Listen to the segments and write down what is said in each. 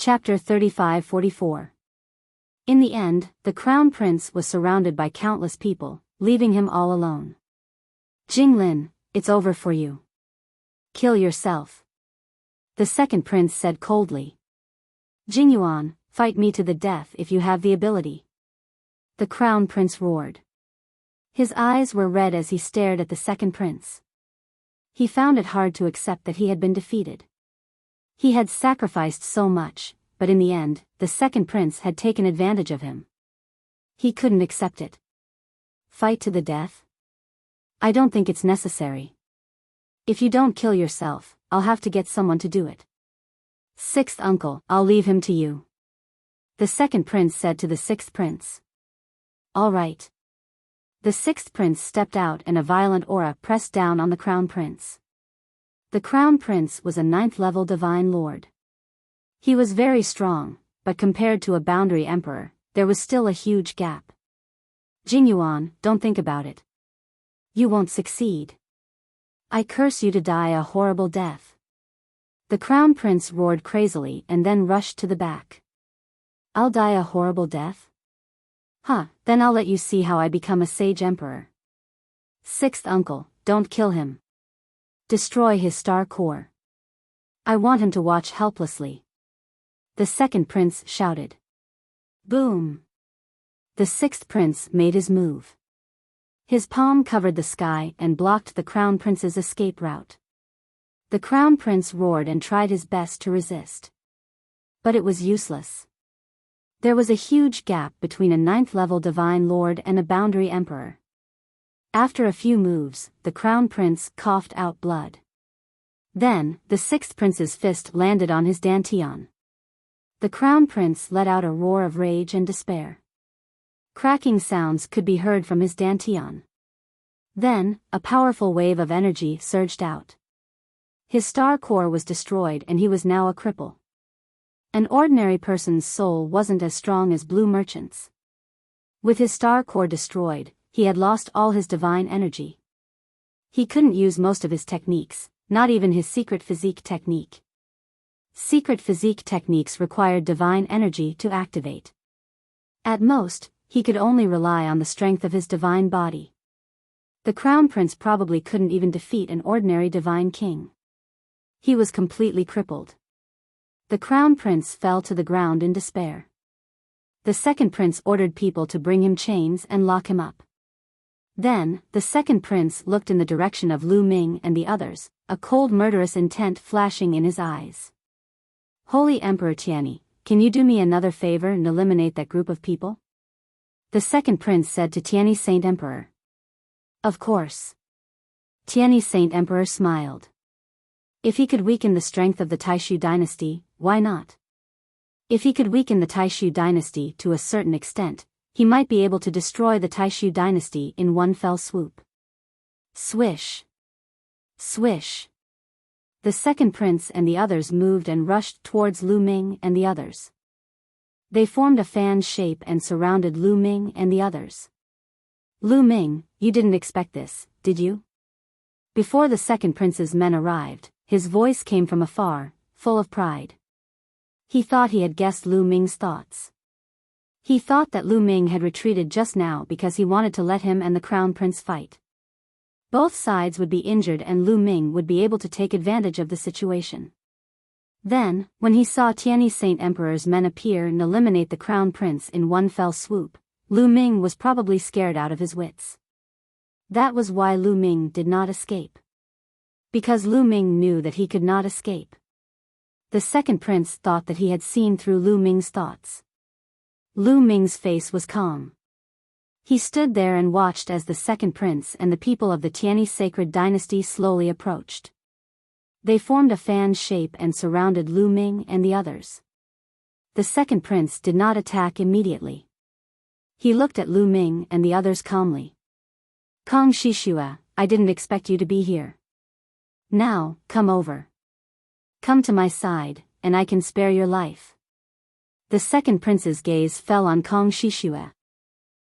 Chapter 35-44. In the end, the crown prince was surrounded by countless people, leaving him all alone. Jinglin, it's over for you. Kill yourself. The second prince said coldly. Jingyuan, fight me to the death if you have the ability. The crown prince roared. His eyes were red as he stared at the second prince. He found it hard to accept that he had been defeated. He had sacrificed so much, but in the end, the second prince had taken advantage of him. He couldn't accept it. Fight to the death? I don't think it's necessary. If you don't kill yourself, I'll have to get someone to do it. Sixth uncle, I'll leave him to you. The second prince said to the sixth prince. All right. The sixth prince stepped out and a violent aura pressed down on the crown prince. The crown prince was a 9th-level divine lord. He was very strong, but compared to a boundary emperor, there was still a huge gap. Jingyuan, don't think about it. You won't succeed. I curse you to die a horrible death. The crown prince roared crazily and then rushed to the back. I'll die a horrible death? Then I'll let you see how I become a sage emperor. Sixth uncle, don't kill him. Destroy his star core. I want him to watch helplessly. The second prince shouted. Boom! The sixth prince made his move. His palm covered the sky and blocked the crown prince's escape route. The crown prince roared and tried his best to resist. But it was useless. There was a huge gap between a 9th-level divine lord and a boundary emperor. After a few moves, the crown prince coughed out blood. Then, the sixth prince's fist landed on his dantian. The crown prince let out a roar of rage and despair. Cracking sounds could be heard from his dantian. Then, a powerful wave of energy surged out. His star core was destroyed and he was now a cripple. An ordinary person's soul wasn't as strong as Blue Merchant's. With his star core destroyed, he had lost all his divine energy. He couldn't use most of his techniques, not even his secret physique technique. Secret physique techniques required divine energy to activate. At most, he could only rely on the strength of his divine body. The crown prince probably couldn't even defeat an ordinary divine king. He was completely crippled. The crown prince fell to the ground in despair. The second prince ordered people to bring him chains and lock him up. Then, the second prince looked in the direction of Lu Ming and the others, a cold murderous intent flashing in his eyes. Holy Emperor Tianyi, can you do me another favor and eliminate that group of people? The second prince said to Tianyi Saint Emperor. Of course. Tianyi Saint Emperor smiled. If he could weaken the strength of the Taishu dynasty, why not? If he could weaken the Taishu dynasty to a certain extent, he might be able to destroy the Taishu dynasty in one fell swoop. Swish. Swish. The second prince and the others moved and rushed towards Lu Ming and the others. They formed a fan shape and surrounded Lu Ming and the others. Lu Ming, you didn't expect this, did you? Before the second prince's men arrived, his voice came from afar, full of pride. He thought he had guessed Lu Ming's thoughts. He thought that Lu Ming had retreated just now because he wanted to let him and the crown prince fight. Both sides would be injured and Lu Ming would be able to take advantage of the situation. Then, when he saw Tianyi Saint Emperor's men appear and eliminate the crown prince in one fell swoop, Lu Ming was probably scared out of his wits. That was why Lu Ming did not escape. Because Lu Ming knew that he could not escape. The second prince thought that he had seen through Lu Ming's thoughts. Lu Ming's face was calm. He stood there and watched as the second prince and the people of the Tianyi sacred dynasty slowly approached. They formed a fan shape and surrounded Lu Ming and the others. The second prince did not attack immediately. He looked at Lu Ming and the others calmly. Kong Shishua, I didn't expect you to be here. Now, come over. Come to my side, and I can spare your life. The second prince's gaze fell on Kong Shishua.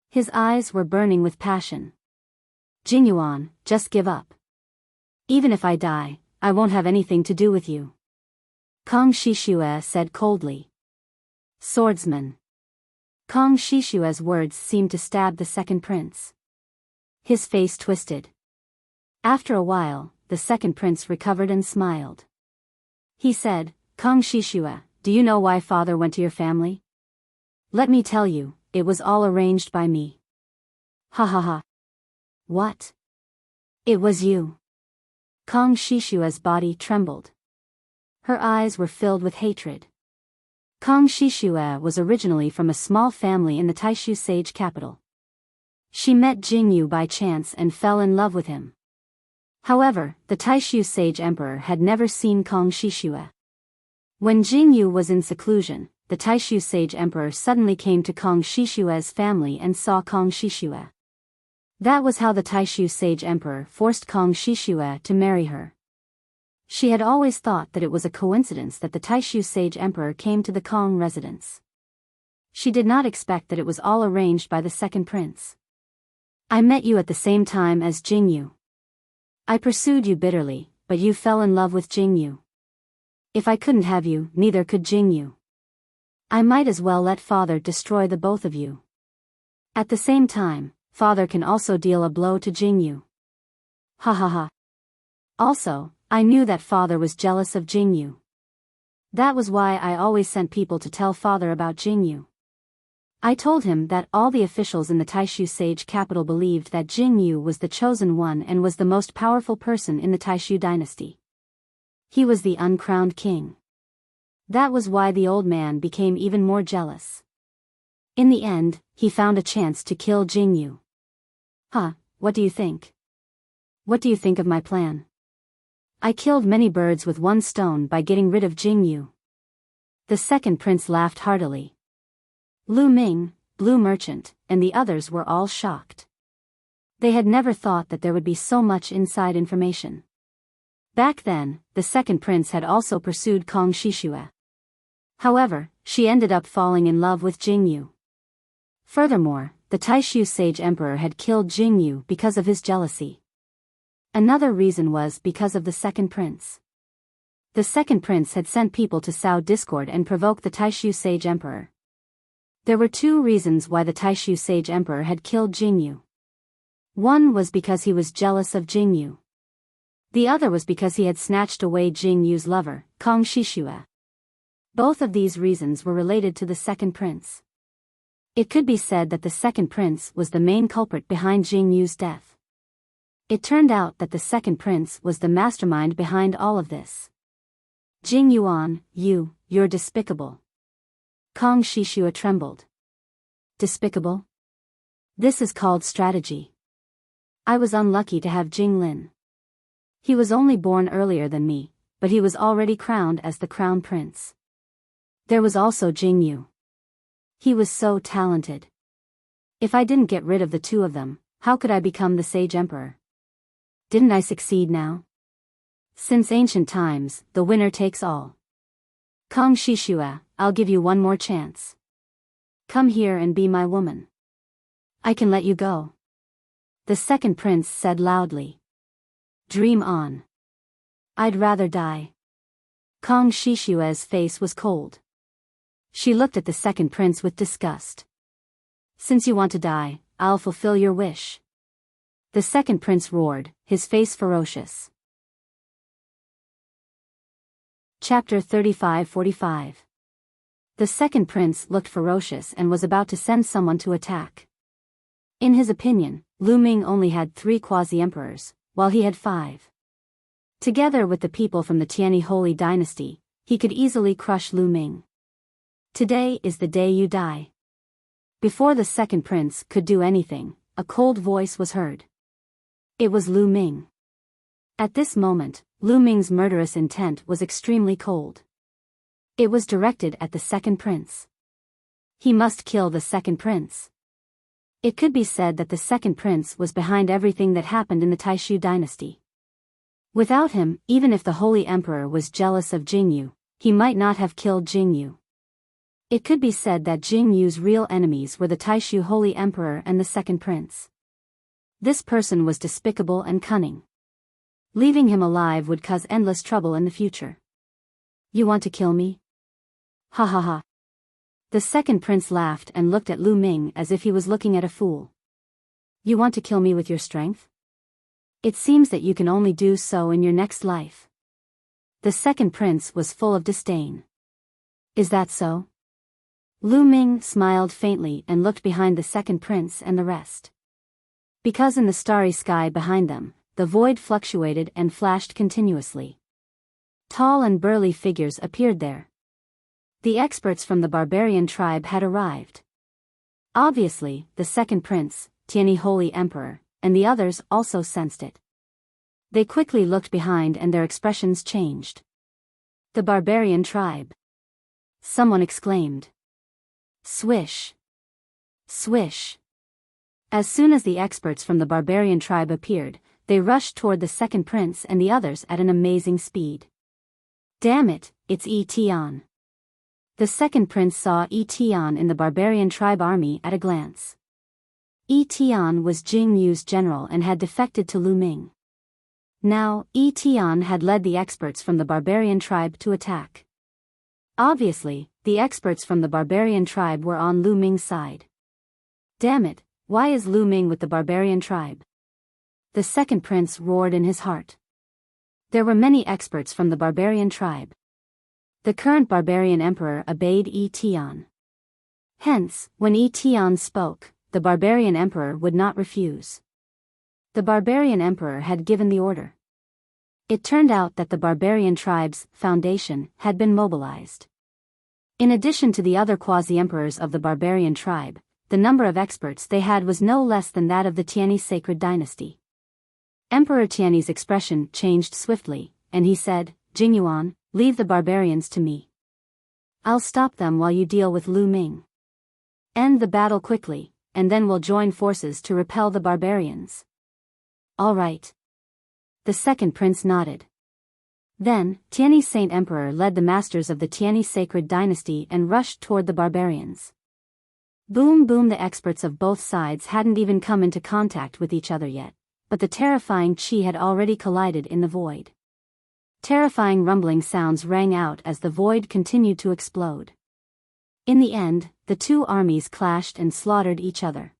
His eyes were burning with passion. Jingyuan, just give up. Even if I die, I won't have anything to do with you. Kong Shishua said coldly. Swordsman. Kong Shishua's words seemed to stab the second prince. His face twisted. After a while, the second prince recovered and smiled. He said, Kong Shishua, do you know why father went to your family? Let me tell you, it was all arranged by me. Ha ha ha. What? It was you. Kong Shishua's body trembled. Her eyes were filled with hatred. Kong Shishua was originally from a small family in the Taishu sage capital. She met Jingyu by chance and fell in love with him. However, the Taishu sage emperor had never seen Kong Shishua. When Jingyu was in seclusion, the Taishu sage emperor suddenly came to Kong Shishua's family and saw Kong Shishua. That was how the Taishu sage emperor forced Kong Shishua to marry her. She had always thought that it was a coincidence that the Taishu sage emperor came to the Kong residence. She did not expect that it was all arranged by the second prince. I met you at the same time as Jingyu. I pursued you bitterly, but you fell in love with Jingyu. If I couldn't have you, neither could Jingyu. I might as well let father destroy the both of you. At the same time, father can also deal a blow to Jingyu. Ha ha ha. Also, I knew that father was jealous of Jingyu. That was why I always sent people to tell father about Jingyu. I told him that all the officials in the Taishu sage capital believed that Jingyu was the chosen one and was the most powerful person in the Taishu dynasty. He was the uncrowned king. That was why the old man became even more jealous. In the end, he found a chance to kill Jingyu. Huh, what do you think? What do you think of my plan? I killed many birds with one stone by getting rid of Jingyu. The second prince laughed heartily. Lu Ming, Blue Merchant, and the others were all shocked. They had never thought that there would be so much inside information. Back then, the second prince had also pursued Kong Shishua. However, she ended up falling in love with Jingyu. Furthermore, the Taishu sage emperor had killed Jingyu because of his jealousy. Another reason was because of the second prince. The second prince had sent people to sow discord and provoke the Taishu sage emperor. There were two reasons why the Taishu sage emperor had killed Jingyu. One was because he was jealous of Jingyu. The other was because he had snatched away Jingyu's lover, Kong Shishua. Both of these reasons were related to the second prince. It could be said that the second prince was the main culprit behind Jingyu's death. It turned out that the second prince was the mastermind behind all of this. Jingyuan, you're despicable. Kong Shishua trembled. Despicable? This is called strategy. I was unlucky to have Jinglin. He was only born earlier than me, but he was already crowned as the crown prince. There was also Jingyu. He was so talented. If I didn't get rid of the two of them, how could I become the sage emperor? Didn't I succeed now? Since ancient times, the winner takes all. Kong Shishua, I'll give you one more chance. Come here and be my woman. I can let you go. The second prince said loudly. Dream on. I'd rather die. Kong Shishua's face was cold. She looked at the second prince with disgust. Since you want to die, I'll fulfill your wish. The second prince roared, his face ferocious. Chapter 35-45. The second prince looked ferocious and was about to send someone to attack. In his opinion, Lu Ming only had 3 quasi-emperors, while he had 5. Together with the people from the Tianyi Holy Dynasty, he could easily crush Lu Ming. Today is the day you die. Before the second prince could do anything, a cold voice was heard. It was Lu Ming. At this moment, Lu Ming's murderous intent was extremely cold. It was directed at the second prince. He must kill the second prince. It could be said that the second prince was behind everything that happened in the Taishu dynasty. Without him, even if the Holy Emperor was jealous of Jingyu, he might not have killed Jingyu. It could be said that Jingyu's real enemies were the Taishu Holy Emperor and the second prince. This person was despicable and cunning. Leaving him alive would cause endless trouble in the future. You want to kill me? Ha ha ha. The second prince laughed and looked at Lu Ming as if he was looking at a fool. You want to kill me with your strength? It seems that you can only do so in your next life. The second prince was full of disdain. Is that so? Lu Ming smiled faintly and looked behind the second prince and the rest. Because in the starry sky behind them, the void fluctuated and flashed continuously. Tall and burly figures appeared there. The experts from the barbarian tribe had arrived. Obviously, the second prince, Tianyi Holy Emperor, and the others also sensed it. They quickly looked behind and their expressions changed. The barbarian tribe. Someone exclaimed. Swish. Swish. As soon as the experts from the barbarian tribe appeared, they rushed toward the second prince and the others at an amazing speed. Damn it, it's Tian. The second prince saw Tian in the barbarian tribe army at a glance. Tian was Jing Yu's general and had defected to Lu Ming. Now, Tian had led the experts from the barbarian tribe to attack. Obviously, the experts from the barbarian tribe were on Lu Ming's side. Damn it, why is Lu Ming with the barbarian tribe? The second prince roared in his heart. There were many experts from the barbarian tribe. The current barbarian emperor obeyed Tian. Hence, when Tian spoke, the barbarian emperor would not refuse. The barbarian emperor had given the order. It turned out that the barbarian tribe's foundation had been mobilized. In addition to the other quasi-emperors of the barbarian tribe, the number of experts they had was no less than that of the Tianyi sacred dynasty. Emperor Tianyi's expression changed swiftly, and he said, Jingyuan, leave the barbarians to me. I'll stop them while you deal with Lu Ming. End the battle quickly, and then we'll join forces to repel the barbarians. All right. The second prince nodded. Then, Tianyi's Saint Emperor led the masters of the Tianyi sacred dynasty and rushed toward the barbarians. Boom boom, the experts of both sides hadn't even come into contact with each other yet, but the terrifying chi had already collided in the void. Terrifying rumbling sounds rang out as the void continued to explode. In the end, the two armies clashed and slaughtered each other.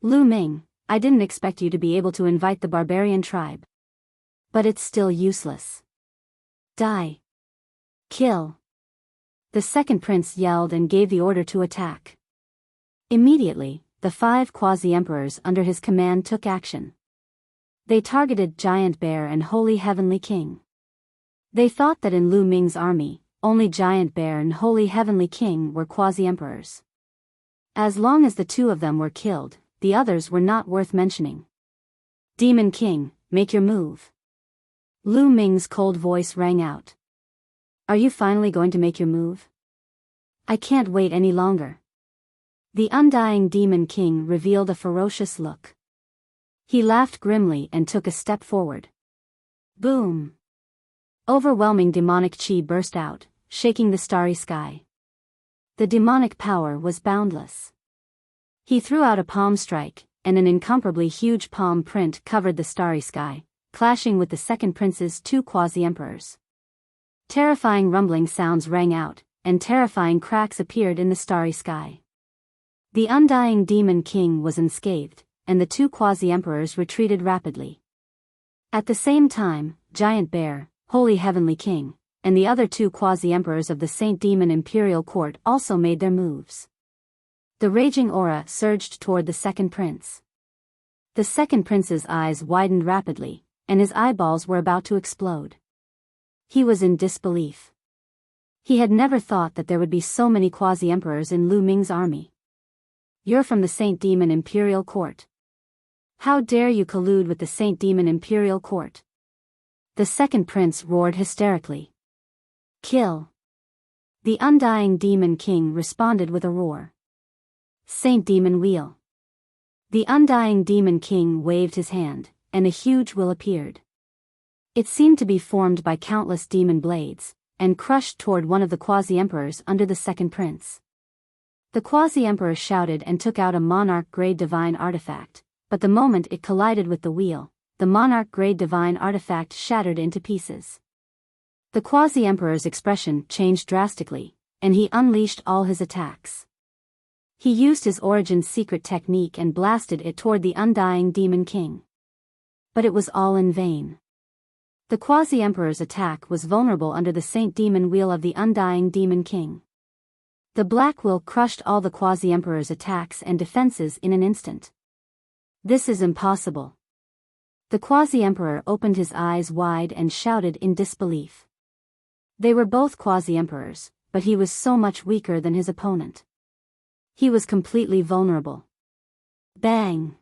Lu Ming, I didn't expect you to be able to invite the barbarian tribe. But it's still useless. Die. Kill. The second prince yelled and gave the order to attack. Immediately, the 5 quasi-emperors under his command took action. They targeted Giant Bear and Holy Heavenly King. They thought that in Lu Ming's army, only Giant Bear and Holy Heavenly King were quasi-emperors. As long as the 2 of them were killed, the others were not worth mentioning. Demon King, make your move. Lu Ming's cold voice rang out. Are you finally going to make your move? I can't wait any longer. The undying Demon King revealed a ferocious look. He laughed grimly and took a step forward. Boom! Overwhelming demonic chi burst out, shaking the starry sky. The demonic power was boundless. He threw out a palm strike, and an incomparably huge palm print covered the starry sky, clashing with the second prince's 2 quasi-emperors. Terrifying rumbling sounds rang out, and terrifying cracks appeared in the starry sky. The undying Demon King was unscathed, and the 2 quasi-emperors retreated rapidly. At the same time, Giant Bear, Holy Heavenly King, and the other 2 quasi-emperors of the Saint Demon Imperial Court also made their moves. The raging aura surged toward the second prince. The second prince's eyes widened rapidly, and his eyeballs were about to explode. He was in disbelief. He had never thought that there would be so many quasi-emperors in Lu Ming's army. You're from the Saint Demon Imperial Court. How dare you collude with the Saint Demon Imperial Court? The second prince roared hysterically. Kill. The undying Demon King responded with a roar. Saint Demon Wheel. The undying Demon King waved his hand, and a huge wheel appeared. It seemed to be formed by countless demon blades, and crushed toward one of the quasi-emperors under the second prince. The quasi-emperor shouted and took out a Monarch-grade divine artifact, but the moment it collided with the wheel, the Monarch-grade divine artifact shattered into pieces. The quasi-emperor's expression changed drastically, and he unleashed all his attacks. He used his Origin's secret technique and blasted it toward the Undying Demon King. But it was all in vain. The Quasi-Emperor's attack was vulnerable under the Saint Demon Wheel of the Undying Demon King. The Black Will crushed all the Quasi-Emperor's attacks and defenses in an instant. This is impossible. The Quasi-Emperor opened his eyes wide and shouted in disbelief. They were both Quasi-Emperors, but he was so much weaker than his opponent. He was completely vulnerable. Bang!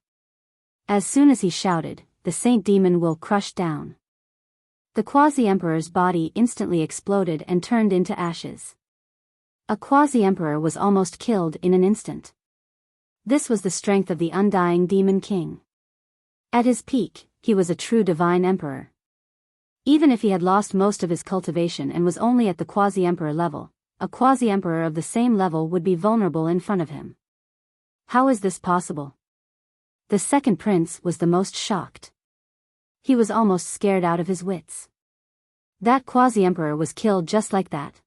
As soon as he shouted, the Saint Demon Will crushed down. The Quasi-Emperor's body instantly exploded and turned into ashes. A Quasi-Emperor was almost killed in an instant. This was the strength of the Undying Demon King. At his peak, he was a true divine emperor. Even if he had lost most of his cultivation and was only at the Quasi-Emperor level, a Quasi-Emperor of the same level would be vulnerable in front of him. How is this possible? The second prince was the most shocked. He was almost scared out of his wits. That Quasi-Emperor was killed just like that.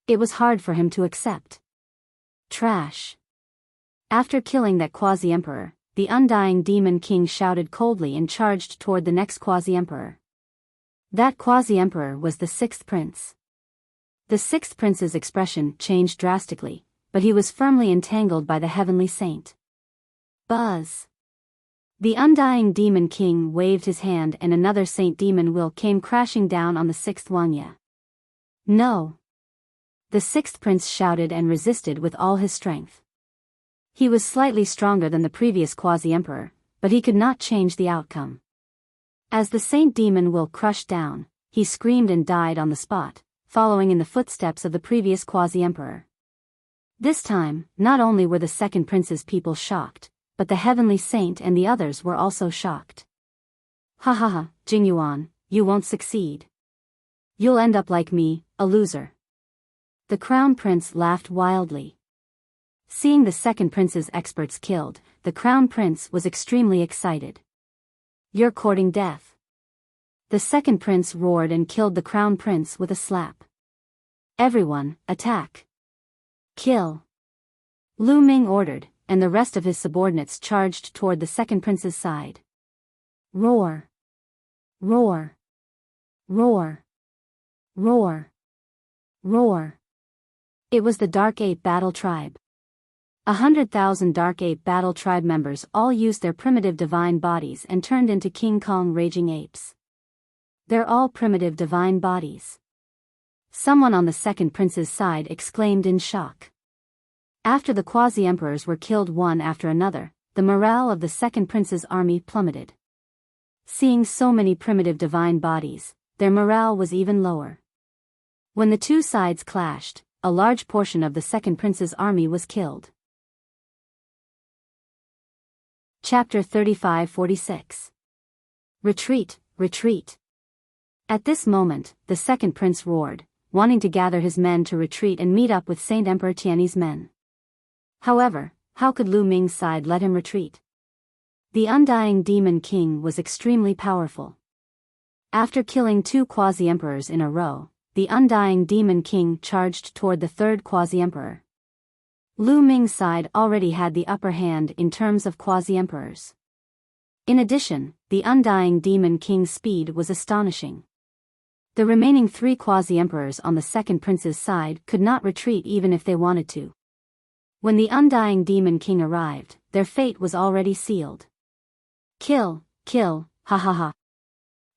It was hard for him to accept. Trash. After killing that Quasi-Emperor, the Undying Demon King shouted coldly and charged toward the next Quasi-Emperor. That Quasi-Emperor was the sixth prince. The sixth prince's expression changed drastically, but he was firmly entangled by the heavenly saint. Buzz. The Undying Demon King waved his hand and another Saint Demon Will came crashing down on the sixth Wanya. No. The sixth prince shouted and resisted with all his strength. He was slightly stronger than the previous Quasi-Emperor, but he could not change the outcome. As the Saint Demon Will crushed down, he screamed and died on the spot, following in the footsteps of the previous Quasi-Emperor. This time, not only were the second prince's people shocked, but the heavenly saint and the others were also shocked. Ha ha ha, Jingyuan, you won't succeed. You'll end up like me, a loser. The crown prince laughed wildly. Seeing the second prince's experts killed, the crown prince was extremely excited. You're courting death. The second prince roared and killed the crown prince with a slap. Everyone, attack. Kill. Lu Ming ordered, and the rest of his subordinates charged toward the second prince's side. Roar. Roar. Roar. Roar. Roar. It was the Dark Ape Battle Tribe. 100,000 Dark Ape Battle Tribe members all used their primitive divine bodies and turned into King Kong raging apes. They're all primitive divine bodies. Someone on the second prince's side exclaimed in shock. After the Quasi-Emperors were killed one after another, the morale of the second prince's army plummeted. Seeing so many primitive divine bodies, their morale was even lower. When the two sides clashed, a large portion of the second prince's army was killed. Chapter 35-46. Retreat, retreat. At this moment, the second prince roared, wanting to gather his men to retreat and meet up with Saint Emperor Tianyi's men. However, how could Lu Ming's side let him retreat? The Undying Demon King was extremely powerful. After killing two Quasi-Emperors in a row, the Undying Demon King charged toward the third Quasi-Emperor. Lu Ming's side already had the upper hand in terms of Quasi-Emperors. In addition, the Undying Demon King's speed was astonishing. The remaining three Quasi-Emperors on the second prince's side could not retreat even if they wanted to. When the Undying Demon King arrived, their fate was already sealed. Kill, kill, ha ha ha.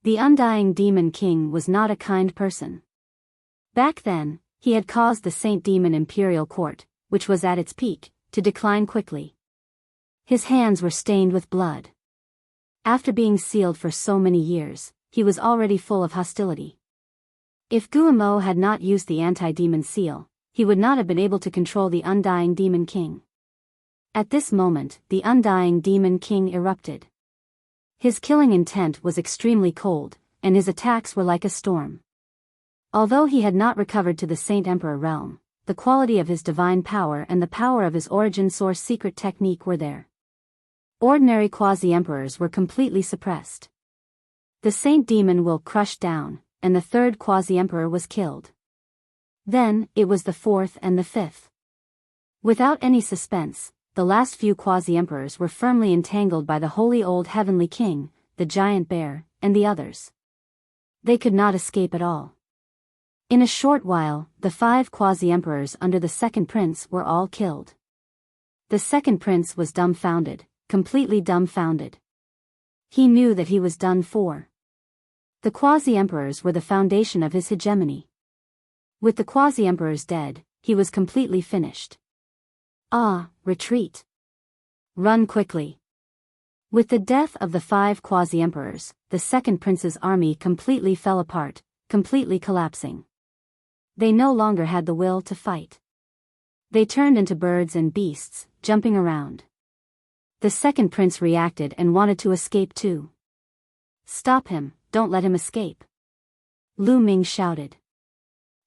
The Undying Demon King was not a kind person. Back then, he had caused the Saint Demon Imperial Court, which was at its peak, to decline quickly. His hands were stained with blood. After being sealed for so many years, he was already full of hostility. If Guillemot had not used the anti-demon seal, he would not have been able to control the Undying Demon King. At this moment, the Undying Demon King erupted. His killing intent was extremely cold, and his attacks were like a storm. Although he had not recovered to the Saint Emperor realm, the quality of his divine power and the power of his origin source secret technique were there. Ordinary Quasi-Emperors were completely suppressed. The Saint Demon Will crushed down, and the third Quasi-Emperor was killed. Then, it was the fourth and the fifth. Without any suspense, the last few quasi-emperors were firmly entangled by the holy old heavenly king, the giant bear, and the others. They could not escape at all. In a short while, the 5 quasi-emperors under the second prince were all killed. The second prince was dumbfounded, completely dumbfounded. He knew that he was done for. The quasi-emperors were the foundation of his hegemony. With the quasi-emperors dead, he was completely finished. Ah, retreat. Run quickly. With the death of the 5 quasi-emperors, the second prince's army completely fell apart, completely collapsing. They no longer had the will to fight. They turned into birds and beasts, jumping around. The second prince reacted and wanted to escape too. Stop him, don't let him escape. Lu Ming shouted.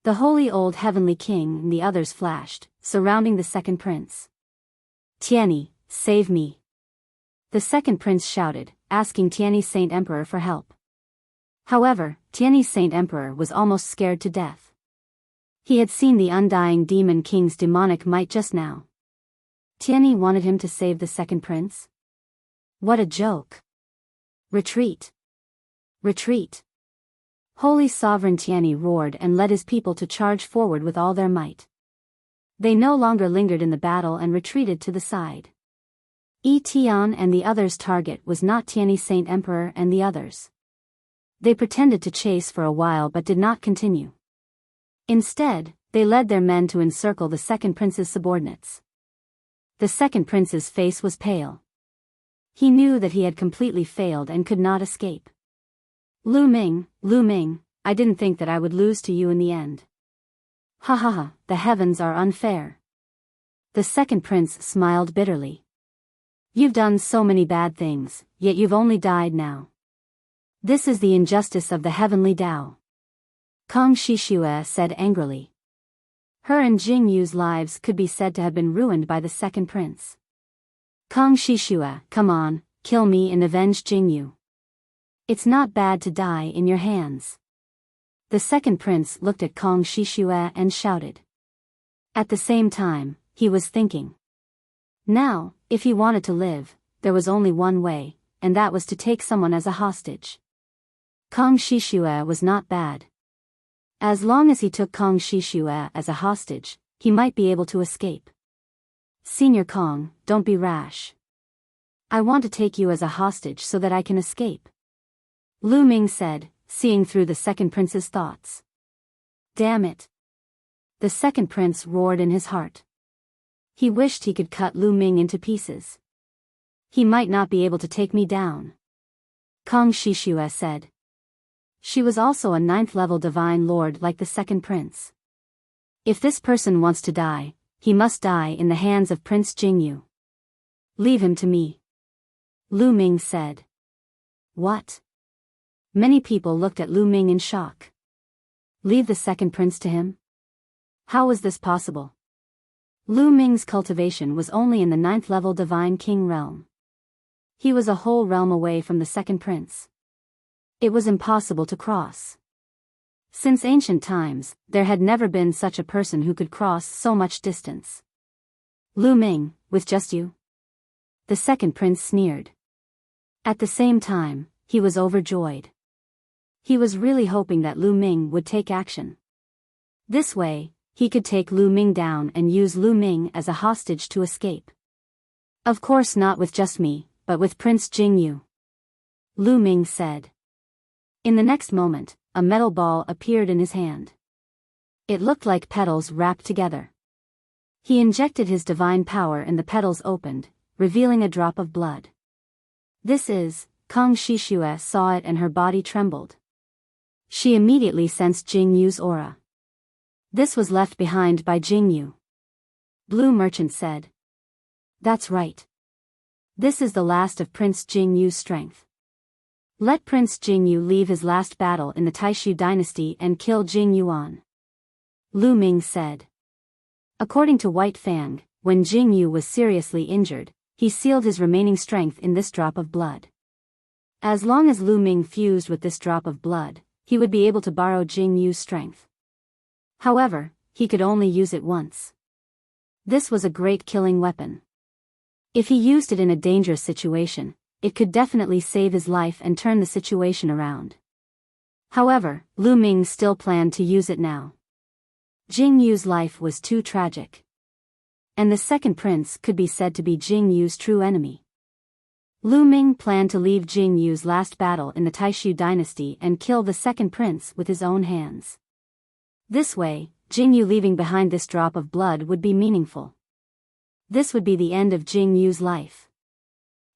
The holy old heavenly king and the others flashed, surrounding the second prince. Tianyi, save me. The second prince shouted, asking Tianyi's Saint Emperor for help. However, Tianyi's Saint Emperor was almost scared to death. He had seen the undying demon king's demonic might just now. Tianyi wanted him to save the second prince? What a joke. Retreat. Retreat. Holy Sovereign Tianyi roared and led his people to charge forward with all their might. They no longer lingered in the battle and retreated to the side. Yi Tian and the others' target was not Tianyi's Saint Emperor and the others. They pretended to chase for a while but did not continue. Instead, they led their men to encircle the second prince's subordinates. The second prince's face was pale. He knew that he had completely failed and could not escape. Lu Ming, I didn't think that I would lose to you in the end. Ha ha ha, the heavens are unfair. The second prince smiled bitterly. You've done so many bad things, yet you've only died now. This is the injustice of the heavenly Tao. Kang Shishue said angrily. Her and Jing Yu's lives could be said to have been ruined by the second prince. Kang Shishue, come on, kill me and avenge Jing Yu. It's not bad to die in your hands. The second prince looked at Kang Shishue and shouted. At the same time, he was thinking. Now, if he wanted to live, there was only one way, and that was to take someone as a hostage. Kang Shishue was not bad. As long as he took Kang Shishue as a hostage, he might be able to escape. Senior Kang, don't be rash. I want to take you as a hostage so that I can escape. Lu Ming said, seeing through the second prince's thoughts. Damn it. The second prince roared in his heart. He wished he could cut Lu Ming into pieces. He might not be able to take me down. Kang Shishue said. She was also a 9th-level divine lord like the second prince. If this person wants to die, he must die in the hands of Prince Jingyu. Leave him to me. Lu Ming said. What? Many people looked at Lu Ming in shock. Leave the second prince to him? How was this possible? Lu Ming's cultivation was only in the 9th-level divine king realm. He was a whole realm away from the second prince. It was impossible to cross. Since ancient times, there had never been such a person who could cross so much distance. Lu Ming, with just you? The second prince sneered. At the same time, he was overjoyed. He was really hoping that Lu Ming would take action. This way, he could take Lu Ming down and use Lu Ming as a hostage to escape. Of course not with just me, but with Prince Jingyu. Lu Ming said. In the next moment, a metal ball appeared in his hand. It looked like petals wrapped together. He injected his divine power and the petals opened, revealing a drop of blood. This is, Kang Shishue saw it and her body trembled. She immediately sensed Jingyu's aura. This was left behind by Jingyu. Blue Merchant said. That's right. This is the last of Prince Jingyu's strength. Let Prince Jingyu leave his last battle in the Taishu dynasty and kill Jing Yuan. Lu Ming said. According to White Fang, when Jingyu was seriously injured, he sealed his remaining strength in this drop of blood. As long as Lu Ming fused with this drop of blood, he would be able to borrow Jingyu's strength. However, he could only use it once. This was a great killing weapon. If he used it in a dangerous situation, it could definitely save his life and turn the situation around. However, Lu Ming still planned to use it now. Jing Yu's life was too tragic. And the second prince could be said to be Jing Yu's true enemy. Lu Ming planned to leave Jing Yu's last battle in the Taishu dynasty and kill the second prince with his own hands. This way, Jing Yu leaving behind this drop of blood would be meaningful. This would be the end of Jing Yu's life.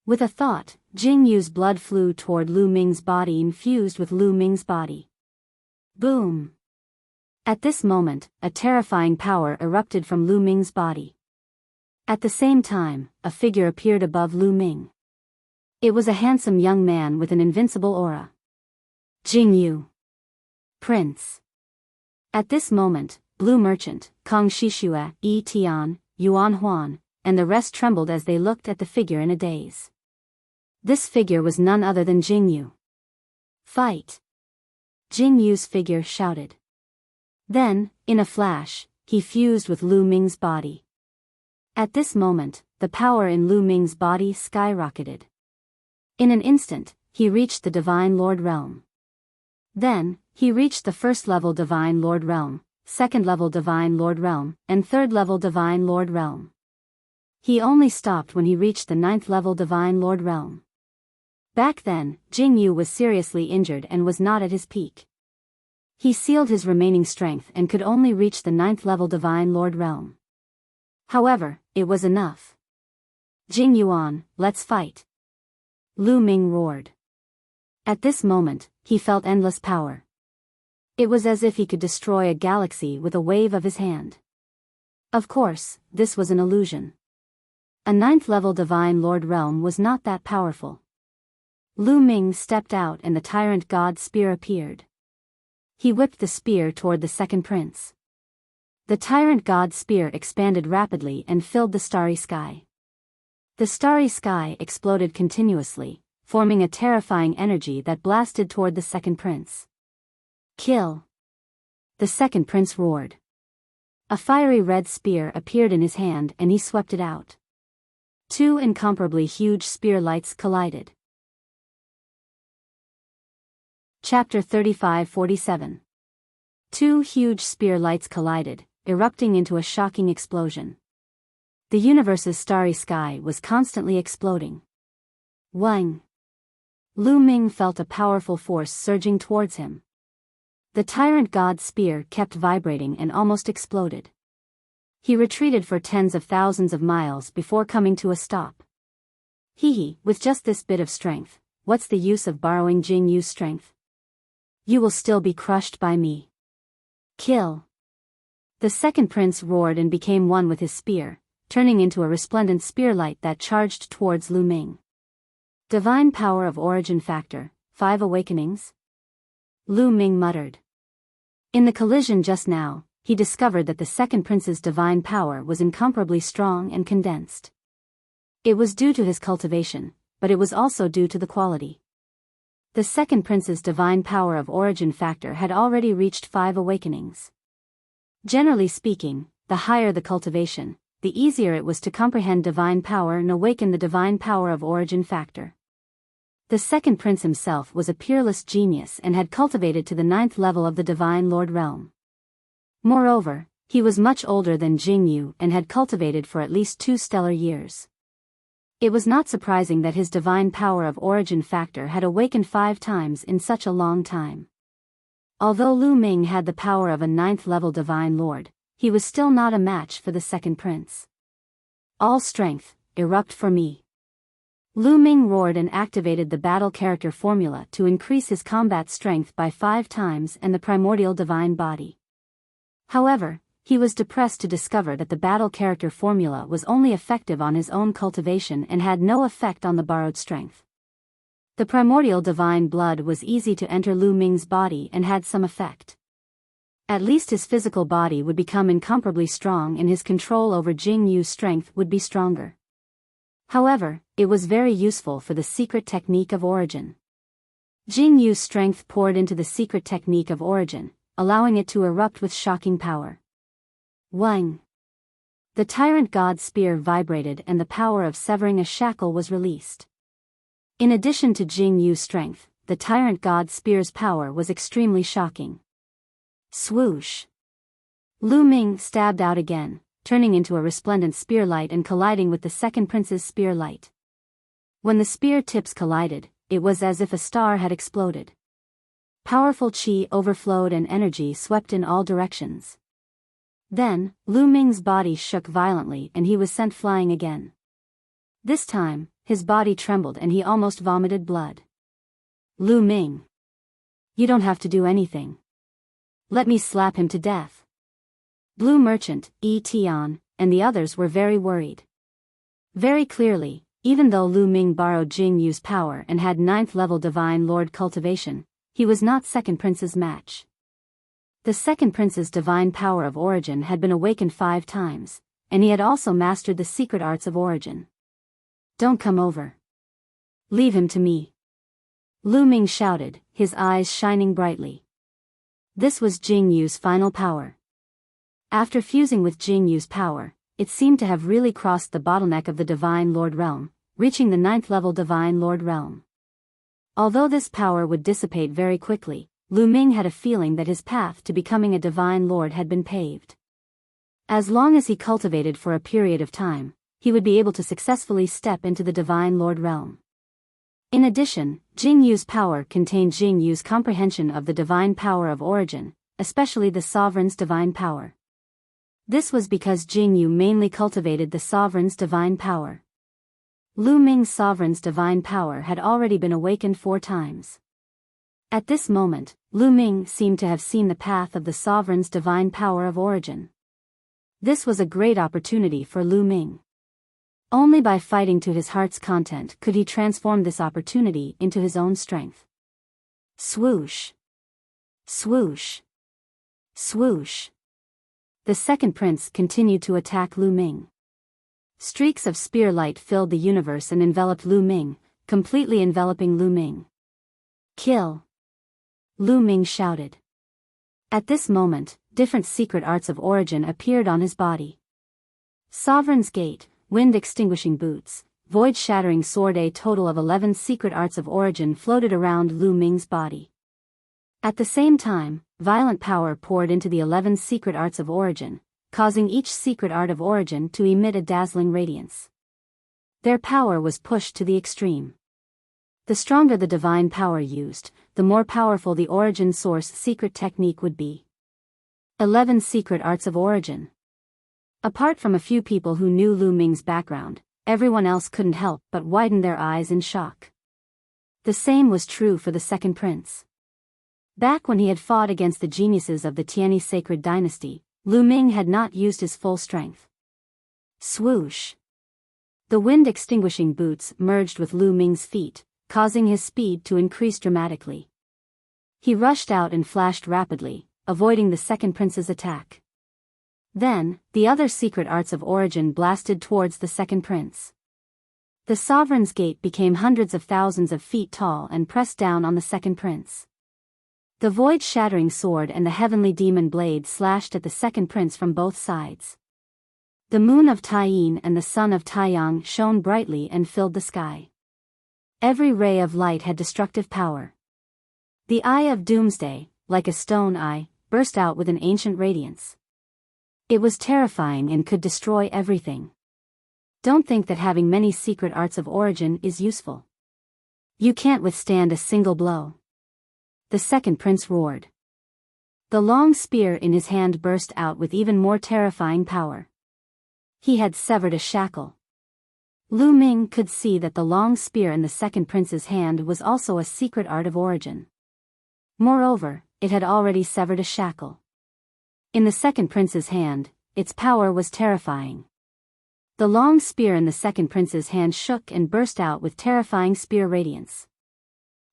With a thought, Jing Yu's blood flew toward Lu Ming's body and fused with Lu Ming's body. Boom! At this moment, a terrifying power erupted from Lu Ming's body. At the same time, a figure appeared above Lu Ming. It was a handsome young man with an invincible aura. Jing Yu. Prince. At this moment, Blue Merchant, Kong Shishue, Yi Tian, Yuan Huan, and the rest trembled as they looked at the figure in a daze. This figure was none other than Jing Yu. Fight! Jing Yu's figure shouted. Then, in a flash, he fused with Lu Ming's body. At this moment, the power in Lu Ming's body skyrocketed. In an instant, he reached the Divine Lord Realm. Then, he reached the first-level Divine Lord Realm, second-level Divine Lord Realm, and third-level Divine Lord Realm. He only stopped when he reached the ninth-level Divine Lord Realm. Back then, Jing Yu was seriously injured and was not at his peak. He sealed his remaining strength and could only reach the ninth-level Divine Lord Realm. However, it was enough. Jing Yuan, let's fight! Lu Ming roared. At this moment, he felt endless power. It was as if he could destroy a galaxy with a wave of his hand. Of course, this was an illusion. A ninth-level Divine Lord Realm was not that powerful. Lu Ming stepped out and the Tyrant God Spear appeared. He whipped the spear toward the second prince. The Tyrant God Spear expanded rapidly and filled the starry sky. The starry sky exploded continuously, forming a terrifying energy that blasted toward the second prince. Kill! The second prince roared. A fiery red spear appeared in his hand and he swept it out. Two incomparably huge spear lights collided. Chapter 35-47. Two huge spear lights collided, erupting into a shocking explosion. The universe's starry sky was constantly exploding. Wang! Lu Ming felt a powerful force surging towards him. The Tyrant God Spear kept vibrating and almost exploded. He retreated for tens of thousands of miles before coming to a stop. With just this bit of strength, what's the use of borrowing Jing Yu's strength? You will still be crushed by me. Kill! The second prince roared and became one with his spear, turning into a resplendent spearlight that charged towards Lu Ming. Divine Power of Origin Factor, 5 Awakenings? Lu Ming muttered. In the collision just now, he discovered that the second prince's divine power was incomparably strong and condensed. It was due to his cultivation, but it was also due to the quality. The second prince's divine power of origin factor had already reached 5 awakenings. Generally speaking, the higher the cultivation, the easier it was to comprehend divine power and awaken the divine power of origin factor. The second prince himself was a peerless genius and had cultivated to the 9th level of the Divine Lord Realm. Moreover, he was much older than Jing Yu and had cultivated for at least 2 stellar years. It was not surprising that his divine power of origin factor had awakened 5 times in such a long time. Although Lu Ming had the power of a 9th level Divine Lord, he was still not a match for the second prince. All strength, erupt for me. Lu Ming roared and activated the battle character formula to increase his combat strength by 5 times and the primordial divine body. However, he was depressed to discover that the battle character formula was only effective on his own cultivation and had no effect on the borrowed strength. The primordial divine blood was easy to enter Lu Ming's body and had some effect. At least his physical body would become incomparably strong and his control over Jing Yu's strength would be stronger. However, it was very useful for the secret technique of origin. Jing Yu's strength poured into the secret technique of origin, allowing it to erupt with shocking power. Wang. The tyrant god's spear vibrated and the power of severing a shackle was released. In addition to Jing Yu's strength, the tyrant god's spear's power was extremely shocking. Swoosh! Lu Ming stabbed out again, turning into a resplendent spear light and colliding with the second prince's spear light. When the spear tips collided, it was as if a star had exploded. Powerful qi overflowed and energy swept in all directions. Then, Lu Ming's body shook violently and he was sent flying again. This time, his body trembled and he almost vomited blood. Lu Ming. You don't have to do anything. Let me slap him to death. Blue Merchant, Yi Tian, and the others were very worried. Very clearly, even though Lu Ming borrowed Jing Yu's power and had 9th level Divine Lord cultivation, he was not second prince's match. The second prince's divine power of origin had been awakened 5 times, and he had also mastered the secret arts of origin. Don't come over. Leave him to me. Lu Ming shouted, his eyes shining brightly. This was Jing Yu's final power. After fusing with Jing Yu's power, it seemed to have really crossed the bottleneck of the Divine Lord realm, reaching the 9th level Divine Lord realm. Although this power would dissipate very quickly, Lu Ming had a feeling that his path to becoming a Divine Lord had been paved. As long as he cultivated for a period of time, he would be able to successfully step into the Divine Lord realm. In addition, Jing Yu's power contained Jing Yu's comprehension of the divine power of origin, especially the sovereign's divine power. This was because Jing Yu mainly cultivated the sovereign's divine power. Lu Ming's sovereign's divine power had already been awakened 4 times. At this moment, Lu Ming seemed to have seen the path of the sovereign's divine power of origin. This was a great opportunity for Lu Ming. Only by fighting to his heart's content could he transform this opportunity into his own strength. Swoosh! Swoosh! Swoosh! The second prince continued to attack Lu Ming. Streaks of spear light filled the universe and enveloped Lu Ming, completely enveloping Lu Ming. Kill! Lu Ming shouted. At this moment, different secret arts of origin appeared on his body. Sovereign's Gate, Wind-extinguishing boots, void-shattering sword. A total of 11 secret arts of origin floated around Lu Ming's body. At the same time, violent power poured into the 11 secret arts of origin, causing each secret art of origin to emit a dazzling radiance. Their power was pushed to the extreme. The stronger the divine power used, the more powerful the origin source secret technique would be. 11 secret arts of origin. Apart from a few people who knew Lu Ming's background, everyone else couldn't help but widen their eyes in shock. The same was true for the second prince. Back when he had fought against the geniuses of the Tianyi sacred dynasty, Lu Ming had not used his full strength. Swoosh! The wind-extinguishing boots merged with Lu Ming's feet, causing his speed to increase dramatically. He rushed out and flashed rapidly, avoiding the second prince's attack. Then, the other secret arts of origin blasted towards the second prince. The Sovereign's Gate became hundreds of thousands of feet tall and pressed down on the second prince. The void-shattering sword and the heavenly demon blade slashed at the second prince from both sides. The moon of Taiyin and the sun of Taiyang shone brightly and filled the sky. Every ray of light had destructive power. The Eye of Doomsday, like a stone eye, burst out with an ancient radiance. It was terrifying and could destroy everything. Don't think that having many secret arts of origin is useful. You can't withstand a single blow. The second prince roared. The long spear in his hand burst out with even more terrifying power. He had severed a shackle. Lu Ming could see that the long spear in the second prince's hand was also a secret art of origin. Moreover, it had already severed a shackle. In the second prince's hand, its power was terrifying. The long spear in the second prince's hand shook and burst out with terrifying spear radiance.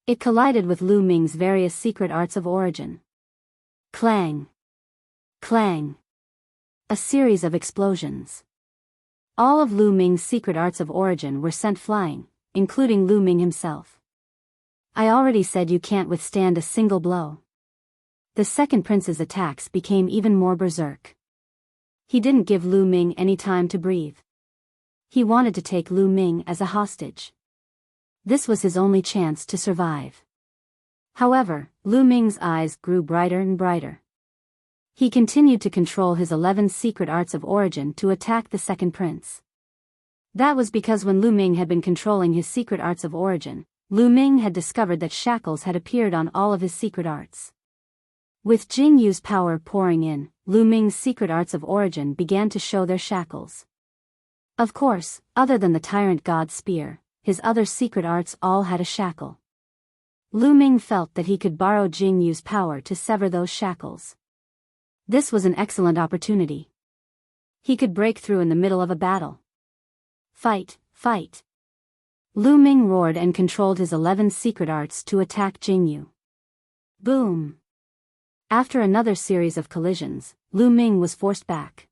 It collided with Lu Ming's various secret arts of origin. Clang! Clang! A series of explosions. All of Lu Ming's secret arts of origin were sent flying, including Lu Ming himself. I already said you can't withstand a single blow. The second prince's attacks became even more berserk. He didn't give Lu Ming any time to breathe. He wanted to take Lu Ming as a hostage. This was his only chance to survive. However, Lu Ming's eyes grew brighter and brighter. He continued to control his 11 secret arts of origin to attack the second prince. That was because when Lu Ming had been controlling his secret arts of origin, Lu Ming had discovered that shackles had appeared on all of his secret arts. With Jing Yu's power pouring in, Lu Ming's secret arts of origin began to show their shackles. Of course, other than the tyrant god spear, his other secret arts all had a shackle. Lu Ming felt that he could borrow Jing Yu's power to sever those shackles. This was an excellent opportunity. He could break through in the middle of a battle. Fight, fight! Lu Ming roared and controlled his 11 secret arts to attack Jing Yu. Boom! After another series of collisions, Lu Ming was forced back.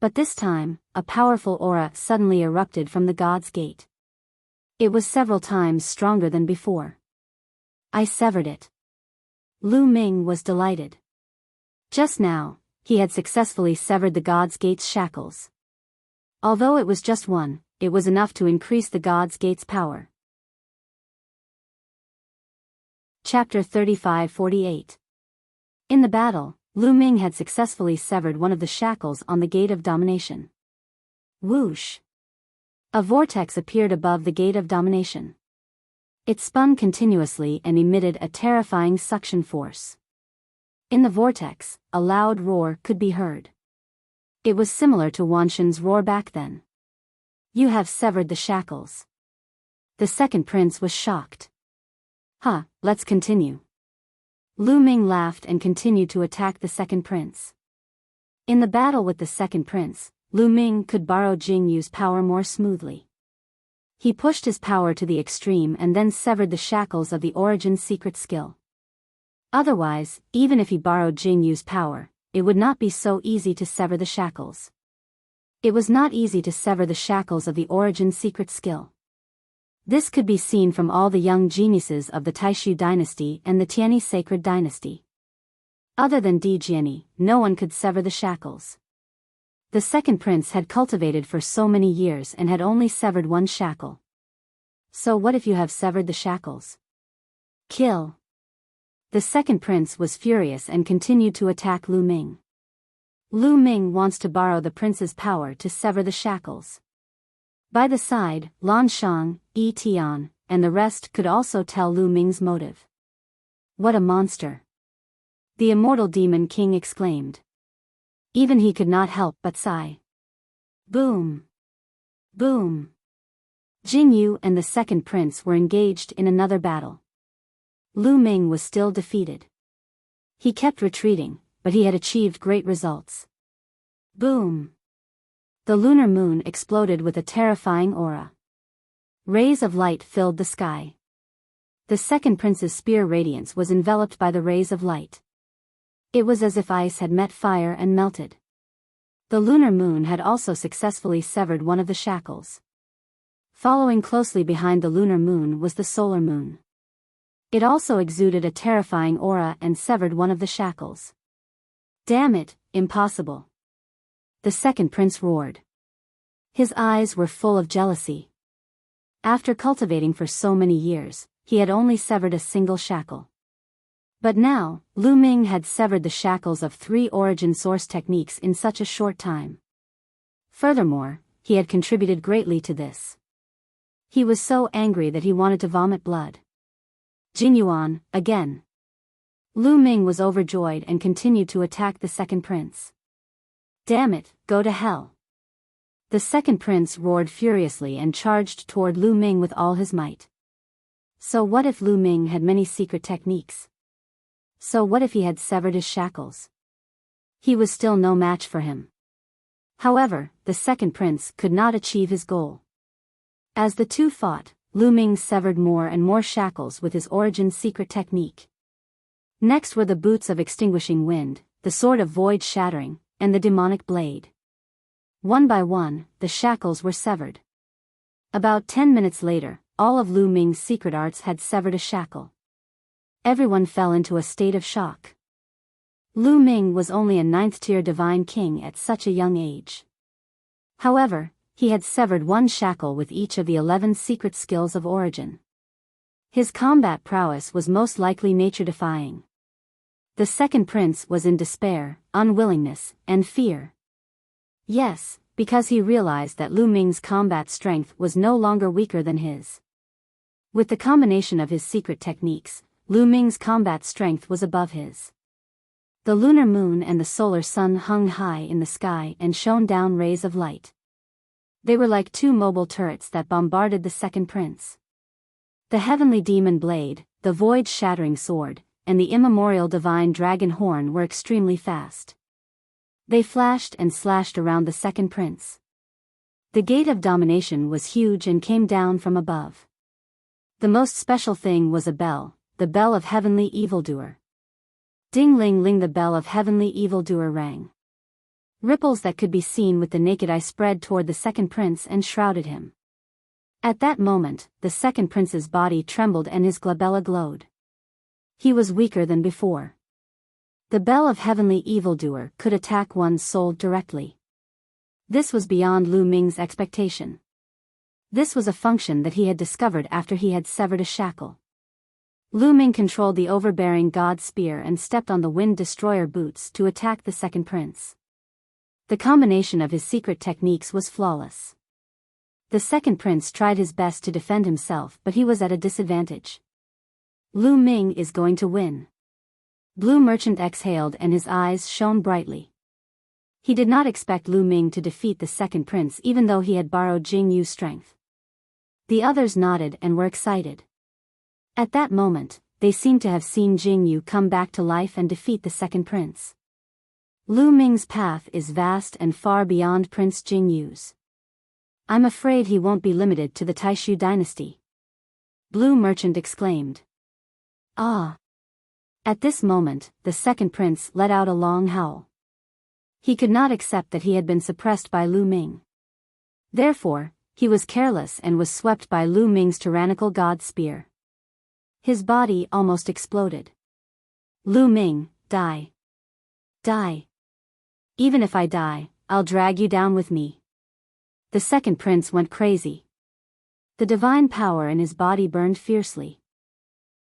But this time, a powerful aura suddenly erupted from the God's Gate. It was several times stronger than before. I severed it. Lu Ming was delighted. Just now, he had successfully severed the God's Gate's shackles. Although it was just one, it was enough to increase the God's Gate's power. Chapter 35-48. In the battle, Lu Ming had successfully severed one of the shackles on the Gate of Domination. Whoosh! A vortex appeared above the Gate of Domination. It spun continuously and emitted a terrifying suction force. In the vortex, a loud roar could be heard. It was similar to Wanshan's roar back then. You have severed the shackles. The second prince was shocked. Let's continue. Lu Ming laughed and continued to attack the second prince. In the battle with the second prince, Lu Ming could borrow Jing Yu's power more smoothly. He pushed his power to the extreme and then severed the shackles of the origin secret skill. Otherwise, even if he borrowed Jing Yu's power, it would not be so easy to sever the shackles. It was not easy to sever the shackles of the origin secret skill. This could be seen from all the young geniuses of the Taishu dynasty and the Tianyi sacred dynasty. Other than Di Jiani, no one could sever the shackles. The second prince had cultivated for so many years and had only severed one shackle. So what if you have severed the shackles? Kill! The second prince was furious and continued to attack Lu Ming. Lu Ming wants to borrow the prince's power to sever the shackles. By the side, Lan Shang, Yi Tian, and the rest could also tell Lu Ming's motive. What a monster! The immortal demon king exclaimed. Even he could not help but sigh. Boom! Boom! Jing Yu and the second prince were engaged in another battle. Lu Ming was still defeated. He kept retreating, but he had achieved great results. Boom! The lunar moon exploded with a terrifying aura. Rays of light filled the sky. The second prince's spear radiance was enveloped by the rays of light. It was as if ice had met fire and melted. The lunar moon had also successfully severed one of the shackles. Following closely behind the lunar moon was the solar moon. It also exuded a terrifying aura and severed one of the shackles. Damn it, impossible! The second prince roared. His eyes were full of jealousy. After cultivating for so many years, he had only severed a single shackle. But now, Lu Ming had severed the shackles of 3 origin source techniques in such a short time. Furthermore, he had contributed greatly to this. He was so angry that he wanted to vomit blood. Jinyuan, again. Lu Ming was overjoyed and continued to attack the second prince. Damn it, go to hell! The second prince roared furiously and charged toward Lu Ming with all his might. So what if Lu Ming had many secret techniques? So what if he had severed his shackles? He was still no match for him. However, the second prince could not achieve his goal. As the two fought, Lu Ming severed more and more shackles with his origin secret technique. Next were the boots of extinguishing wind, the sword of void shattering, and the demonic blade. One by one, the shackles were severed. About 10 minutes later, all of Lu Ming's secret arts had severed a shackle. Everyone fell into a state of shock. Lu Ming was only a 9th-tier divine king at such a young age. However, he had severed one shackle with each of the 11 secret skills of origin. His combat prowess was most likely nature-defying. The second prince was in despair, unwillingness, and fear. Yes, because he realized that Lu Ming's combat strength was no longer weaker than his. With the combination of his secret techniques, Lu Ming's combat strength was above his. The lunar moon and the solar sun hung high in the sky and shone down rays of light. They were like two mobile turrets that bombarded the second prince. The heavenly demon blade, the void-shattering sword, and the immemorial divine dragon horn were extremely fast. They flashed and slashed around the second prince. The gate of domination was huge and came down from above. The most special thing was a bell, the bell of heavenly evildoer. Ding-ling-ling, the bell of heavenly evildoer rang. Ripples that could be seen with the naked eye spread toward the second prince and shrouded him. At that moment, the second prince's body trembled and his glabella glowed. He was weaker than before. The bell of heavenly evildoer could attack one's soul directly. This was beyond Lu Ming's expectation. This was a function that he had discovered after he had severed a shackle. Lu Ming controlled the overbearing god spear and stepped on the wind destroyer boots to attack the second prince. The combination of his secret techniques was flawless. The second prince tried his best to defend himself, but he was at a disadvantage. Lu Ming is going to win. Blue Merchant exhaled and his eyes shone brightly. He did not expect Lu Ming to defeat the second prince even though he had borrowed Jing Yu's strength. The others nodded and were excited. At that moment, they seemed to have seen Jing Yu come back to life and defeat the second prince. Lu Ming's path is vast and far beyond Prince Jing Yu's. I'm afraid he won't be limited to the Taishu dynasty. Blue Merchant exclaimed. Ah! At this moment, the second prince let out a long howl. He could not accept that he had been suppressed by Lu Ming. Therefore, he was careless and was swept by Lu Ming's tyrannical god spear. His body almost exploded. Lu Ming, die. Die. Even if I die, I'll drag you down with me. The second prince went crazy. The divine power in his body burned fiercely.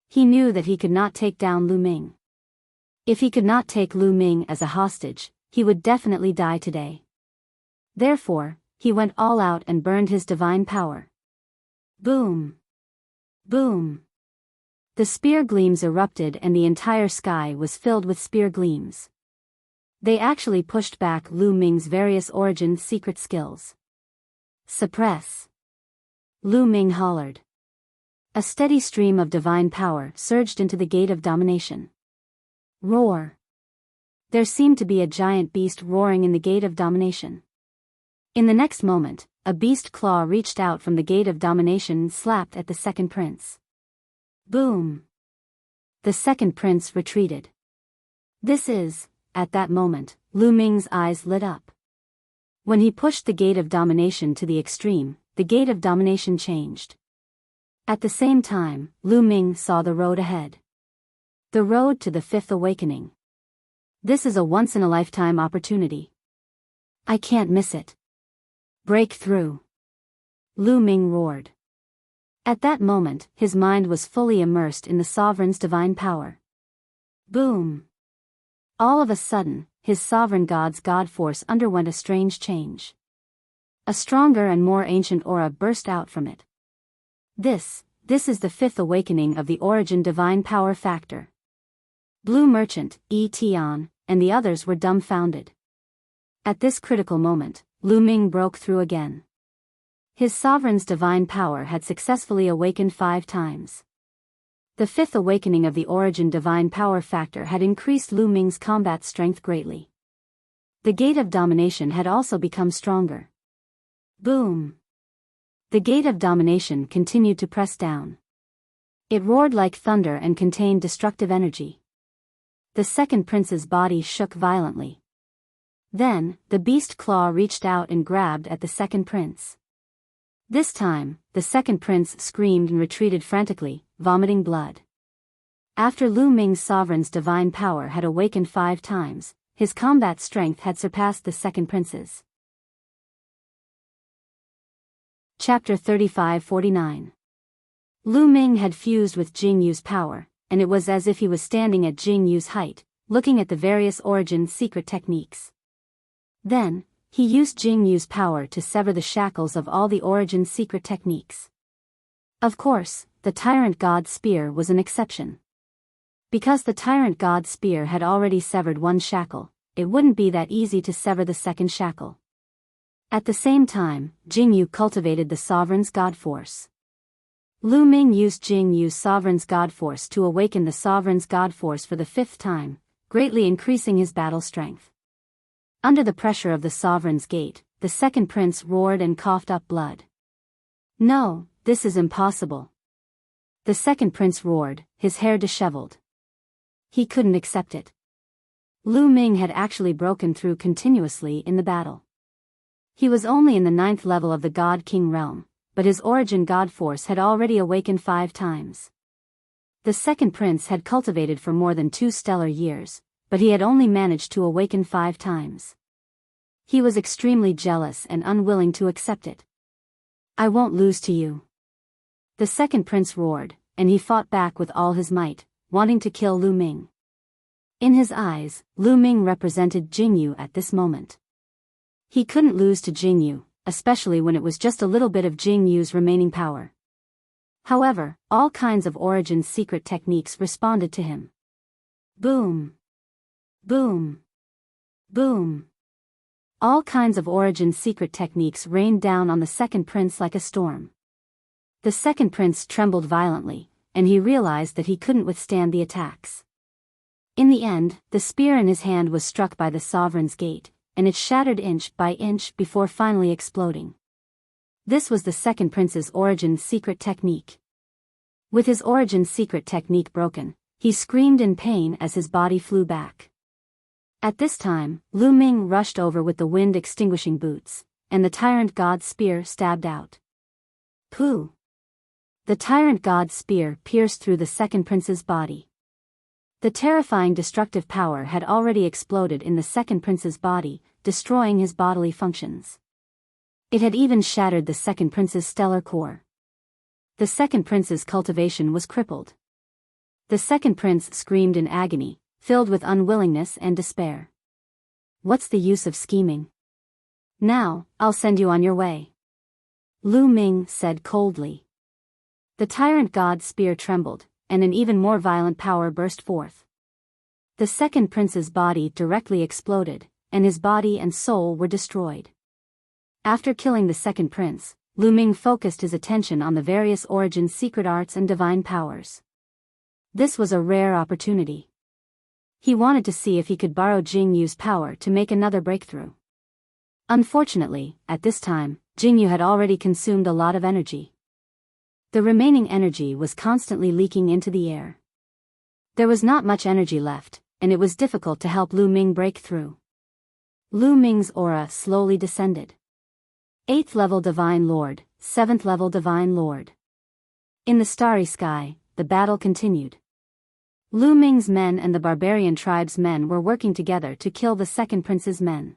He knew that he could not take down Lu Ming. If he could not take Lu Ming as a hostage, he would definitely die today. Therefore, he went all out and burned his divine power. Boom! Boom! The spear gleams erupted and the entire sky was filled with spear gleams. They actually pushed back Lu Ming's various origin secret skills. Suppress! Lu Ming hollered. A steady stream of divine power surged into the gate of domination. Roar! There seemed to be a giant beast roaring in the gate of domination. In the next moment, a beast claw reached out from the gate of domination and slapped at the second prince. Boom! The second prince retreated. At that moment, Lu Ming's eyes lit up. When he pushed the gate of domination to the extreme, the gate of domination changed. At the same time, Lu Ming saw the road ahead. The road to the fifth awakening. This is a once-in-a-lifetime opportunity. I can't miss it. Break through! Lu Ming roared. At that moment, his mind was fully immersed in the sovereign's divine power. Boom! All of a sudden, his sovereign god's god force underwent a strange change. A stronger and more ancient aura burst out from it. This is the fifth awakening of the origin divine power factor. Blue Merchant, Tian, and the others were dumbfounded. At this critical moment, Lu Ming broke through again. His sovereign's divine power had successfully awakened 5 times. The fifth awakening of the origin divine power factor had increased Lu Ming's combat strength greatly. The gate of domination had also become stronger. Boom! The gate of domination continued to press down. It roared like thunder and contained destructive energy. The second prince's body shook violently. Then, the beast claw reached out and grabbed at the second prince. This time, the second prince screamed and retreated frantically, vomiting blood. After Lu Ming's sovereign's divine power had awakened 5 times, his combat strength had surpassed the second prince's. Chapter 35-49. Lu Ming had fused with Jing Yu's power, and it was as if he was standing at Jing Yu's height, looking at the various origin secret techniques. Then, he used Jing Yu's power to sever the shackles of all the origin secret techniques. Of course, the Tyrant God Spear was an exception. Because the Tyrant God Spear had already severed one shackle, it wouldn't be that easy to sever the second shackle. At the same time, Jing Yu cultivated the Sovereign's God Force. Lu Ming used Jing Yu's Sovereign's God Force to awaken the Sovereign's God Force for the 5th time, greatly increasing his battle strength. Under the pressure of the Sovereign's Gate, the second prince roared and coughed up blood. "No, this is impossible." The second prince roared, his hair disheveled. He couldn't accept it. Lu Ming had actually broken through continuously in the battle. He was only in the 9th level of the God King realm, but his origin God Force had already awakened 5 times. The second prince had cultivated for more than 2 stellar years, but he had only managed to awaken 5 times. He was extremely jealous and unwilling to accept it. "I won't lose to you." The second prince roared, and he fought back with all his might, wanting to kill Lu Ming. In his eyes, Lu Ming represented Jing Yu at this moment. He couldn't lose to Jing Yu, especially when it was just a little bit of Jing Yu's remaining power. However, all kinds of origin secret techniques responded to him. Boom! Boom! Boom! All kinds of origin secret techniques rained down on the second prince like a storm. The second prince trembled violently, and he realized that he couldn't withstand the attacks. In the end, the spear in his hand was struck by the Sovereign's Gate, and it shattered inch by inch before finally exploding. This was the second prince's origin secret technique. With his origin secret technique broken, he screamed in pain as his body flew back. At this time, Lu Ming rushed over with the wind-extinguishing boots, and the Tyrant God's spear stabbed out. Pooh! The Tyrant God's spear pierced through the second prince's body. The terrifying destructive power had already exploded in the second prince's body, destroying his bodily functions. It had even shattered the second prince's stellar core. The second prince's cultivation was crippled. The second prince screamed in agony, filled with unwillingness and despair. "What's the use of scheming? Now, I'll send you on your way," Lu Ming said coldly. The Tyrant God's spear trembled, and an even more violent power burst forth. The second prince's body directly exploded, and his body and soul were destroyed. After killing the second prince, Lu Ming focused his attention on the various origin secret arts and divine powers. This was a rare opportunity. He wanted to see if he could borrow Jing Yu's power to make another breakthrough. Unfortunately, at this time, Jing Yu had already consumed a lot of energy. The remaining energy was constantly leaking into the air. There was not much energy left, and it was difficult to help Lu Ming break through. Lu Ming's aura slowly descended. 8th level Divine Lord, 7th level Divine Lord. In the starry sky, the battle continued. Lu Ming's men and the barbarian tribe's men were working together to kill the second prince's men.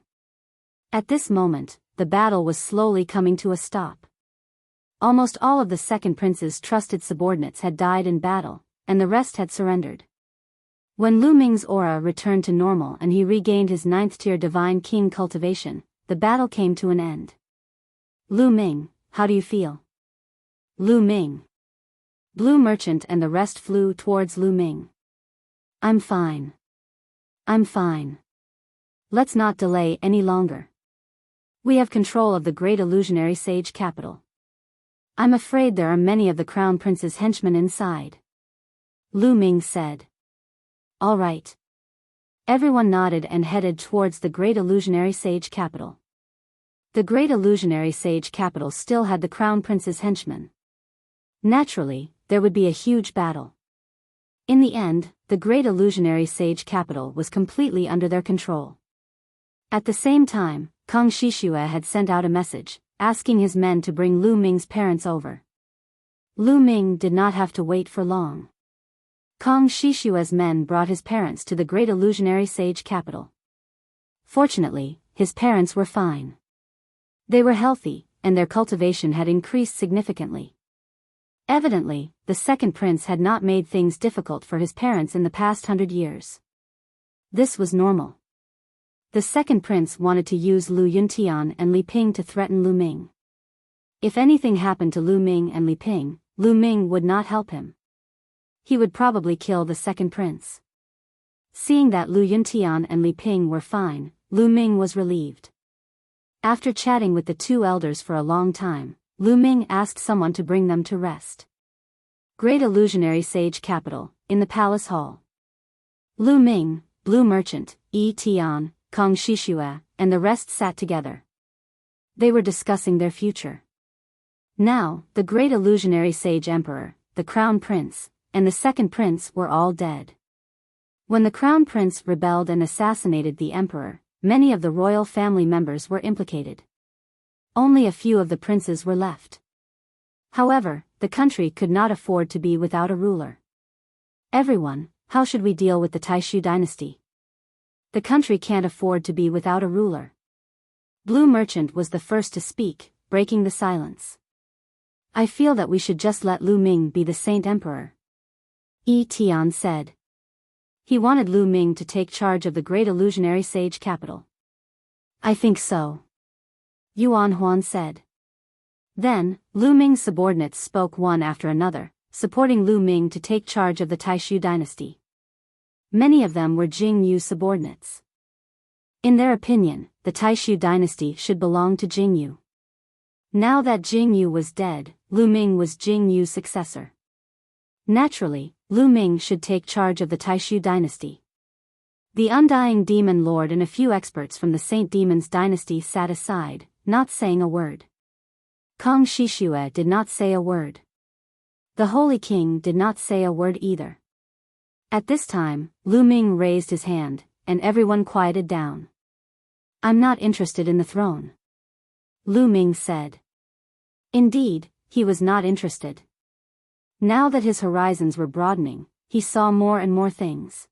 At this moment, the battle was slowly coming to a stop. Almost all of the second prince's trusted subordinates had died in battle, and the rest had surrendered. When Lu Ming's aura returned to normal and he regained his 9th-tier Divine King cultivation, the battle came to an end. "Lu Ming, how do you feel?" "Lu Ming." Blue Merchant and the rest flew towards Lu Ming. "I'm fine. I'm fine. Let's not delay any longer. We have control of the great illusionary sage capital. I'm afraid there are many of the Crown Prince's henchmen inside," Lu Ming said. "All right." Everyone nodded and headed towards the great illusionary sage capital. The great illusionary sage capital still had the Crown Prince's henchmen. Naturally, there would be a huge battle. In the end, the great illusionary sage capital was completely under their control. At the same time, Kong Shishue had sent out a message, asking his men to bring Lu Ming's parents over. Lu Ming did not have to wait for long. Kong Shishua's men brought his parents to the great illusionary sage capital. Fortunately, his parents were fine. They were healthy, and their cultivation had increased significantly. Evidently, the second prince had not made things difficult for his parents in the past 100 years. This was normal. The second prince wanted to use Lu Yuntian and Li Ping to threaten Lu Ming. If anything happened to Lu Ming and Li Ping, Lu Ming would not help him. He would probably kill the second prince. Seeing that Lu Yuntian and Li Ping were fine, Lu Ming was relieved. After chatting with the two elders for a long time, Lu Ming asked someone to bring them to rest. Great illusionary sage capital, in the palace hall. Lu Ming, Blue Merchant, Yi Tian, Kong Shishua, and the rest sat together. They were discussing their future. Now, the great illusionary sage emperor, the crown prince, and the second prince were all dead. When the crown prince rebelled and assassinated the emperor, many of the royal family members were implicated. Only a few of the princes were left. However, the country could not afford to be without a ruler. Everyone, how should we deal with the Taishu dynasty? The country can't afford to be without a ruler. Blue Merchant was the first to speak, breaking the silence. I feel that we should just let Lu Ming be the Saint Emperor. Yi Tian said. He wanted Lu Ming to take charge of the great illusionary sage capital. I think so. Yuan Huan said. Then, Lu Ming's subordinates spoke one after another, supporting Lu Ming to take charge of the Taishu dynasty. Many of them were Jing Yu's subordinates. In their opinion, the Taishu dynasty should belong to Jing Yu. Now that Jing Yu was dead, Lu Ming was Jing Yu's successor. Naturally, Lu Ming should take charge of the Taishu dynasty. The Undying Demon Lord and a few experts from the Saint Demon's dynasty sat aside, not saying a word. Kong Shishua did not say a word. The Holy King did not say a word either. At this time, Lu Ming raised his hand, and everyone quieted down. I'm not interested in the throne. Lu Ming said. Indeed, he was not interested. Now that his horizons were broadening, he saw more and more things.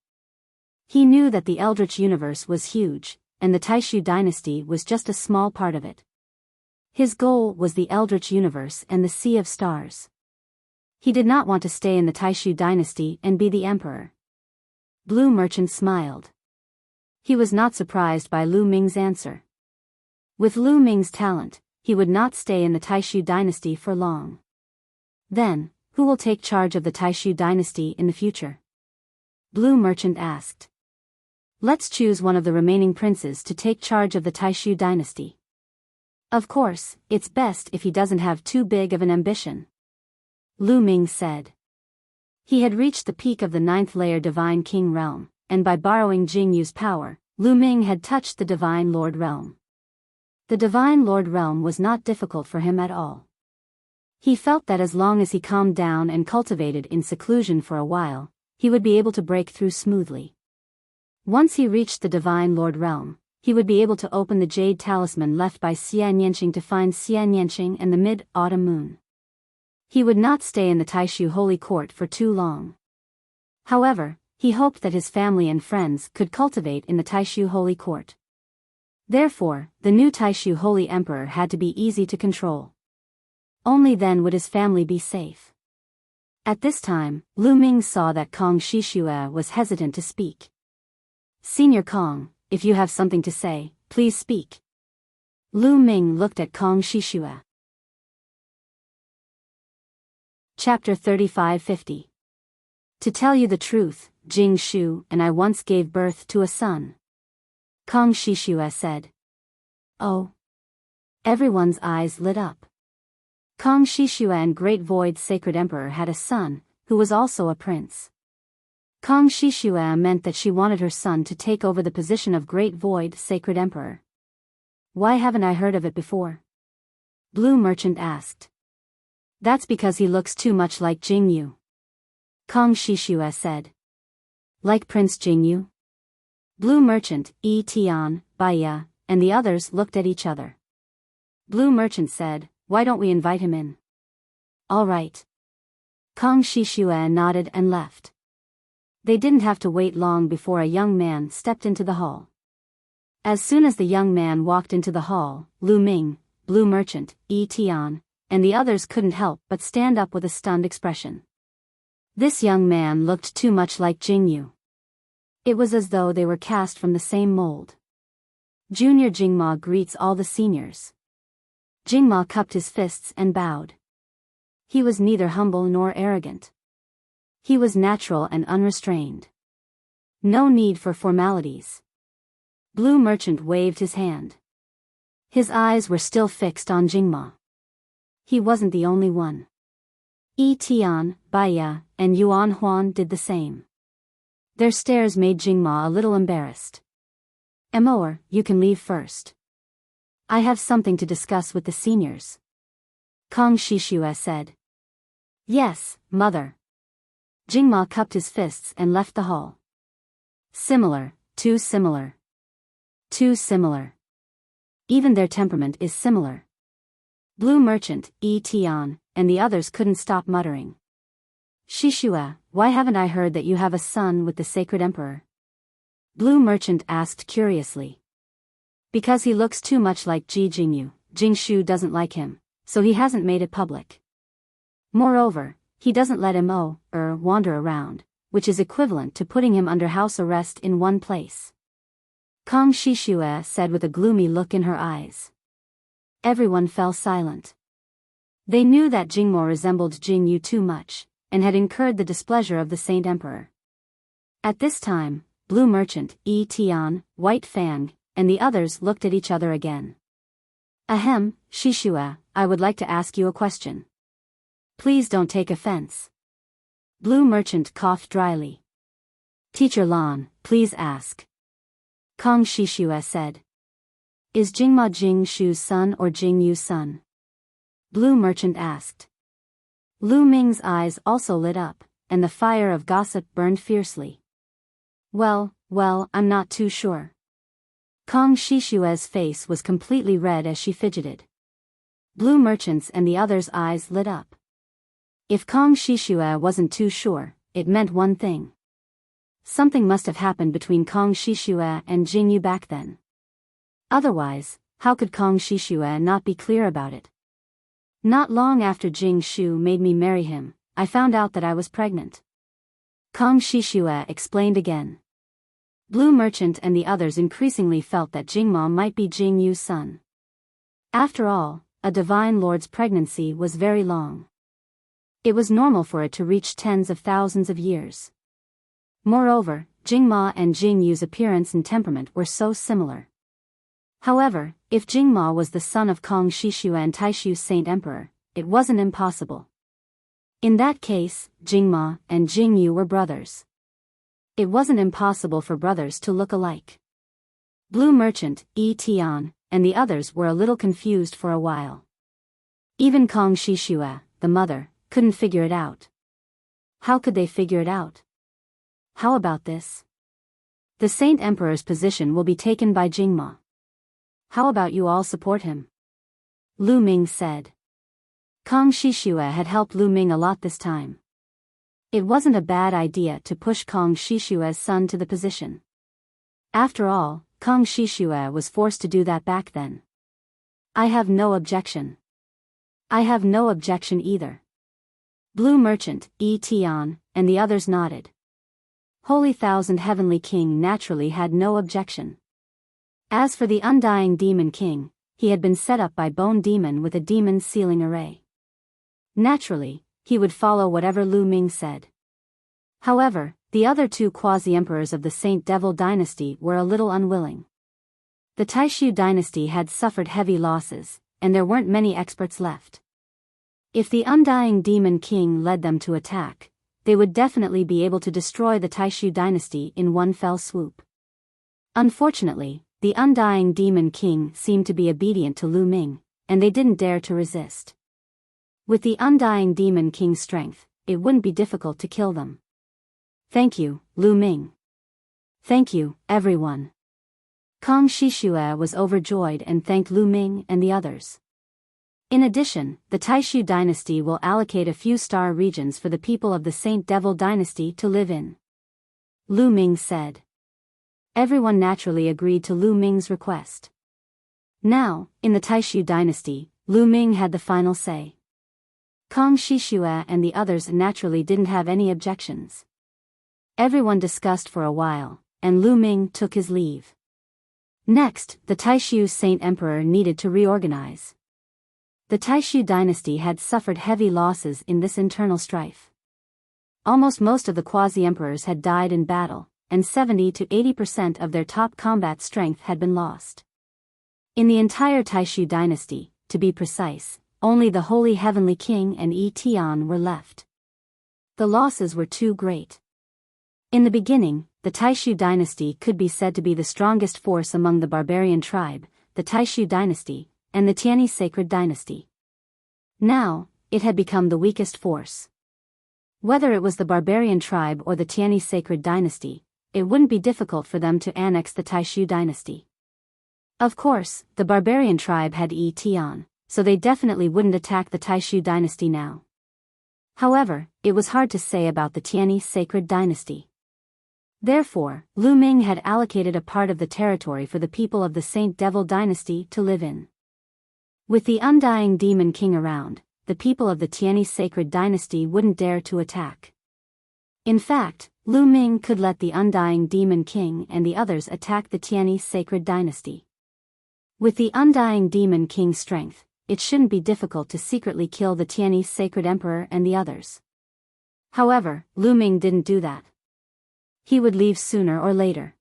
He knew that the Eldritch universe was huge, and the Taishu dynasty was just a small part of it. His goal was the Eldritch universe and the Sea of Stars. He did not want to stay in the Taishu dynasty and be the emperor. Blue Merchant smiled. He was not surprised by Lu Ming's answer. With Lu Ming's talent, he would not stay in the Taishu dynasty for long. Then, who will take charge of the Taishu dynasty in the future? Blue Merchant asked. Let's choose one of the remaining princes to take charge of the Taishu dynasty. Of course, it's best if he doesn't have too big of an ambition. Lu Ming said. He had reached the peak of the 9th layer Divine King realm, and by borrowing Jing Yu's power, Lu Ming had touched the Divine Lord realm. The Divine Lord realm was not difficult for him at all. He felt that as long as he calmed down and cultivated in seclusion for a while, he would be able to break through smoothly. Once he reached the Divine Lord realm, he would be able to open the jade talisman left by Xian Yanqing to find Xian Yanqing and the mid-autumn moon. He would not stay in the Taishu Holy Court for too long. However, he hoped that his family and friends could cultivate in the Taishu Holy Court. Therefore, the new Taishu Holy Emperor had to be easy to control. Only then would his family be safe. At this time, Lu Ming saw that Kong Shishua was hesitant to speak. Senior Kong, if you have something to say, please speak. Lu Ming looked at Kong Shishua. Chapter 3550. To tell you the truth, Jing Shu and I once gave birth to a son. Kong Shishua said. Oh. Everyone's eyes lit up. Kong Shishua and Great Void Sacred Emperor had a son, who was also a prince. Kong Shishua meant that she wanted her son to take over the position of Great Void Sacred Emperor. Why haven't I heard of it before? Blue Merchant asked. That's because he looks too much like Jing Yu. Kong Shishua said. Like Prince Jing Yu? Blue Merchant, Yi Tian, Biyao, and the others looked at each other. Blue Merchant said, why don't we invite him in? All right. Kong Shishua nodded and left. They didn't have to wait long before a young man stepped into the hall. As soon as the young man walked into the hall, Lu Ming, Blue Merchant, Tian, and the others couldn't help but stand up with a stunned expression. This young man looked too much like Jingyu. It was as though they were cast from the same mold. Junior Jingma greets all the seniors. Jingma cupped his fists and bowed. He was neither humble nor arrogant. He was natural and unrestrained. No need for formalities. Blue Merchant waved his hand. His eyes were still fixed on Jingma. He wasn't the only one. Tian, Biyao, and Yuan Huan did the same. Their stares made Jingma a little embarrassed. Emor, you can leave first. I have something to discuss with the seniors. Kong Shishue said. Yes, mother. Jingma cupped his fists and left the hall. Similar, too similar. Too similar. Even their temperament is similar. Blue Merchant, Tian, and the others couldn't stop muttering. Shishue, why haven't I heard that you have a son with the sacred emperor? Blue Merchant asked curiously. Because he looks too much like Jingyu, Jingshu doesn't like him, so he hasn't made it public. Moreover, he doesn't let him wander around, which is equivalent to putting him under house arrest in one place. Kong Shishue said with a gloomy look in her eyes. Everyone fell silent. They knew that Jingmo resembled Jingyu too much, and had incurred the displeasure of the Saint Emperor. At this time, Blue Merchant, Tian, White Fang, and the others looked at each other again. Ahem, Shishue, I would like to ask you a question. Please don't take offense. Blue Merchant coughed dryly. Teacher Lan, please ask. Kong Shishue said. Is Jingma Jingshu's son or Jingyu's son? Blue Merchant asked. Lu Ming's eyes also lit up, and the fire of gossip burned fiercely. Well, I'm not too sure. Kong Shishue's face was completely red as she fidgeted. Blue Merchant's and the others' eyes lit up. If Kong Shishue wasn't too sure, it meant one thing. Something must have happened between Kong Shishue and Jingyu back then. Otherwise, how could Kong Shishue not be clear about it? Not long after Jing Shu made me marry him, I found out that I was pregnant. Kong Shishue explained again. Blue Merchant and the others increasingly felt that Jingma might be Jingyu's son. After all, a divine lord's pregnancy was very long. It was normal for it to reach tens of thousands of years. Moreover, Jingma and Jingyu's appearance and temperament were so similar. However, if Jingma was the son of Kong Shishue and Taishu's Saint Emperor, it wasn't impossible. In that case, Jingma and Jingyu were brothers. It wasn't impossible for brothers to look alike. Blue Merchant, Tian, and the others were a little confused for a while. Even Kong Shishue, the mother, couldn't figure it out. How could they figure it out? How about this? The Saint Emperor's position will be taken by Jingma. How about you all support him? Lu Ming said. Kong Shishue had helped Lu Ming a lot this time. It wasn't a bad idea to push Kong Shishue's son to the position. After all, Kong Shishue was forced to do that back then. I have no objection. I have no objection either. Blue Merchant, Tian, and the others nodded. Holy Thousand Heavenly King naturally had no objection. As for the Undying Demon King, he had been set up by Bone Demon with a demon sealing array. Naturally, he would follow whatever Lu Ming said. However, the other two quasi-emperors of the Saint Devil dynasty were a little unwilling. The Taishu dynasty had suffered heavy losses, and there weren't many experts left. If the Undying Demon King led them to attack, they would definitely be able to destroy the Taishu dynasty in one fell swoop. Unfortunately, the Undying Demon King seemed to be obedient to Lu Ming, and they didn't dare to resist. With the Undying Demon King's strength, it wouldn't be difficult to kill them. Thank you, Lu Ming. Thank you, everyone. Kong Shishue was overjoyed and thanked Lu Ming and the others. In addition, the Taishu dynasty will allocate a few star regions for the people of the Saint Devil dynasty to live in. Lu Ming said. Everyone naturally agreed to Lu Ming's request. Now, in the Taishu dynasty, Lu Ming had the final say. Kong Shishua and the others naturally didn't have any objections. Everyone discussed for a while, and Lu Ming took his leave. Next, the Taishu Saint Emperor needed to reorganize. The Taishu dynasty had suffered heavy losses in this internal strife. Almost most of the quasi-emperors had died in battle, and 70 to 80% of their top combat strength had been lost. In the entire Taishu dynasty, to be precise, only the Holy Heavenly King and Yi Tian were left. The losses were too great. In the beginning, the Taishu dynasty could be said to be the strongest force among the barbarian tribe, the Taishu dynasty, and the Tianyi sacred dynasty. Now, it had become the weakest force. Whether it was the barbarian tribe or the Tianyi sacred dynasty, it wouldn't be difficult for them to annex the Taishu dynasty. Of course, the barbarian tribe had Yi Tian, so they definitely wouldn't attack the Taishu dynasty now. However, it was hard to say about the Tianyi sacred dynasty. Therefore, Lu Ming had allocated a part of the territory for the people of the Saint Devil dynasty to live in. With the undying demon king around, the people of the Tianyi sacred dynasty wouldn't dare to attack. In fact, Lu Ming could let the undying demon king and the others attack the Tianyi sacred dynasty. With the undying demon king's strength, it shouldn't be difficult to secretly kill the Tianyi sacred emperor and the others. However, Lu Ming didn't do that. He would leave sooner or later.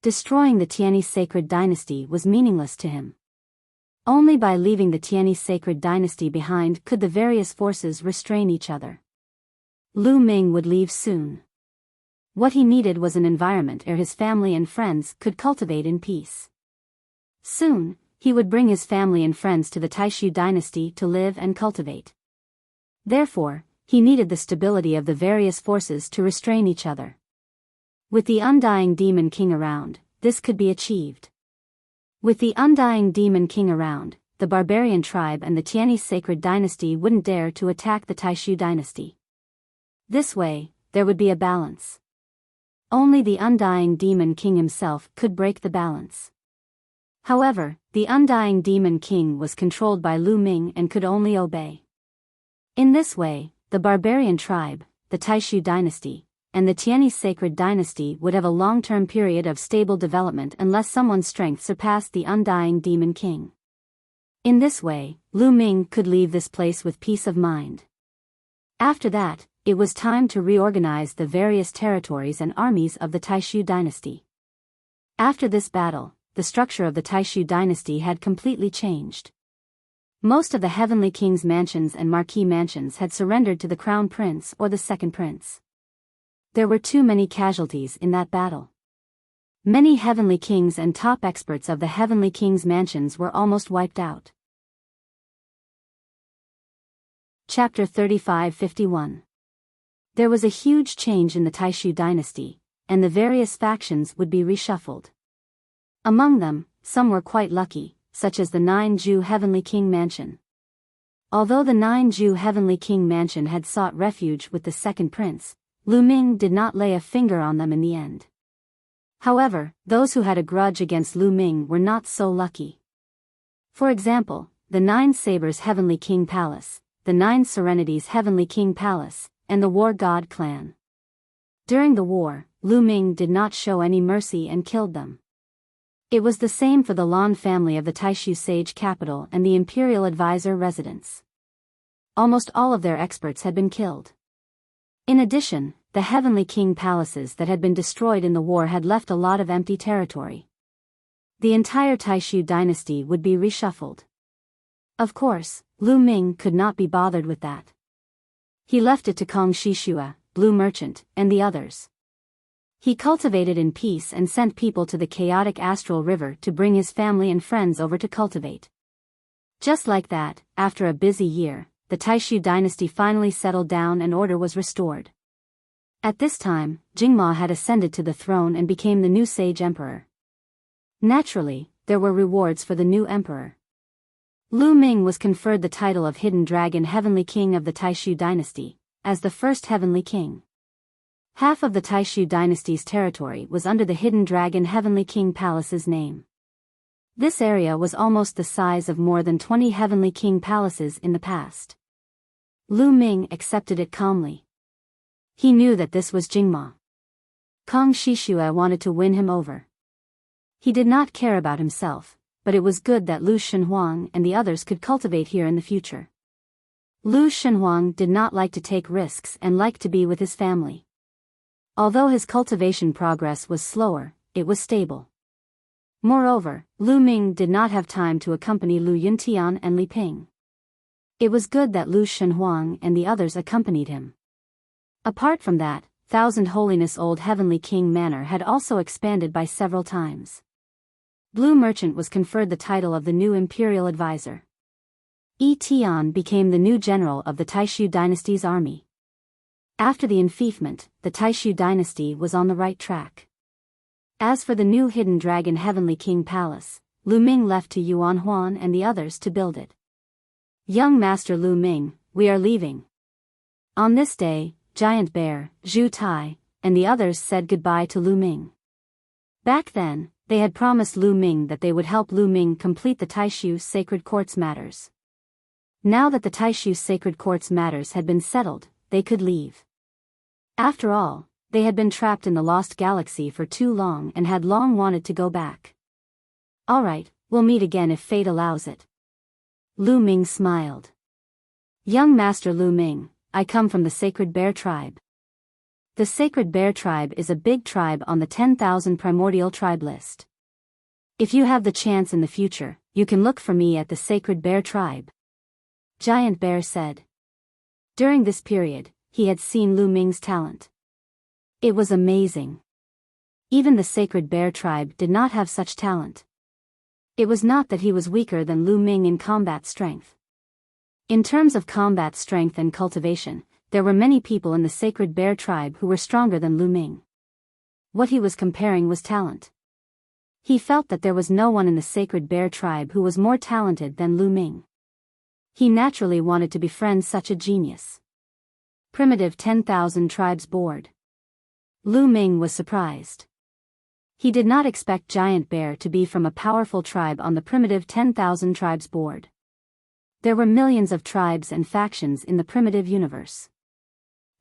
Destroying the Tianyi sacred dynasty was meaningless to him. Only by leaving the Tianyi sacred dynasty behind could the various forces restrain each other. Lu Ming would leave soon. What he needed was an environment where his family and friends could cultivate in peace. Soon, he would bring his family and friends to the Taishu dynasty to live and cultivate. Therefore, he needed the stability of the various forces to restrain each other. With the undying demon king around, this could be achieved. With the undying demon king around, the barbarian tribe and the Tianyi sacred dynasty wouldn't dare to attack the Taishu dynasty. This way, there would be a balance. Only the undying demon king himself could break the balance. However, the undying demon king was controlled by Lu Ming and could only obey. In this way, the barbarian tribe, the Taishu dynasty, and the Tianyi sacred dynasty would have a long-term period of stable development unless someone's strength surpassed the undying demon king. In this way, Lu Ming could leave this place with peace of mind. After that, it was time to reorganize the various territories and armies of the Taishu dynasty. After this battle, the structure of the Taishu dynasty had completely changed. Most of the Heavenly King's mansions and marquee mansions had surrendered to the Crown Prince or the Second Prince. There were too many casualties in that battle. Many Heavenly Kings and top experts of the Heavenly King's mansions were almost wiped out. Chapter 35-51. There was a huge change in the Taishu dynasty, and the various factions would be reshuffled. Among them, some were quite lucky, such as the Nine-Ju Heavenly King Mansion. Although the Nine-Ju Heavenly King Mansion had sought refuge with the Second Prince, Lu Ming did not lay a finger on them in the end. However, those who had a grudge against Lu Ming were not so lucky. For example, the Nine Sabers Heavenly King Palace, the Nine Serenities Heavenly King Palace, and the War God clan. During the war, Lu Ming did not show any mercy and killed them. It was the same for the Lan family of the Taishu Sage capital and the Imperial Advisor residence. Almost all of their experts had been killed. In addition, the Heavenly King palaces that had been destroyed in the war had left a lot of empty territory. The entire Taishu dynasty would be reshuffled. Of course, Lu Ming could not be bothered with that. He left it to Kong Shishua, Blue Merchant, and the others. He cultivated in peace and sent people to the chaotic astral river to bring his family and friends over to cultivate. Just like that, after a busy year, the Taishu dynasty finally settled down and order was restored. At this time, Jingma had ascended to the throne and became the new sage emperor. Naturally, there were rewards for the new emperor. Lu Ming was conferred the title of Hidden Dragon Heavenly King of the Taishu dynasty, as the first Heavenly King. Half of the Taishu dynasty's territory was under the hidden dragon Heavenly King Palace's name. This area was almost the size of more than 20 Heavenly King palaces in the past. Lu Ming accepted it calmly. He knew that this was Jingma. Kong Shishue wanted to win him over. He did not care about himself, but it was good that Lu Shenhuang and the others could cultivate here in the future. Lu Shenhuang did not like to take risks and liked to be with his family. Although his cultivation progress was slower, it was stable. Moreover, Lu Ming did not have time to accompany Lu Yuntian and Li Ping. It was good that Lu Shenhuang and the others accompanied him. Apart from that, Thousand Holiness Old Heavenly King Manor had also expanded by several times. Blue Merchant was conferred the title of the new imperial advisor. Yi Tian became the new general of the Taishu dynasty's army. After the enfeoffment, the Taishu dynasty was on the right track. As for the new hidden dragon Heavenly King Palace, Lu Ming left to Yuan Huan and the others to build it. Young Master Lu Ming, we are leaving. On this day, Giant Bear, Zhu Tai, and the others said goodbye to Lu Ming. Back then, they had promised Lu Ming that they would help Lu Ming complete the Taishu Sacred Court's matters. Now that the Taishu Sacred Court's matters had been settled, they could leave. After all, they had been trapped in the Lost Galaxy for too long and had long wanted to go back. Alright, we'll meet again if fate allows it. Lu Ming smiled. Young Master Lu Ming, I come from the Sacred Bear Tribe. The Sacred Bear Tribe is a big tribe on the 10,000 primordial tribe list. If you have the chance in the future, you can look for me at the Sacred Bear Tribe. Giant Bear said. During this period, he had seen Lu Ming's talent. It was amazing. Even the Sacred Bear Tribe did not have such talent. It was not that he was weaker than Lu Ming in combat strength. In terms of combat strength and cultivation, there were many people in the Sacred Bear Tribe who were stronger than Lu Ming. What he was comparing was talent. He felt that there was no one in the Sacred Bear Tribe who was more talented than Lu Ming. He naturally wanted to befriend such a genius. Primitive 10,000 Tribes Board. Lu Ming was surprised. He did not expect Giant Bear to be from a powerful tribe on the Primitive 10,000 Tribes Board. There were millions of tribes and factions in the primitive universe.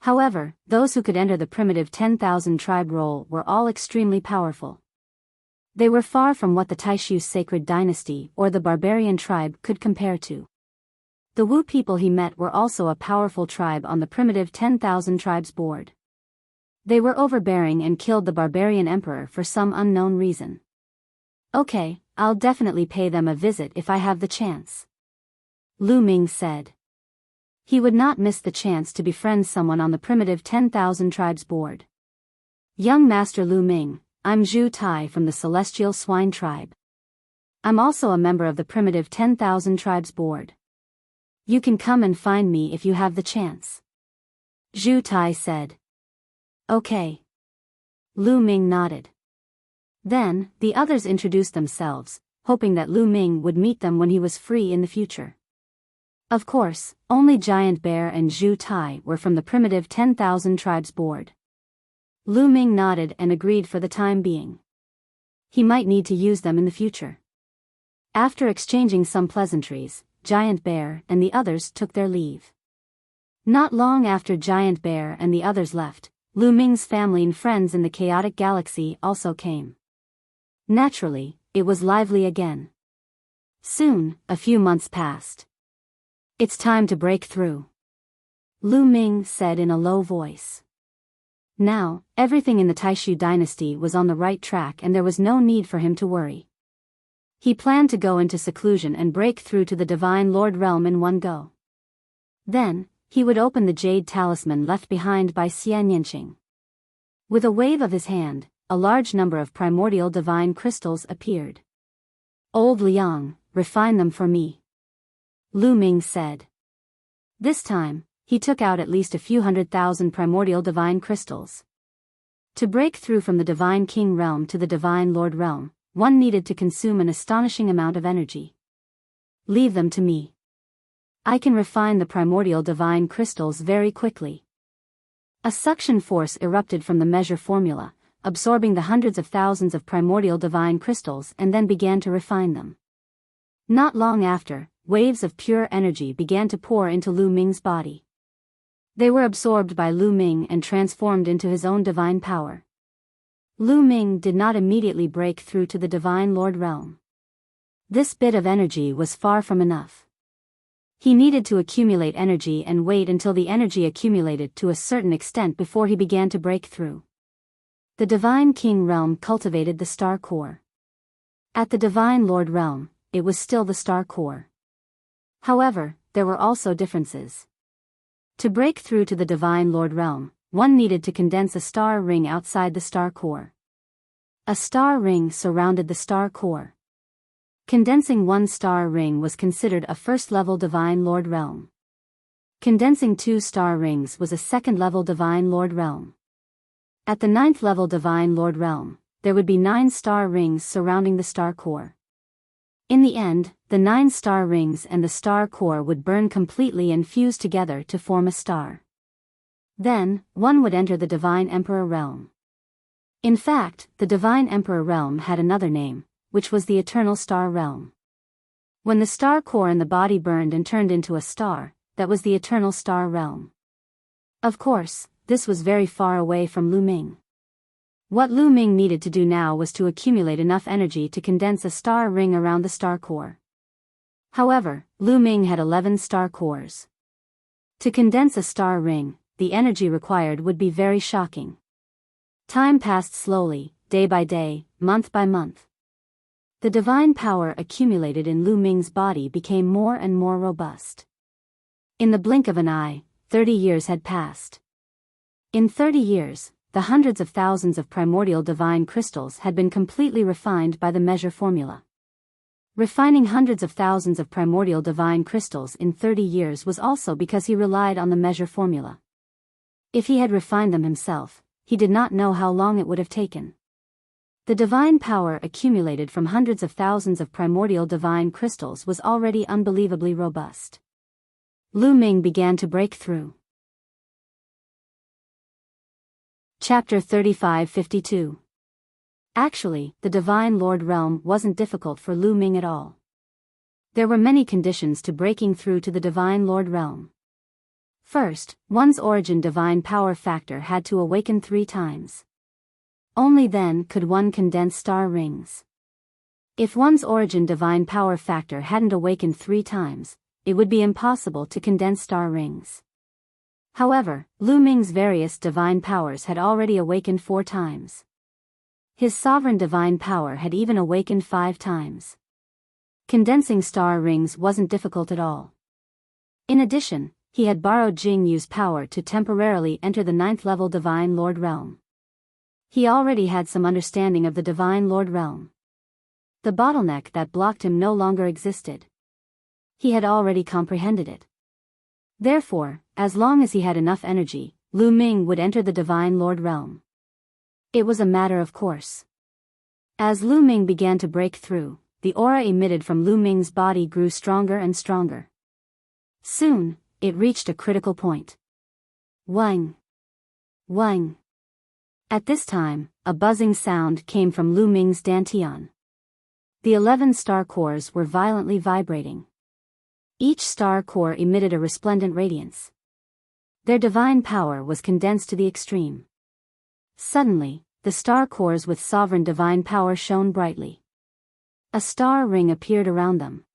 However, those who could enter the Primitive 10,000 Tribe role were all extremely powerful. They were far from what the Taishu Sacred Dynasty or the Barbarian Tribe could compare to. The Wu people he met were also a powerful tribe on the Primitive 10,000 Tribes Board. They were overbearing and killed the Barbarian Emperor for some unknown reason. Okay, I'll definitely pay them a visit if I have the chance. Lu Ming said. He would not miss the chance to befriend someone on the Primitive 10,000 Tribes Board. Young Master Lu Ming, I'm Zhu Tai from the Celestial Swine Tribe. I'm also a member of the Primitive 10,000 Tribes Board. You can come and find me if you have the chance. Zhu Tai said. Okay. Lu Ming nodded. Then, the others introduced themselves, hoping that Lu Ming would meet them when he was free in the future. Of course, only Giant Bear and Zhu Tai were from the Primitive 10,000 Tribes Board. Lu Ming nodded and agreed for the time being. He might need to use them in the future. After exchanging some pleasantries, Giant Bear and the others took their leave. Not long after Giant Bear and the others left, Lu Ming's family and friends in the chaotic galaxy also came. Naturally, it was lively again. Soon, a few months passed. It's time to break through. Lu Ming said in a low voice. Now, everything in the Taishu dynasty was on the right track and there was no need for him to worry. He planned to go into seclusion and break through to the Divine Lord realm in one go. Then, he would open the jade talisman left behind by Xian Yanqing. With a wave of his hand, a large number of primordial divine crystals appeared. Old Liang, refine them for me. Lu Ming said. This time, he took out at least a few 100,000 primordial divine crystals. To break through from the Divine King realm to the Divine Lord realm, one needed to consume an astonishing amount of energy. Leave them to me. I can refine the primordial divine crystals very quickly. A suction force erupted from the measure formula, absorbing the hundreds of thousands of primordial divine crystals and then began to refine them. Not long after, waves of pure energy began to pour into Lu Ming's body. They were absorbed by Lu Ming and transformed into his own divine power. Lu Ming did not immediately break through to the Divine Lord realm. This bit of energy was far from enough. He needed to accumulate energy and wait until the energy accumulated to a certain extent before he began to break through. The Divine King realm cultivated the star core. At the Divine Lord realm, it was still the star core. However, there were also differences. To break through to the Divine Lord realm, one needed to condense a star ring outside the star core. A star ring surrounded the star core. Condensing one star ring was considered a first-level Divine Lord realm. Condensing two star rings was a second-level Divine Lord realm. At the ninth-level Divine Lord realm, there would be 9 star rings surrounding the star core. In the end, the 9 star rings and the star core would burn completely and fuse together to form a star. Then, one would enter the Divine Emperor realm. In fact, the Divine Emperor realm had another name, which was the Eternal Star realm. When the star core in the body burned and turned into a star, that was the Eternal Star realm. Of course, this was very far away from Lu Ming. What Lu Ming needed to do now was to accumulate enough energy to condense a star ring around the star core. However, Lu Ming had 11 star cores. To condense a star ring, the energy required would be very shocking. Time passed slowly, day by day, month by month. The divine power accumulated in Lu Ming's body became more and more robust. In the blink of an eye, 30 years had passed. In 30 years, the hundreds of thousands of primordial divine crystals had been completely refined by the measure formula. Refining hundreds of thousands of primordial divine crystals in 30 years was also because he relied on the measure formula. If he had refined them himself, he did not know how long it would have taken. The divine power accumulated from hundreds of thousands of primordial divine crystals was already unbelievably robust. Lu Ming began to break through. Chapter 35-52. Actually, the Divine Lord realm wasn't difficult for Lu Ming at all. There were many conditions to breaking through to the Divine Lord realm. First, one's origin divine power factor had to awaken 3 times. Only then could one condense star rings. If one's origin divine power factor hadn't awakened 3 times, it would be impossible to condense star rings. However, Lu Ming's various divine powers had already awakened 4 times. His sovereign divine power had even awakened 5 times. Condensing star rings wasn't difficult at all. In addition, he had borrowed Jing Yu's power to temporarily enter the 9th-level Divine Lord realm. He already had some understanding of the Divine Lord realm. The bottleneck that blocked him no longer existed. He had already comprehended it. Therefore, as long as he had enough energy, Lu Ming would enter the Divine Lord realm. It was a matter of course. As Lu Ming began to break through, the aura emitted from Lu Ming's body grew stronger and stronger. Soon, it reached a critical point. Wang! Wang! At this time, a buzzing sound came from Lu Ming's dantian. The 11 star cores were violently vibrating. Each star core emitted a resplendent radiance. Their divine power was condensed to the extreme. Suddenly, the star cores with sovereign divine power shone brightly. A star ring appeared around them.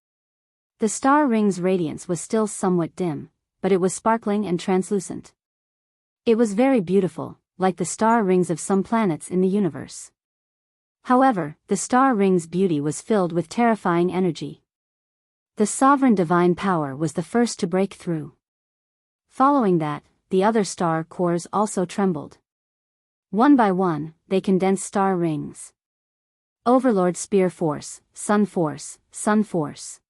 The star ring's radiance was still somewhat dim, but it was sparkling and translucent. It was very beautiful, like the star rings of some planets in the universe. However, the star ring's beauty was filled with terrifying energy. The sovereign divine power was the first to break through. Following that, the other star cores also trembled. One by one, they condensed star rings. Overlord Spear Force, Sun Force, Sun Force.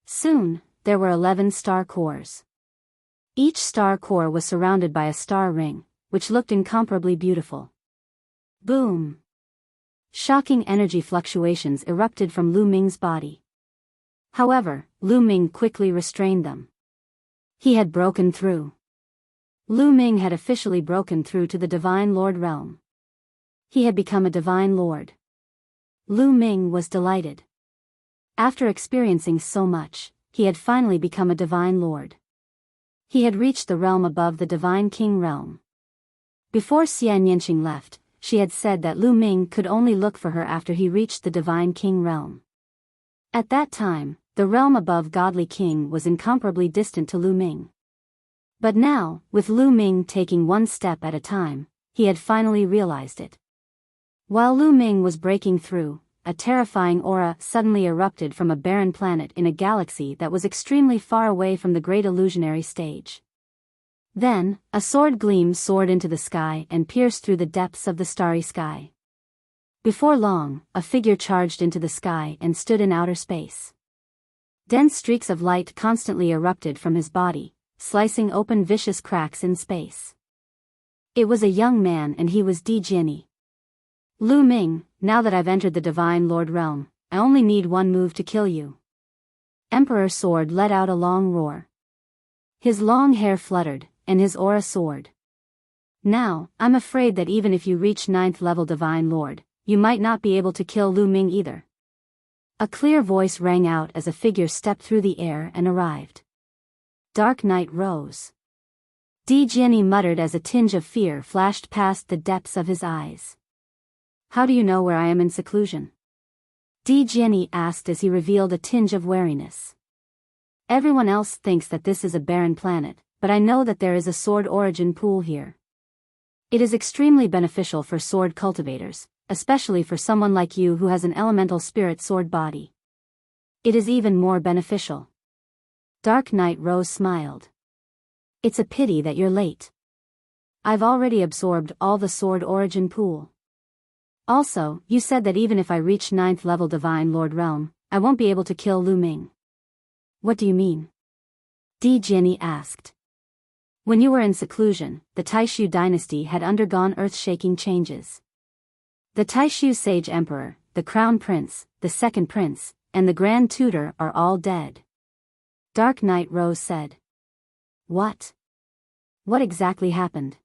Soon, there were 11 star cores. Each star core was surrounded by a star ring, which looked incomparably beautiful. Boom! Shocking energy fluctuations erupted from Lu Ming's body. However, Lu Ming quickly restrained them. He had broken through. Lu Ming had officially broken through to the Divine Lord realm. He had become a Divine Lord. Lu Ming was delighted. After experiencing so much, he had finally become a Divine Lord. He had reached the realm above the Divine King realm. Before Xian Yanqing left, she had said that Lu Ming could only look for her after he reached the Divine King realm. At that time, the realm above Godly King was incomparably distant to Lu Ming. But now, with Lu Ming taking one step at a time, he had finally realized it. While Lu Ming was breaking through, a terrifying aura suddenly erupted from a barren planet in a galaxy that was extremely far away from the great illusionary stage. Then, a sword gleam soared into the sky and pierced through the depths of the starry sky. Before long, a figure charged into the sky and stood in outer space. Dense streaks of light constantly erupted from his body, slicing open vicious cracks in space. It was a young man and he was Di Jiani. Lu Ming, now that I've entered the Divine Lord realm, I only need one move to kill you. Emperor Sword let out a long roar. His long hair fluttered, and his aura soared. Now, I'm afraid that even if you reach 9th level Divine Lord, you might not be able to kill Lu Ming either. A clear voice rang out as a figure stepped through the air and arrived. Dark Knight rose. Di Jiani muttered as a tinge of fear flashed past the depths of his eyes. How do you know where I am in seclusion? Di Jiani asked as he revealed a tinge of wariness. Everyone else thinks that this is a barren planet, but I know that there is a sword origin pool here. It is extremely beneficial for sword cultivators, especially for someone like you who has an elemental spirit sword body. It is even more beneficial. Dark Knight Rose smiled. It's a pity that you're late. I've already absorbed all the sword origin pool. Also, you said that even if I reach 9th level Divine Lord realm, I won't be able to kill Lu Ming. What do you mean? Di Jiani asked. When you were in seclusion, the Taishu dynasty had undergone earth-shaking changes. The Taishu Sage Emperor, the Crown Prince, the Second Prince, and the Grand Tutor are all dead. Dark Knight Rose said. What? What exactly happened?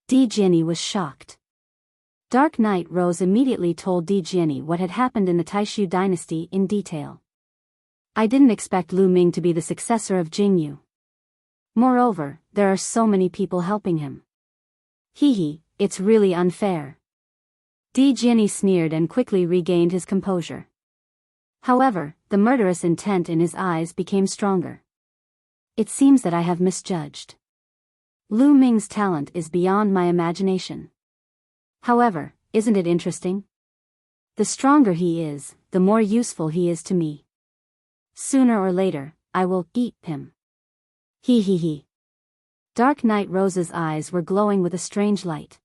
Di Jiani was shocked. Dark Knight Rose immediately told Di Jiani what had happened in the Taishu dynasty in detail. I didn't expect Lu Ming to be the successor of Jingyu. Moreover, there are so many people helping him. Hee, it's really unfair. Di Jiani sneered and quickly regained his composure. However, the murderous intent in his eyes became stronger. It seems that I have misjudged. Lu Ming's talent is beyond my imagination. However, isn't it interesting? The stronger he is, the more useful he is to me. Sooner or later, I will eat him. Hee. Dark Knight Rose's eyes were glowing with a strange light.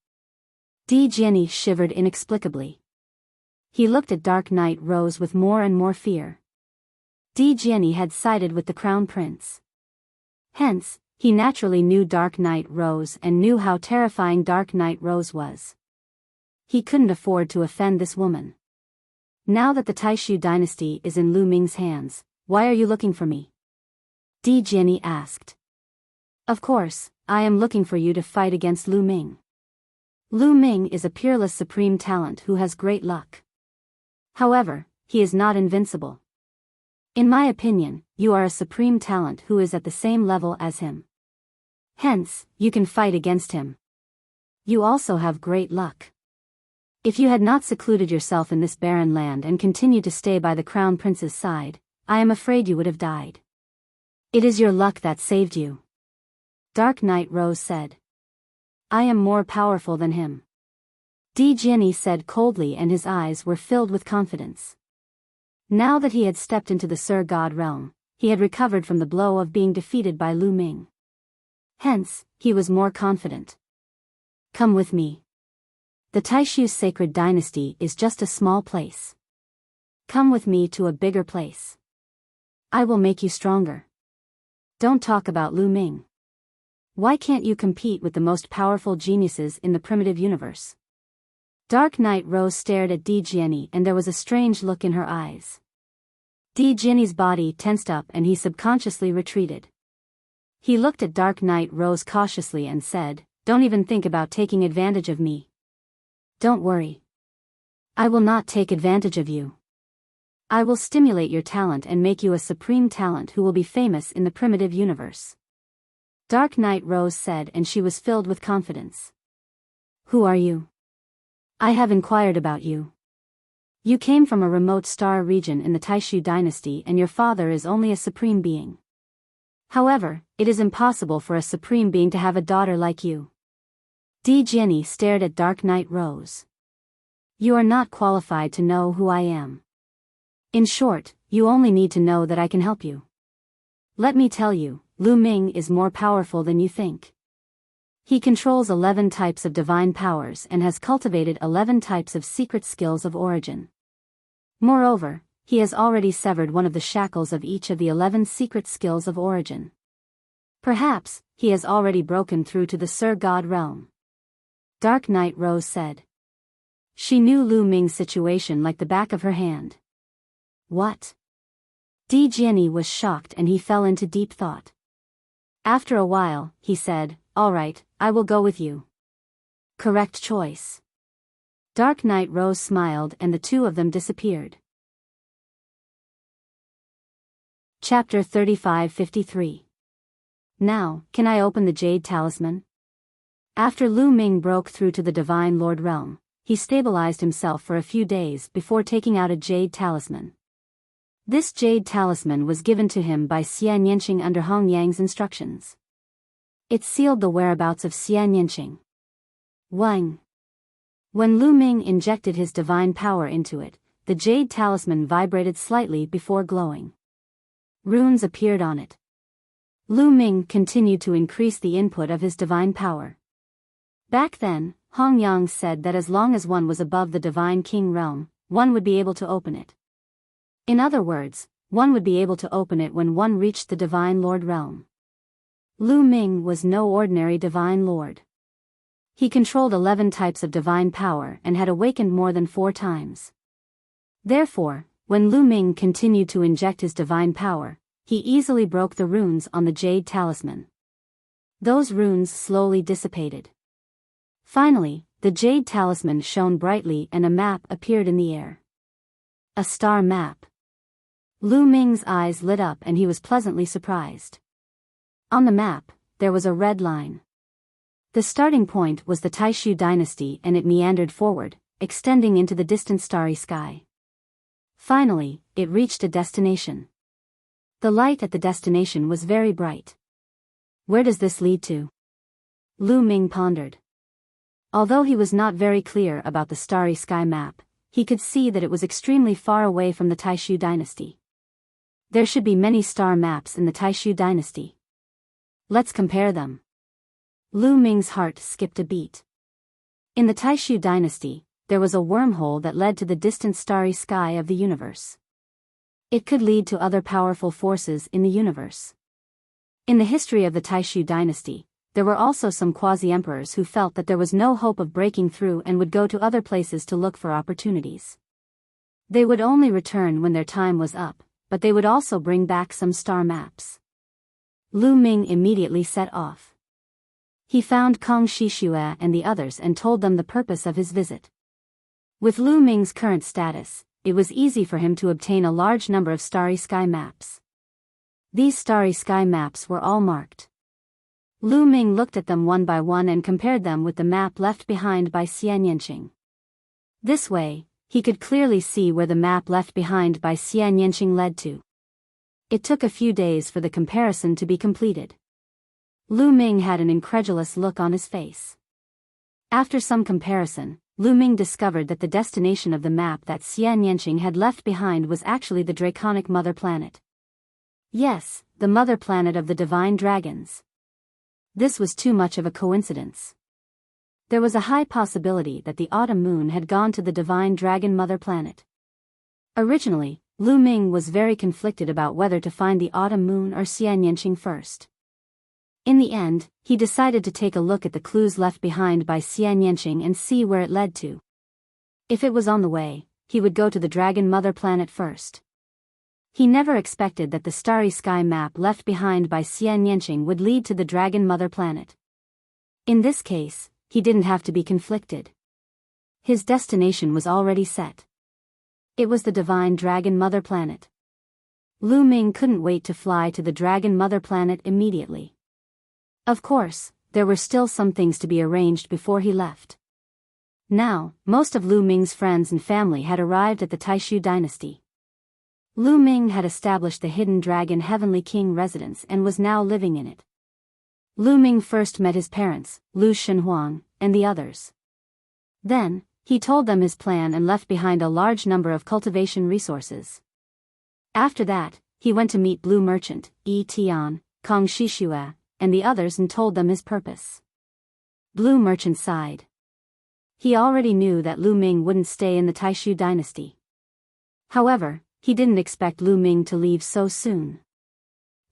Di Jiani shivered inexplicably. He looked at Dark Knight Rose with more and more fear. Di Jiani had sided with the Crown Prince. Hence, he naturally knew Dark Knight Rose and knew how terrifying Dark Knight Rose was. He couldn't afford to offend this woman. Now that the Taishu dynasty is in Lu Ming's hands, why are you looking for me? Di Jiani asked. Of course, I am looking for you to fight against Lu Ming. Lu Ming is a peerless supreme talent who has great luck. However, he is not invincible. In my opinion, you are a supreme talent who is at the same level as him. Hence, you can fight against him. You also have great luck. If you had not secluded yourself in this barren land and continued to stay by the Crown Prince's side, I am afraid you would have died. It is your luck that saved you. Dark Knight Rose said. I am more powerful than him. Di Jiani said coldly, and his eyes were filled with confidence. Now that he had stepped into the Sir God realm, he had recovered from the blow of being defeated by Lu Ming. Hence, he was more confident. Come with me. The Taishu sacred dynasty is just a small place. Come with me to a bigger place. I will make you stronger. Don't talk about Lu Ming. Why can't you compete with the most powerful geniuses in the primitive universe? Dark Knight Rose stared at Di Jiani, and there was a strange look in her eyes. Di Jiani's body tensed up and he subconsciously retreated. He looked at Dark Knight Rose cautiously and said, "Don't even think about taking advantage of me. Don't worry. I will not take advantage of you. I will stimulate your talent and make you a supreme talent who will be famous in the primitive universe." Dark Knight Rose said, and she was filled with confidence. "Who are you? I have inquired about you. You came from a remote star region in the Taishu dynasty and your father is only a supreme being. However, it is impossible for a supreme being to have a daughter like you." Di Jianyi stared at Dark Knight Rose. "You are not qualified to know who I am. In short, you only need to know that I can help you. Let me tell you, Lu Ming is more powerful than you think. He controls 11 types of divine powers and has cultivated 11 types of secret skills of origin. Moreover, he has already severed one of the shackles of each of the 11 secret skills of origin. Perhaps, he has already broken through to the Sir God realm." Dark Knight Rose said. She knew Lu Ming's situation like the back of her hand. What? Di Jianyi was shocked and he fell into deep thought. After a while, he said, "All right, I will go with you." Correct choice. Dark Knight Rose smiled and the two of them disappeared. Chapter 3553. Now, can I open the Jade Talisman? After Lu Ming broke through to the Divine Lord realm, he stabilized himself for a few days before taking out a Jade Talisman. This Jade Talisman was given to him by Xian Yanqing under Hong Yang's instructions. It sealed the whereabouts of Xian Yanqing. Wang. When Lu Ming injected his divine power into it, the Jade Talisman vibrated slightly before glowing. Runes appeared on it. Lu Ming continued to increase the input of his divine power. Back then, Hong Yang said that as long as one was above the Divine King realm, one would be able to open it. In other words, one would be able to open it when one reached the Divine Lord realm. Lu Ming was no ordinary Divine Lord. He controlled 11 types of divine power and had awakened more than 4 times. Therefore, when Lu Ming continued to inject his divine power, he easily broke the runes on the Jade Talisman. Those runes slowly dissipated. Finally, the Jade Talisman shone brightly and a map appeared in the air. A star map. Lu Ming's eyes lit up and he was pleasantly surprised. On the map, there was a red line. The starting point was the Taishu dynasty and it meandered forward, extending into the distant starry sky. Finally, it reached a destination. The light at the destination was very bright. Where does this lead to? Lu Ming pondered. Although he was not very clear about the starry sky map, he could see that it was extremely far away from the Taishu dynasty. There should be many star maps in the Taishu dynasty. Let's compare them. Lu Ming's heart skipped a beat. In the Taishu dynasty, there was a wormhole that led to the distant starry sky of the universe. It could lead to other powerful forces in the universe. In the history of the Taishu dynasty, there were also some quasi-emperors who felt that there was no hope of breaking through and would go to other places to look for opportunities. They would only return when their time was up, but they would also bring back some star maps. Lu Ming immediately set off. He found Kong Shishue and the others and told them the purpose of his visit. With Lu Ming's current status, it was easy for him to obtain a large number of starry sky maps. These starry sky maps were all marked. Lu Ming looked at them one by one and compared them with the map left behind by Xian Yanqing. This way, he could clearly see where the map left behind by Xian Yanqing led to. It took a few days for the comparison to be completed. Lu Ming had an incredulous look on his face. After some comparison, Lu Ming discovered that the destination of the map that Xian Yanqing had left behind was actually the draconic mother planet. Yes, the mother planet of the divine dragons. This was too much of a coincidence. There was a high possibility that the autumn moon had gone to the divine dragon mother planet. Originally, Lu Ming was very conflicted about whether to find the autumn moon or Xian Yanqing first. In the end, he decided to take a look at the clues left behind by Xian Yanqing and see where it led to. If it was on the way, he would go to the Dragon Mother planet first. He never expected that the starry sky map left behind by Xian Yanqing would lead to the Dragon Mother planet. In this case, he didn't have to be conflicted. His destination was already set. It was the Divine Dragon Mother planet. Lu Ming couldn't wait to fly to the Dragon Mother planet immediately. Of course, there were still some things to be arranged before he left. Now, most of Lu Ming's friends and family had arrived at the Taishu dynasty. Lu Ming had established the Hidden Dragon Heavenly King residence and was now living in it. Lu Ming first met his parents, Lu Shenhuang, and the others. Then, he told them his plan and left behind a large number of cultivation resources. After that, he went to meet Blue Merchant, Yi Tian, Kong Shishua, and the others and told them his purpose. Blue Merchant sighed. He already knew that Lu Ming wouldn't stay in the Taishu dynasty. However, he didn't expect Lu Ming to leave so soon.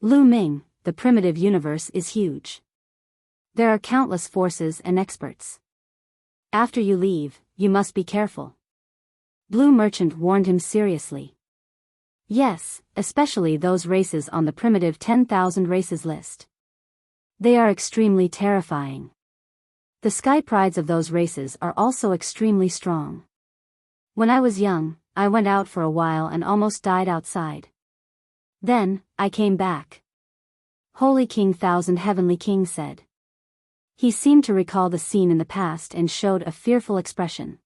Lu Ming, the primitive universe is huge. There are countless forces and experts. After you leave, you must be careful. Blue Merchant warned him seriously. Yes, especially those races on the primitive 10,000 races list. They are extremely terrifying. The sky prides of those races are also extremely strong. When I was young, I went out for a while and almost died outside. Then, I came back. Holy King Thousand Heavenly King said. He seemed to recall the scene in the past and showed a fearful expression.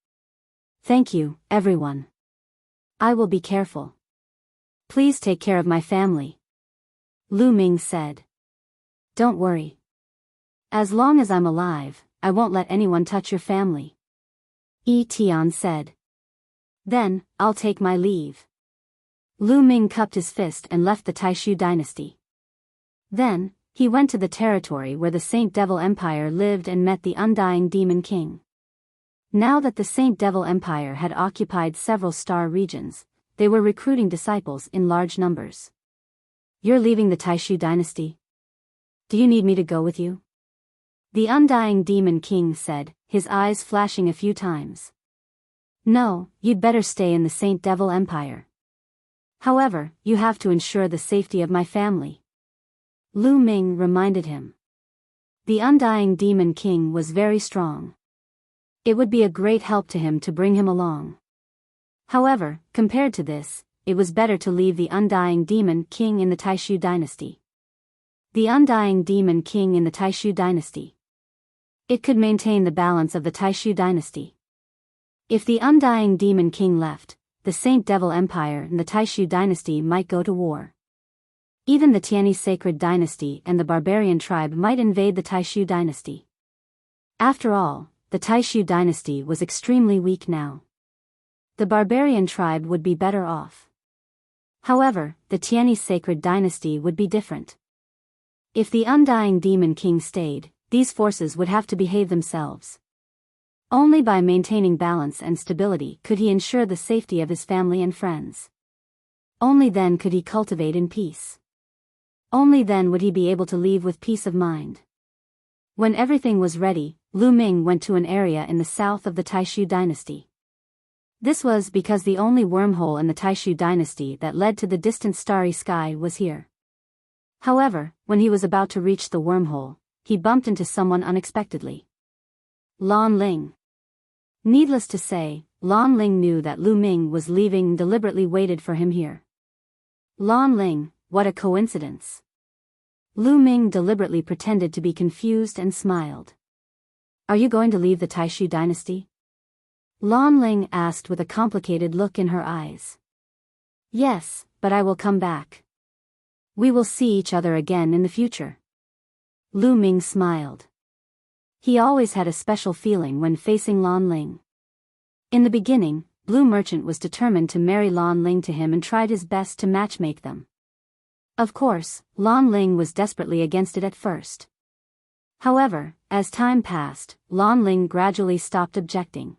Thank you, everyone. I will be careful. Please take care of my family. Lu Ming said. Don't worry. As long as I'm alive, I won't let anyone touch your family. Yi Tian said. Then, I'll take my leave. Lu Ming cupped his fist and left the Taishu dynasty. Then, he went to the territory where the Saint Devil Empire lived and met the Undying Demon King. Now that the Saint Devil Empire had occupied several star regions, they were recruiting disciples in large numbers. You're leaving the Taishu dynasty? Do you need me to go with you? The Undying Demon King said, his eyes flashing a few times. No, you'd better stay in the Saint Devil Empire. However, you have to ensure the safety of my family. Lu Ming reminded him. The Undying Demon King was very strong. It would be a great help to him to bring him along. However, compared to this, it was better to leave the Undying Demon King in the Taishu dynasty. The Undying Demon King in the Taishu dynasty. It could maintain the balance of the Taishu dynasty. If the Undying Demon King left, the Saint Devil Empire and the Taishu dynasty might go to war. Even the Tianyi Sacred Dynasty and the Barbarian tribe might invade the Taishu dynasty. After all, the Taishu dynasty was extremely weak now. The Barbarian tribe would be better off. However, the Tianyi Sacred Dynasty would be different. If the Undying Demon King stayed, these forces would have to behave themselves. Only by maintaining balance and stability could he ensure the safety of his family and friends. Only then could he cultivate in peace. Only then would he be able to leave with peace of mind. When everything was ready, Lu Ming went to an area in the south of the Taishu dynasty. This was because the only wormhole in the Taishu dynasty that led to the distant starry sky was here. However, when he was about to reach the wormhole, he bumped into someone unexpectedly. Lan Ling. Needless to say, Lan Ling knew that Lu Ming was leaving and deliberately waited for him here. Lan Ling, what a coincidence. Lu Ming deliberately pretended to be confused and smiled. Are you going to leave the Taishu dynasty? Lan Ling asked with a complicated look in her eyes. Yes, but I will come back. We will see each other again in the future. Lu Ming smiled. He always had a special feeling when facing Lan Ling. In the beginning, Blue Merchant was determined to marry Lan Ling to him and tried his best to matchmake them. Of course, Lan Ling was desperately against it at first. However, as time passed, Lan Ling gradually stopped objecting.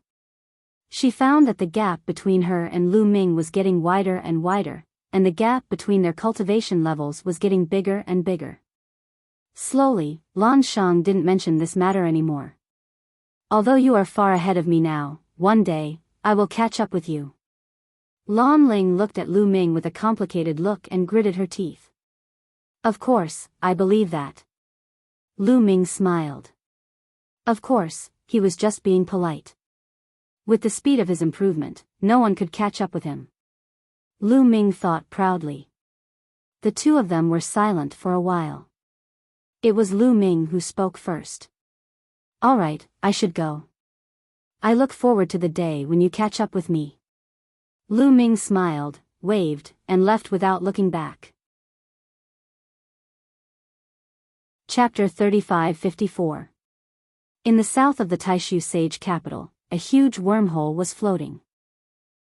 She found that the gap between her and Lu Ming was getting wider and wider, and the gap between their cultivation levels was getting bigger and bigger. Slowly, Lan Shang didn't mention this matter anymore. Although you are far ahead of me now, one day, I will catch up with you. Lan Ling looked at Lu Ming with a complicated look and gritted her teeth. Of course, I believe that. Lu Ming smiled. Of course, he was just being polite. With the speed of his improvement, no one could catch up with him. Lu Ming thought proudly. The two of them were silent for a while. It was Lu Ming who spoke first. All right, I should go. I look forward to the day when you catch up with me. Lu Ming smiled, waved, and left without looking back. Chapter 35-54. In the south of the Taishu sage capital, a huge wormhole was floating.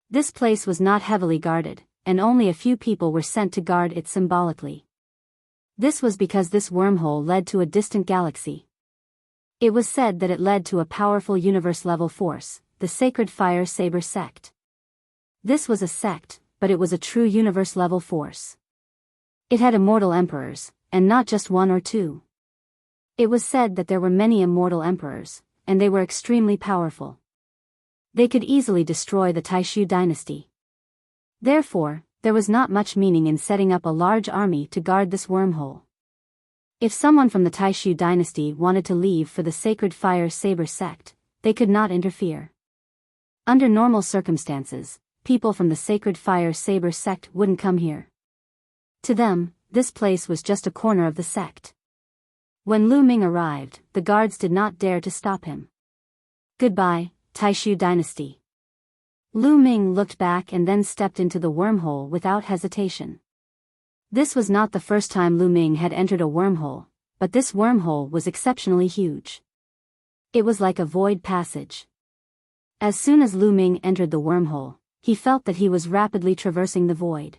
This place was not heavily guarded, and only a few people were sent to guard it symbolically. This was because this wormhole led to a distant galaxy. It was said that it led to a powerful universe-level force, the Sacred Fire Saber sect. This was a sect, but it was a true universe-level force. It had immortal emperors, and not just one or two. It was said that there were many immortal emperors, and they were extremely powerful. They could easily destroy the Taishu dynasty. Therefore, there was not much meaning in setting up a large army to guard this wormhole. If someone from the Taishu dynasty wanted to leave for the Sacred Fire Saber sect, they could not interfere. Under normal circumstances, people from the Sacred Fire Saber sect wouldn't come here. To them, this place was just a corner of the sect. When Lu Ming arrived, the guards did not dare to stop him. Goodbye, Taishu dynasty. Lu Ming looked back and then stepped into the wormhole without hesitation. This was not the first time Lu Ming had entered a wormhole, but this wormhole was exceptionally huge. It was like a void passage. As soon as Lu Ming entered the wormhole, he felt that he was rapidly traversing the void.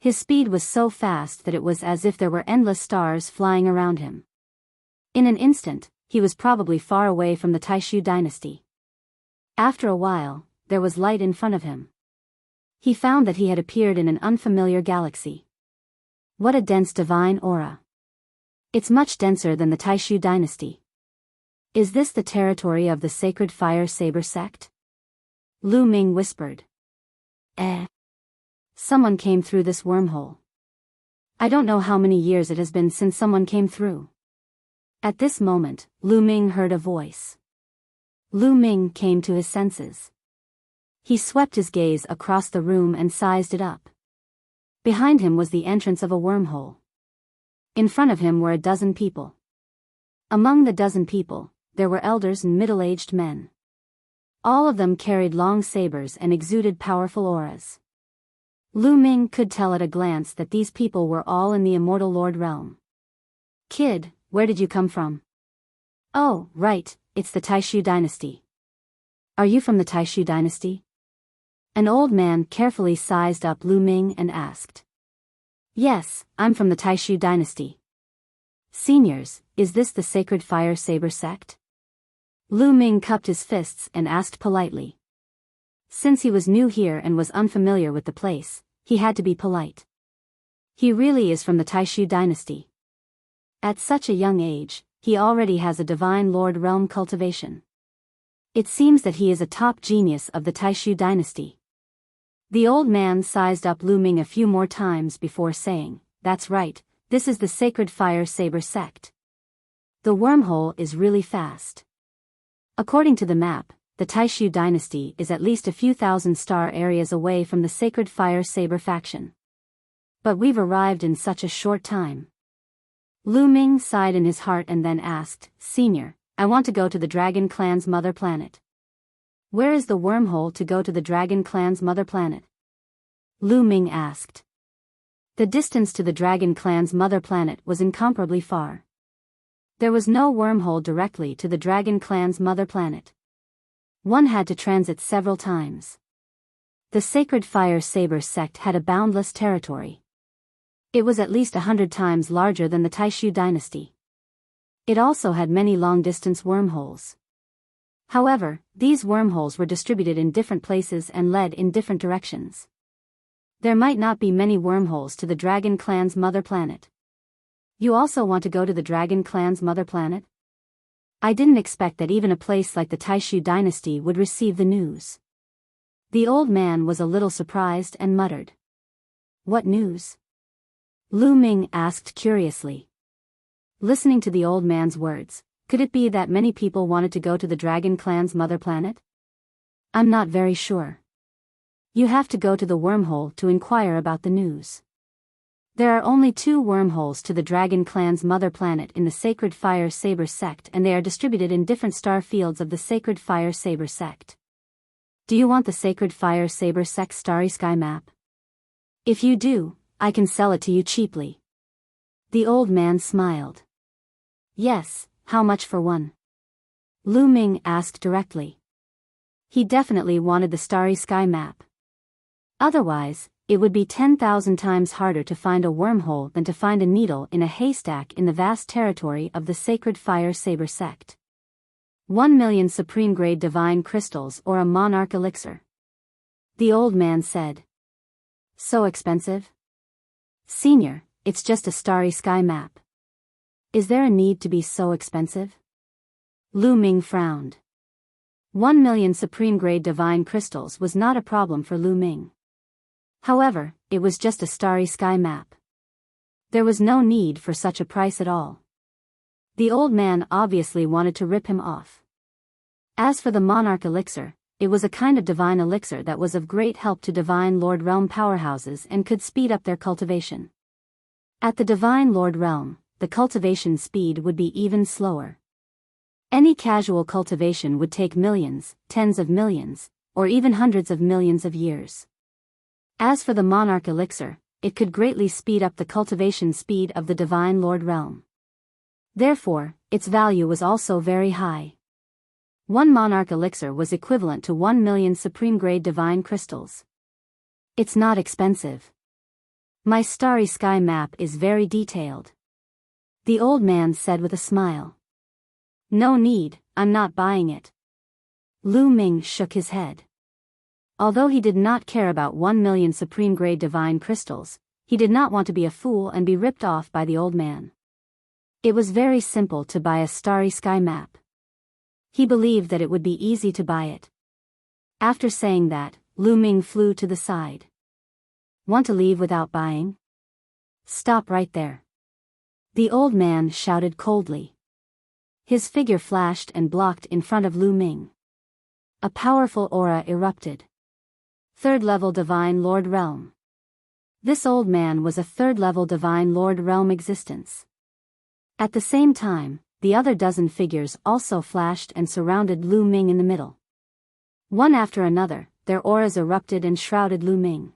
His speed was so fast that it was as if there were endless stars flying around him. In an instant, he was probably far away from the Taishu dynasty. After a while, there was light in front of him. He found that he had appeared in an unfamiliar galaxy. What a dense divine aura. It's much denser than the Taishu dynasty. Is this the territory of the Sacred Fire Saber sect? Lu Ming whispered. Someone came through this wormhole. I don't know how many years it has been since someone came through. At this moment, Lu Ming heard a voice. Lu Ming came to his senses. He swept his gaze across the room and sized it up. Behind him was the entrance of a wormhole. In front of him were a dozen people. Among the dozen people, there were elders and middle-aged men. All of them carried long sabers and exuded powerful auras. Lu Ming could tell at a glance that these people were all in the Immortal Lord realm. Kid, where did you come from? Oh, right, it's the Taishu dynasty. Are you from the Taishu dynasty? An old man carefully sized up Lu Ming and asked. Yes, I'm from the Taishu dynasty. Seniors, is this the Sacred Fire Saber sect? Lu Ming cupped his fists and asked politely. Since he was new here and was unfamiliar with the place, he had to be polite. He really is from the Taishu dynasty. At such a young age, he already has a Divine Lord realm cultivation. It seems that he is a top genius of the Taishu dynasty. The old man sized up Lu Ming a few more times before saying, That's right, this is the Sacred Fire Saber sect. The wormhole is really fast. According to the map, the Taishu dynasty is at least a few thousand star areas away from the Sacred Fire Saber faction. But we've arrived in such a short time. Lu Ming sighed in his heart and then asked, Senior, I want to go to the Dragon Clan's mother planet. Where is the wormhole to go to the Dragon Clan's mother planet? Lu Ming asked. The distance to the Dragon Clan's mother planet was incomparably far. There was no wormhole directly to the Dragon Clan's mother planet. One had to transit several times. The Sacred Fire Saber sect had a boundless territory. It was at least 100 times larger than the Taishu dynasty. It also had many long-distance wormholes. However, these wormholes were distributed in different places and led in different directions. There might not be many wormholes to the Dragon Clan's mother planet. You also want to go to the Dragon Clan's mother planet? I didn't expect that even a place like the Taishu dynasty would receive the news. The old man was a little surprised and muttered. What news? Lu Ming asked curiously. Listening to the old man's words, could it be that many people wanted to go to the Dragon Clan's mother planet? I'm not very sure. You have to go to the wormhole to inquire about the news. There are only 2 wormholes to the Dragon Clan's mother planet in the Sacred Fire Saber sect, and they are distributed in different star fields of the Sacred Fire Saber sect. Do you want the Sacred Fire Saber sect Starry Sky map? If you do, I can sell it to you cheaply. The old man smiled. Yes, how much for one? Lu Ming asked directly. He definitely wanted the Starry Sky map. Otherwise, it would be 10,000 times harder to find a wormhole than to find a needle in a haystack in the vast territory of the Sacred Fire Saber sect. 1 million supreme grade divine crystals or a Monarch elixir. The old man said. So expensive? Senior, it's just a Starry Sky map. Is there a need to be so expensive? Lu Ming frowned. 1 million supreme grade divine crystals was not a problem for Lu Ming. However, it was just a Starry Sky map. There was no need for such a price at all. The old man obviously wanted to rip him off. As for the Monarch elixir, it was a kind of divine elixir that was of great help to Divine Lord Realm powerhouses and could speed up their cultivation. At the Divine Lord Realm, the cultivation speed would be even slower. Any casual cultivation would take millions, tens of millions, or even hundreds of millions of years. As for the Monarch elixir, it could greatly speed up the cultivation speed of the Divine Lord Realm. Therefore, its value was also very high. One Monarch elixir was equivalent to 1 million supreme grade divine crystals. It's not expensive. My Starry Sky map is very detailed. The old man said with a smile. No need, I'm not buying it. Lu Ming shook his head. Although he did not care about 1 million supreme grade divine crystals, he did not want to be a fool and be ripped off by the old man. It was very simple to buy a Starry Sky map. He believed that it would be easy to buy it. After saying that, Lu Ming flew to the side. Want to leave without buying? Stop right there. The old man shouted coldly. His figure flashed and blocked in front of Lu Ming. A powerful aura erupted. 3rd level Divine Lord Realm. This old man was a 3rd level Divine Lord Realm existence. At the same time, the other dozen figures also flashed and surrounded Lu Ming in the middle. One after another, their auras erupted and shrouded Lu Ming.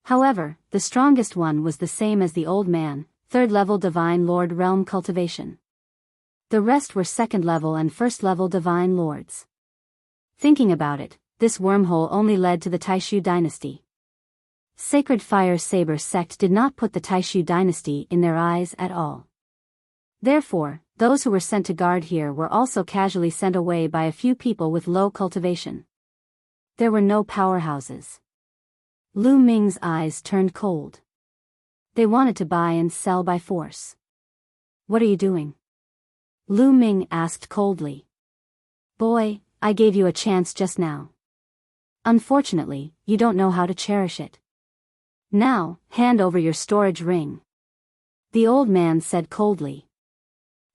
However, the strongest one was the same as the old man, 3rd level Divine Lord Realm cultivation. The rest were 2nd level and 1st level Divine Lords. Thinking about it, this wormhole only led to the Taishu dynasty. Sacred Fire Saber sect did not put the Taishu dynasty in their eyes at all. Therefore, those who were sent to guard here were also casually sent away by a few people with low cultivation. There were no powerhouses. Lu Ming's eyes turned cold. They wanted to buy and sell by force. What are you doing? Lu Ming asked coldly. Boy, I gave you a chance just now. Unfortunately, you don't know how to cherish it. Now, hand over your storage ring. The old man said coldly.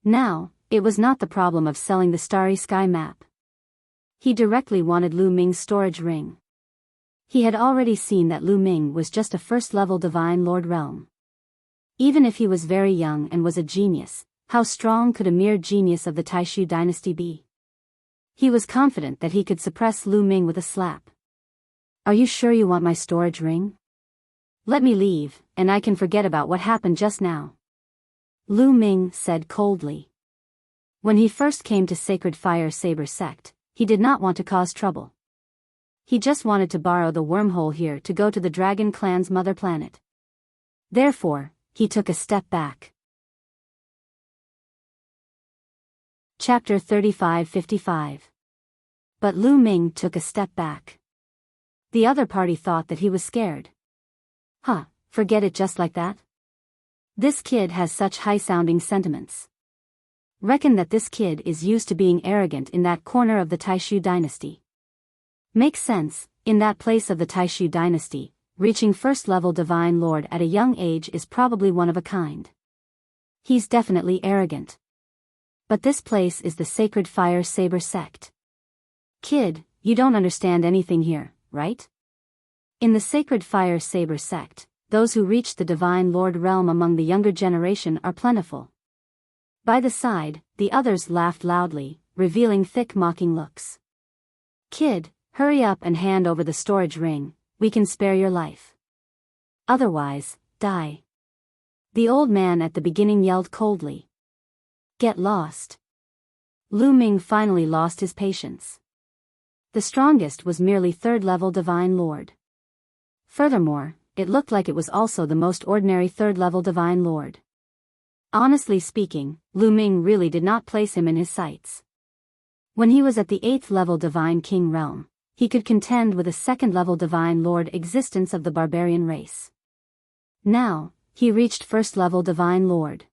Now, it was not the problem of selling the Starry Sky map. He directly wanted Lu Ming's storage ring. He had already seen that Lu Ming was just a 1st level Divine Lord Realm. Even if he was very young and was a genius, how strong could a mere genius of the Taishu dynasty be? He was confident that he could suppress Lu Ming with a slap. Are you sure you want my storage ring? Let me leave, and I can forget about what happened just now. Lu Ming said coldly. When he first came to Sacred Fire Saber sect, he did not want to cause trouble. He just wanted to borrow the wormhole here to go to the Dragon Clan's mother planet. Therefore, he took a step back. Chapter 35-55. But Lu Ming took a step back. The other party thought that he was scared. Huh, forget it just like that? This kid has such high-sounding sentiments. Reckon that this kid is used to being arrogant in that corner of the Taishu dynasty. Makes sense, In that place of the Taishu dynasty, reaching first-level Divine Lord at a young age is probably one of a kind. He's definitely arrogant. But this place is the Sacred Fire Saber sect. Kid, you don't understand anything here, right? In the Sacred Fire Saber sect, those who reach the Divine Lord realm among the younger generation are plentiful. By the side, the others laughed loudly, revealing thick mocking looks. Kid, hurry up and hand over the storage ring, we can spare your life. Otherwise, die. The old man at the beginning yelled coldly. Get lost. Lu Ming finally lost his patience. The strongest was merely third-level Divine Lord. Furthermore, it looked like it was also the most ordinary third-level Divine Lord. Honestly speaking, Lu Ming really did not place him in his sights. When he was at the 8th-level Divine King realm, he could contend with a second-level Divine Lord existence of the barbarian race. Now, he reached first-level Divine Lord.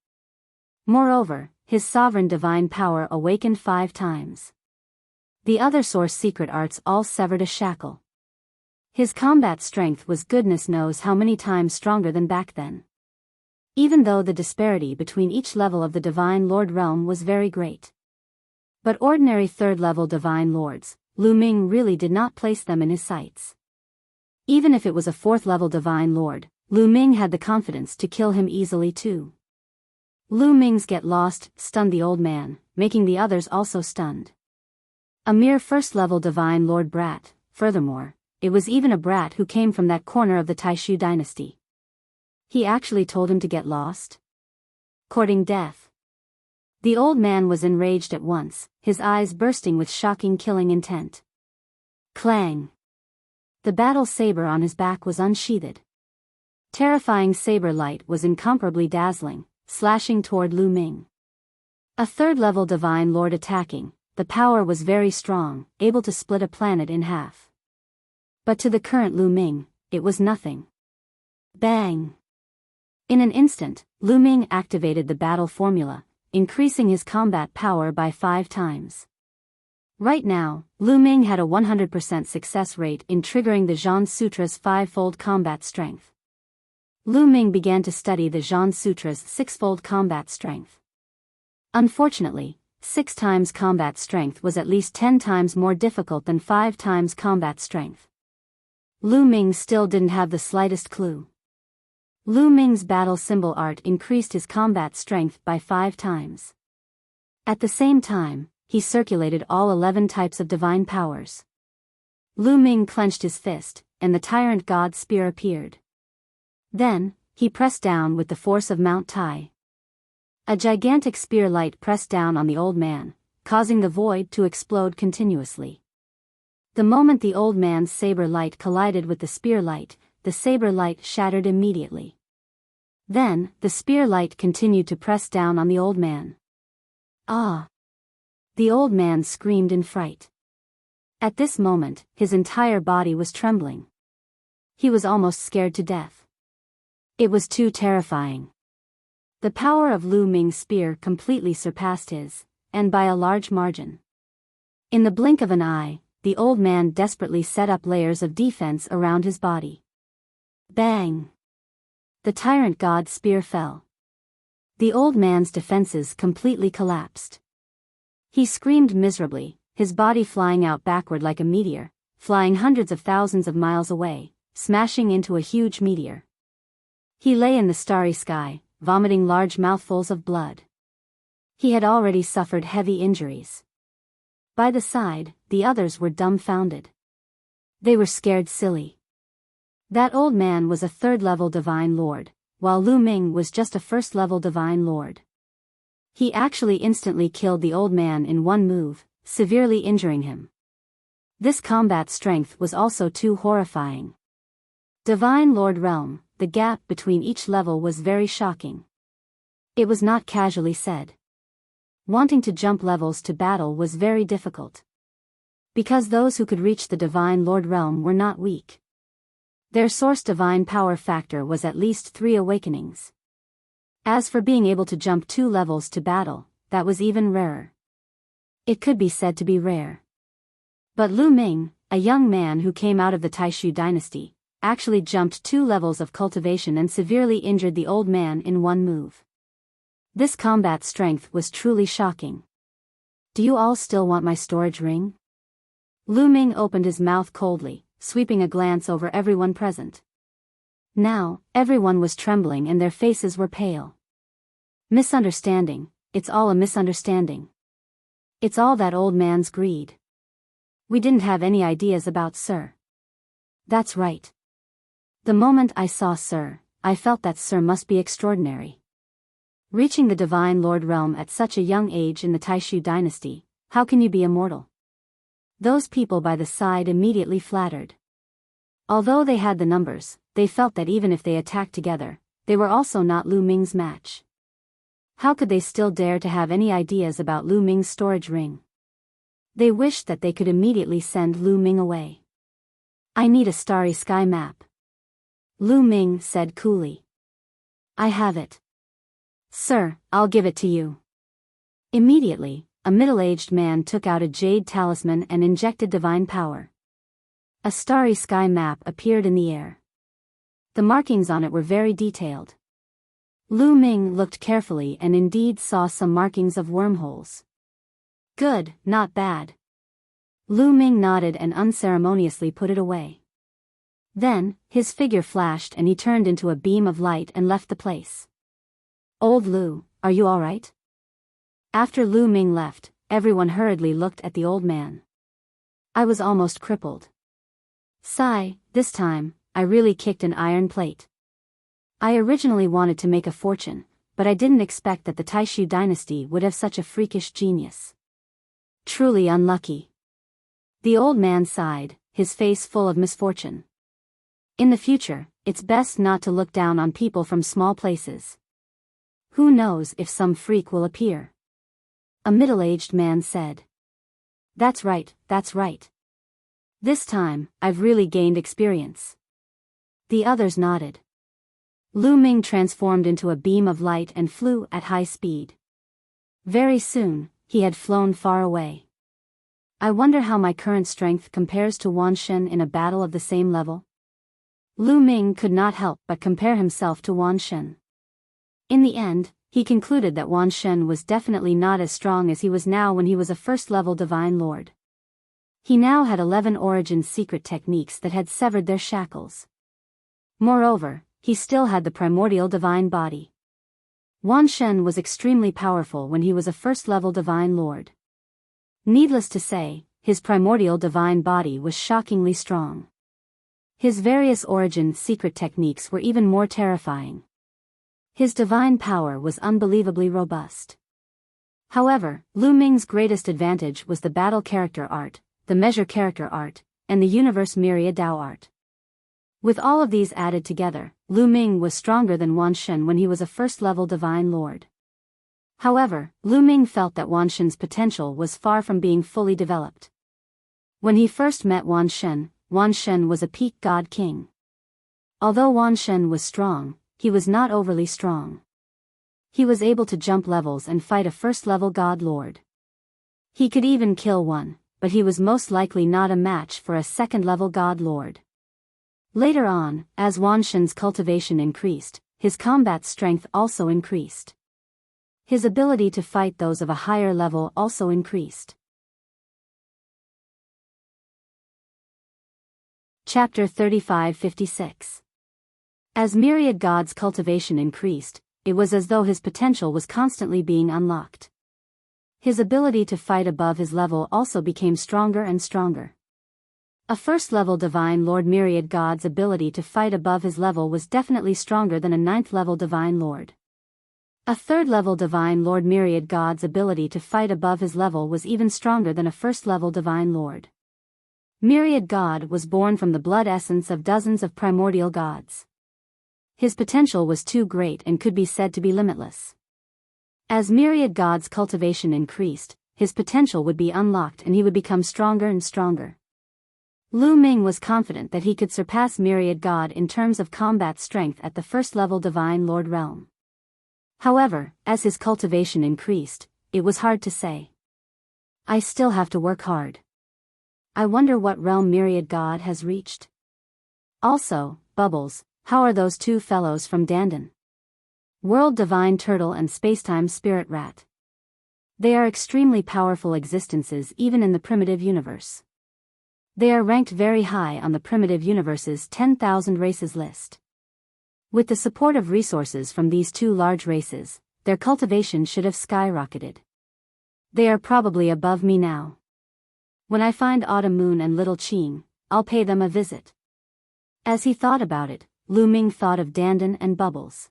Moreover, his sovereign divine power awakened 5 times. The other source secret arts all severed a shackle. His combat strength was goodness knows how many times stronger than back then. Even though the disparity between each level of the Divine Lord realm was very great. But ordinary third-level Divine Lords, Lu Ming really did not place them in his sights. Even if it was a 4th-level Divine Lord, Lu Ming had the confidence to kill him easily too. Lu Ming's get lost stunned the old man, making the others also stunned. A mere first-level Divine Lord brat, furthermore, it was even a brat who came from that corner of the Taishu dynasty. He actually told him to get lost? Courting death. The old man was enraged at once, his eyes bursting with shocking killing intent. Clang! The battle saber on his back was unsheathed. Terrifying saber light was incomparably dazzling, slashing toward Lu Ming. A third-level Divine Lord attacking, the power was very strong, able to split a planet in half. But to the current Lu Ming, it was nothing. Bang! In an instant, Lu Ming activated the battle formula, increasing his combat power by 5 times. Right now, Lu Ming had a 100% success rate in triggering the Zhan Sutra's 5-fold combat strength. Lu Ming began to study the Zhan Sutra's 6-fold combat strength. Unfortunately, 6 times combat strength was at least 10 times more difficult than 5 times combat strength. Lu Ming still didn't have the slightest clue. Lu Ming's battle symbol art increased his combat strength by 5 times. At the same time, he circulated all 11 types of divine powers. Lu Ming clenched his fist, and the tyrant god spear appeared. Then, he pressed down with the force of Mount Tai. A gigantic spear light pressed down on the old man, causing the void to explode continuously. The moment the old man's saber light collided with the spear light, the saber light shattered immediately. Then, the spear light continued to press down on the old man. Ah! The old man screamed in fright. At this moment, his entire body was trembling. He was almost scared to death. It was too terrifying. The power of Lu Ming's spear completely surpassed his, and by a large margin. In the blink of an eye, the old man desperately set up layers of defense around his body. Bang! The tyrant god's spear fell. The old man's defenses completely collapsed. He screamed miserably, his body flying out backward like a meteor, flying hundreds of thousands of miles away, smashing into a huge meteor. He lay in the starry sky, vomiting large mouthfuls of blood. He had already suffered heavy injuries. By the side, the others were dumbfounded. They were scared silly. That old man was a 3rd-level Divine Lord, while Lu Ming was just a 1st-level Divine Lord. He actually instantly killed the old man in one move, severely injuring him. This combat strength was also too horrifying. Divine Lord Realm, the gap between each level was very shocking. It was not casually said. Wanting to jump levels to battle was very difficult. Because those who could reach the Divine Lord Realm were not weak. Their source divine power factor was at least 3 awakenings. As for being able to jump 2 levels to battle, that was even rarer. It could be said to be rare. But Lu Ming, a young man who came out of the Taishu dynasty, actually jumped 2 levels of cultivation and severely injured the old man in one move. This combat strength was truly shocking. Do you all still want my storage ring? Lu Ming opened his mouth coldly, sweeping a glance over everyone present. Now, everyone was trembling and their faces were pale. Misunderstanding, it's all a misunderstanding. It's all that old man's greed. We didn't have any ideas about Sir. That's right. The moment I saw Sir, I felt that Sir must be extraordinary. Reaching the Divine Lord realm at such a young age in the Taishu dynasty, how can you be immortal? Those people by the side immediately flattered. Although they had the numbers, they felt that even if they attacked together, they were also not Lu Ming's match. How could they still dare to have any ideas about Lu Ming's storage ring? They wished that they could immediately send Lu Ming away. I need a starry sky map. Lu Ming said coolly. I have it. Sir, I'll give it to you. Immediately, a middle-aged man took out a jade talisman and injected divine power. A starry sky map appeared in the air. The markings on it were very detailed. Lu Ming looked carefully and indeed saw some markings of wormholes. Good, not bad. Lu Ming nodded and unceremoniously put it away. Then, his figure flashed and he turned into a beam of light and left the place. Old Lu, are you all right? After Lu Ming left, everyone hurriedly looked at the old man. I was almost crippled. Sigh, this time, I really kicked an iron plate. I originally wanted to make a fortune, but I didn't expect that the Taishu dynasty would have such a freakish genius. Truly unlucky. The old man sighed, his face full of misfortune. In the future, it's best not to look down on people from small places. Who knows if some freak will appear? A middle-aged man said. That's right, that's right. This time, I've really gained experience. The others nodded. Lu Ming transformed into a beam of light and flew at high speed. Very soon, he had flown far away. I wonder how my current strength compares to Wan Shen in a battle of the same level? Lu Ming could not help but compare himself to Wan Shen. In the end, he concluded that Wan Shen was definitely not as strong as he was now when he was a first-level Divine Lord. He now had 11 origin secret techniques that had severed their shackles. Moreover, he still had the primordial divine body. Wan Shen was extremely powerful when he was a first-level Divine Lord. Needless to say, his primordial divine body was shockingly strong. His various origin secret techniques were even more terrifying. His divine power was unbelievably robust. However, Lu Ming's greatest advantage was the battle character art, the measure character art, and the universe myriad Dao art. With all of these added together, Lu Ming was stronger than Wan Shen when he was a first-level Divine Lord. However, Lu Ming felt that Wan Shen's potential was far from being fully developed. When he first met Wan Shen was a peak god king. Although Wan Shen was strong, he was not overly strong. He was able to jump levels and fight a first-level god lord. He could even kill one, but he was most likely not a match for a second-level god lord. Later on, as Wan Shen's cultivation increased, his combat strength also increased. His ability to fight those of a higher level also increased. Chapter 35-56. As myriad gods' cultivation increased, it was as though his potential was constantly being unlocked. His ability to fight above his level also became stronger and stronger. A first-level Divine Lord myriad god's ability to fight above his level was definitely stronger than a 9th-level Divine Lord. A 3rd-level Divine Lord myriad god's ability to fight above his level was even stronger than a first-level Divine Lord. Myriad God was born from the blood essence of dozens of primordial gods. His potential was too great and could be said to be limitless. As myriad God's cultivation increased, his potential would be unlocked and he would become stronger and stronger. Lu Ming was confident that he could surpass myriad God in terms of combat strength at the first-level Divine Lord realm. However, as his cultivation increased, it was hard to say. I still have to work hard. I wonder what realm Myriad God has reached. Also, Bubbles, how are those two fellows from Dandan? World Divine Turtle and Spacetime Spirit Rat. They are extremely powerful existences even in the primitive universe. They are ranked very high on the primitive universe's 10,000 races list. With the support of resources from these two large races, their cultivation should have skyrocketed. They are probably above me now. When I find Autumn Moon and Little Qing, I'll pay them a visit. As he thought about it, Lu Ming thought of Dandan and Bubbles.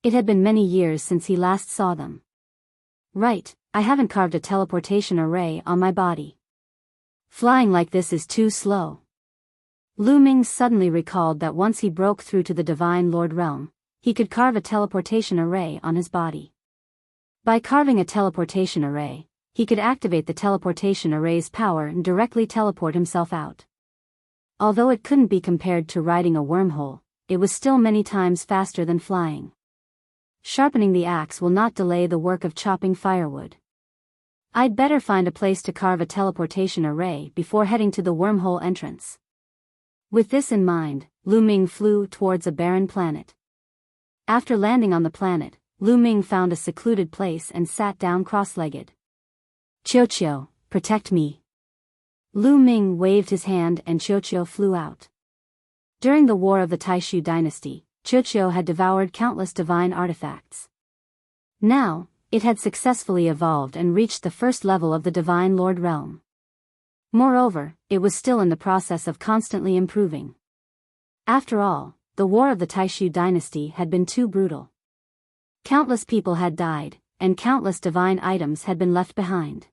It had been many years since he last saw them. Right, I haven't carved a teleportation array on my body. Flying like this is too slow. Lu Ming suddenly recalled that once he broke through to the Divine Lord realm, he could carve a teleportation array on his body. By carving a teleportation array, he could activate the teleportation array's power and directly teleport himself out. Although it couldn't be compared to riding a wormhole, it was still many times faster than flying. Sharpening the axe will not delay the work of chopping firewood. I'd better find a place to carve a teleportation array before heading to the wormhole entrance. With this in mind, Lu Ming flew towards a barren planet. After landing on the planet, Lu Ming found a secluded place and sat down cross-legged. Qiu, protect me. Lu Ming waved his hand and Qiu flew out. During the War of the Taishu dynasty, Qiu had devoured countless divine artifacts. Now, it had successfully evolved and reached the first level of the Divine Lord realm. Moreover, it was still in the process of constantly improving. After all, the War of the Taishu dynasty had been too brutal. Countless people had died, and countless divine items had been left behind.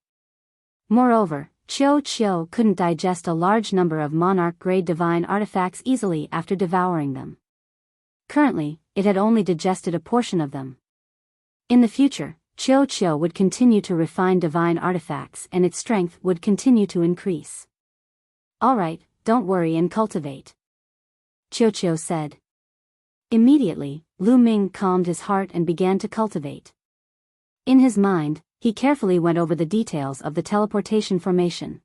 Moreover, Qiu couldn't digest a large number of Monarch-grade divine artifacts easily after devouring them. Currently, it had only digested a portion of them. In the future, Qiu would continue to refine divine artifacts and its strength would continue to increase. Alright, don't worry and cultivate. Qiu said. Immediately, Lu Ming calmed his heart and began to cultivate. In his mind, he carefully went over the details of the teleportation formation.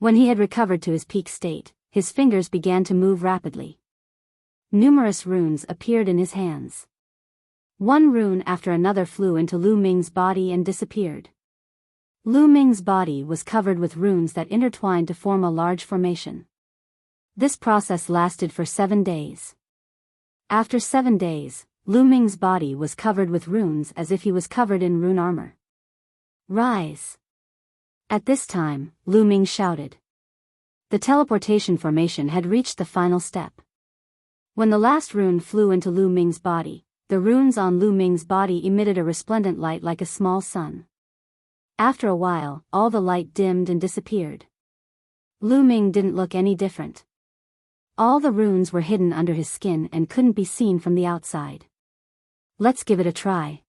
When he had recovered to his peak state, his fingers began to move rapidly. Numerous runes appeared in his hands. One rune after another flew into Lu Ming's body and disappeared. Lu Ming's body was covered with runes that intertwined to form a large formation. This process lasted for 7 days. After 7 days, Lu Ming's body was covered with runes as if he was covered in rune armor. Rise! At this time, Lu Ming shouted. The teleportation formation had reached the final step. When the last rune flew into Lu Ming's body, the runes on Lu Ming's body emitted a resplendent light like a small sun. After a while, all the light dimmed and disappeared. Lu Ming didn't look any different. All the runes were hidden under his skin and couldn't be seen from the outside. Let's give it a try.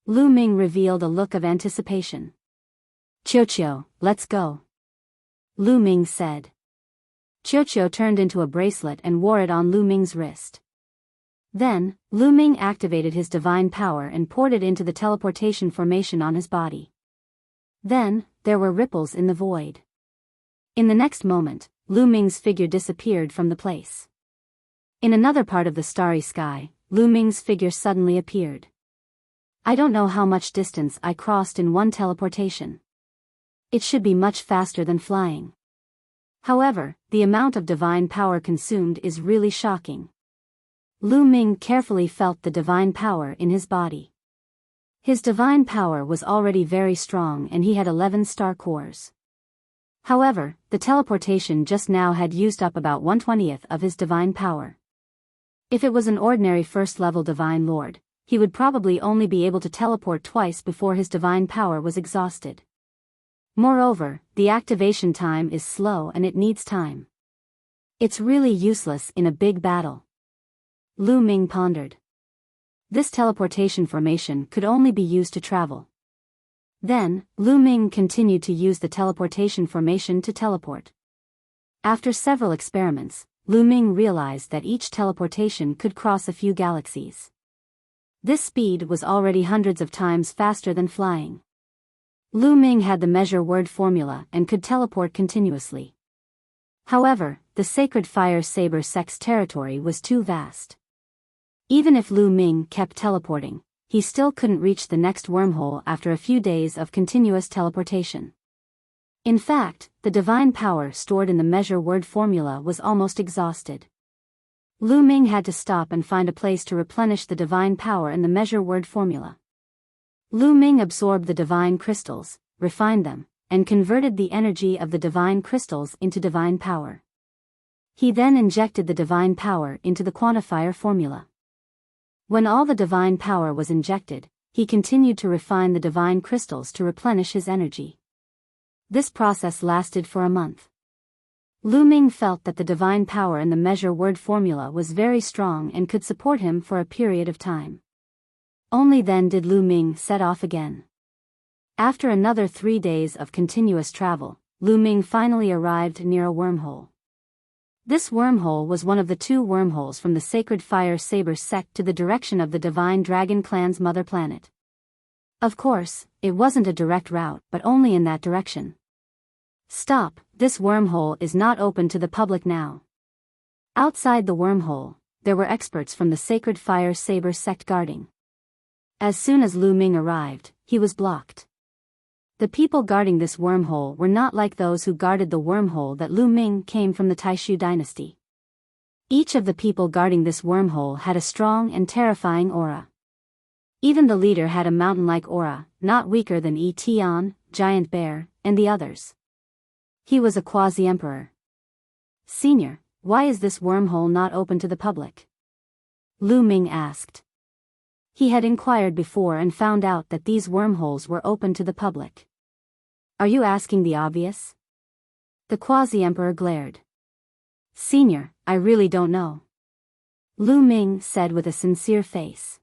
Lu Ming revealed a look of anticipation. Qiu, let's go. Lu Ming said. Qiu turned into a bracelet and wore it on Lu Ming's wrist. Then, Lu Ming activated his divine power and poured it into the teleportation formation on his body. Then, there were ripples in the void. In the next moment, Lu Ming's figure disappeared from the place. In another part of the starry sky, Lu Ming's figure suddenly appeared. I don't know how much distance I crossed in one teleportation. It should be much faster than flying. However, the amount of divine power consumed is really shocking. Lu Ming carefully felt the divine power in his body. His divine power was already very strong and he had 11 star cores. However, the teleportation just now had used up about 1/20th of his divine power. If it was an ordinary first-level divine lord, he would probably only be able to teleport twice before his divine power was exhausted. Moreover, the activation time is slow and it needs time. It's really useless in a big battle. Lu Ming pondered. This teleportation formation could only be used to travel. Then, Lu Ming continued to use the teleportation formation to teleport. After several experiments, Lu Ming realized that each teleportation could cross a few galaxies. This speed was already hundreds of times faster than flying. Lu Ming had the measure word formula and could teleport continuously. However, the Sacred Fire Saber sect's territory was too vast. Even if Lu Ming kept teleporting, he still couldn't reach the next wormhole after a few days of continuous teleportation. In fact, the divine power stored in the measure word formula was almost exhausted. Lu Ming had to stop and find a place to replenish the divine power in the measure word formula. Lu Ming absorbed the divine crystals, refined them, and converted the energy of the divine crystals into divine power. He then injected the divine power into the quantifier formula. When all the divine power was injected, he continued to refine the divine crystals to replenish his energy. This process lasted for a month. Lu Ming felt that the divine power in the measure word formula was very strong and could support him for a period of time. Only then did Lu Ming set off again. After another 3 days of continuous travel, Lu Ming finally arrived near a wormhole. This wormhole was one of the 2 wormholes from the Sacred Fire Saber sect to the direction of the Divine Dragon Clan's mother planet. Of course, it wasn't a direct route, but only in that direction. Stop, this wormhole is not open to the public now. Outside the wormhole, there were experts from the Sacred Fire Saber sect guarding. As soon as Lu Ming arrived, he was blocked. The people guarding this wormhole were not like those who guarded the wormhole that Lu Ming came from the Taishu dynasty. Each of the people guarding this wormhole had a strong and terrifying aura. Even the leader had a mountain-like aura, not weaker than Yi Tian, Giant Bear, and the others. He was a quasi-emperor. Senior, why is this wormhole not open to the public? Lu Ming asked. He had inquired before and found out that these wormholes were open to the public. Are you asking the obvious? The quasi-emperor glared. Senior, I really don't know. Lu Ming said with a sincere face.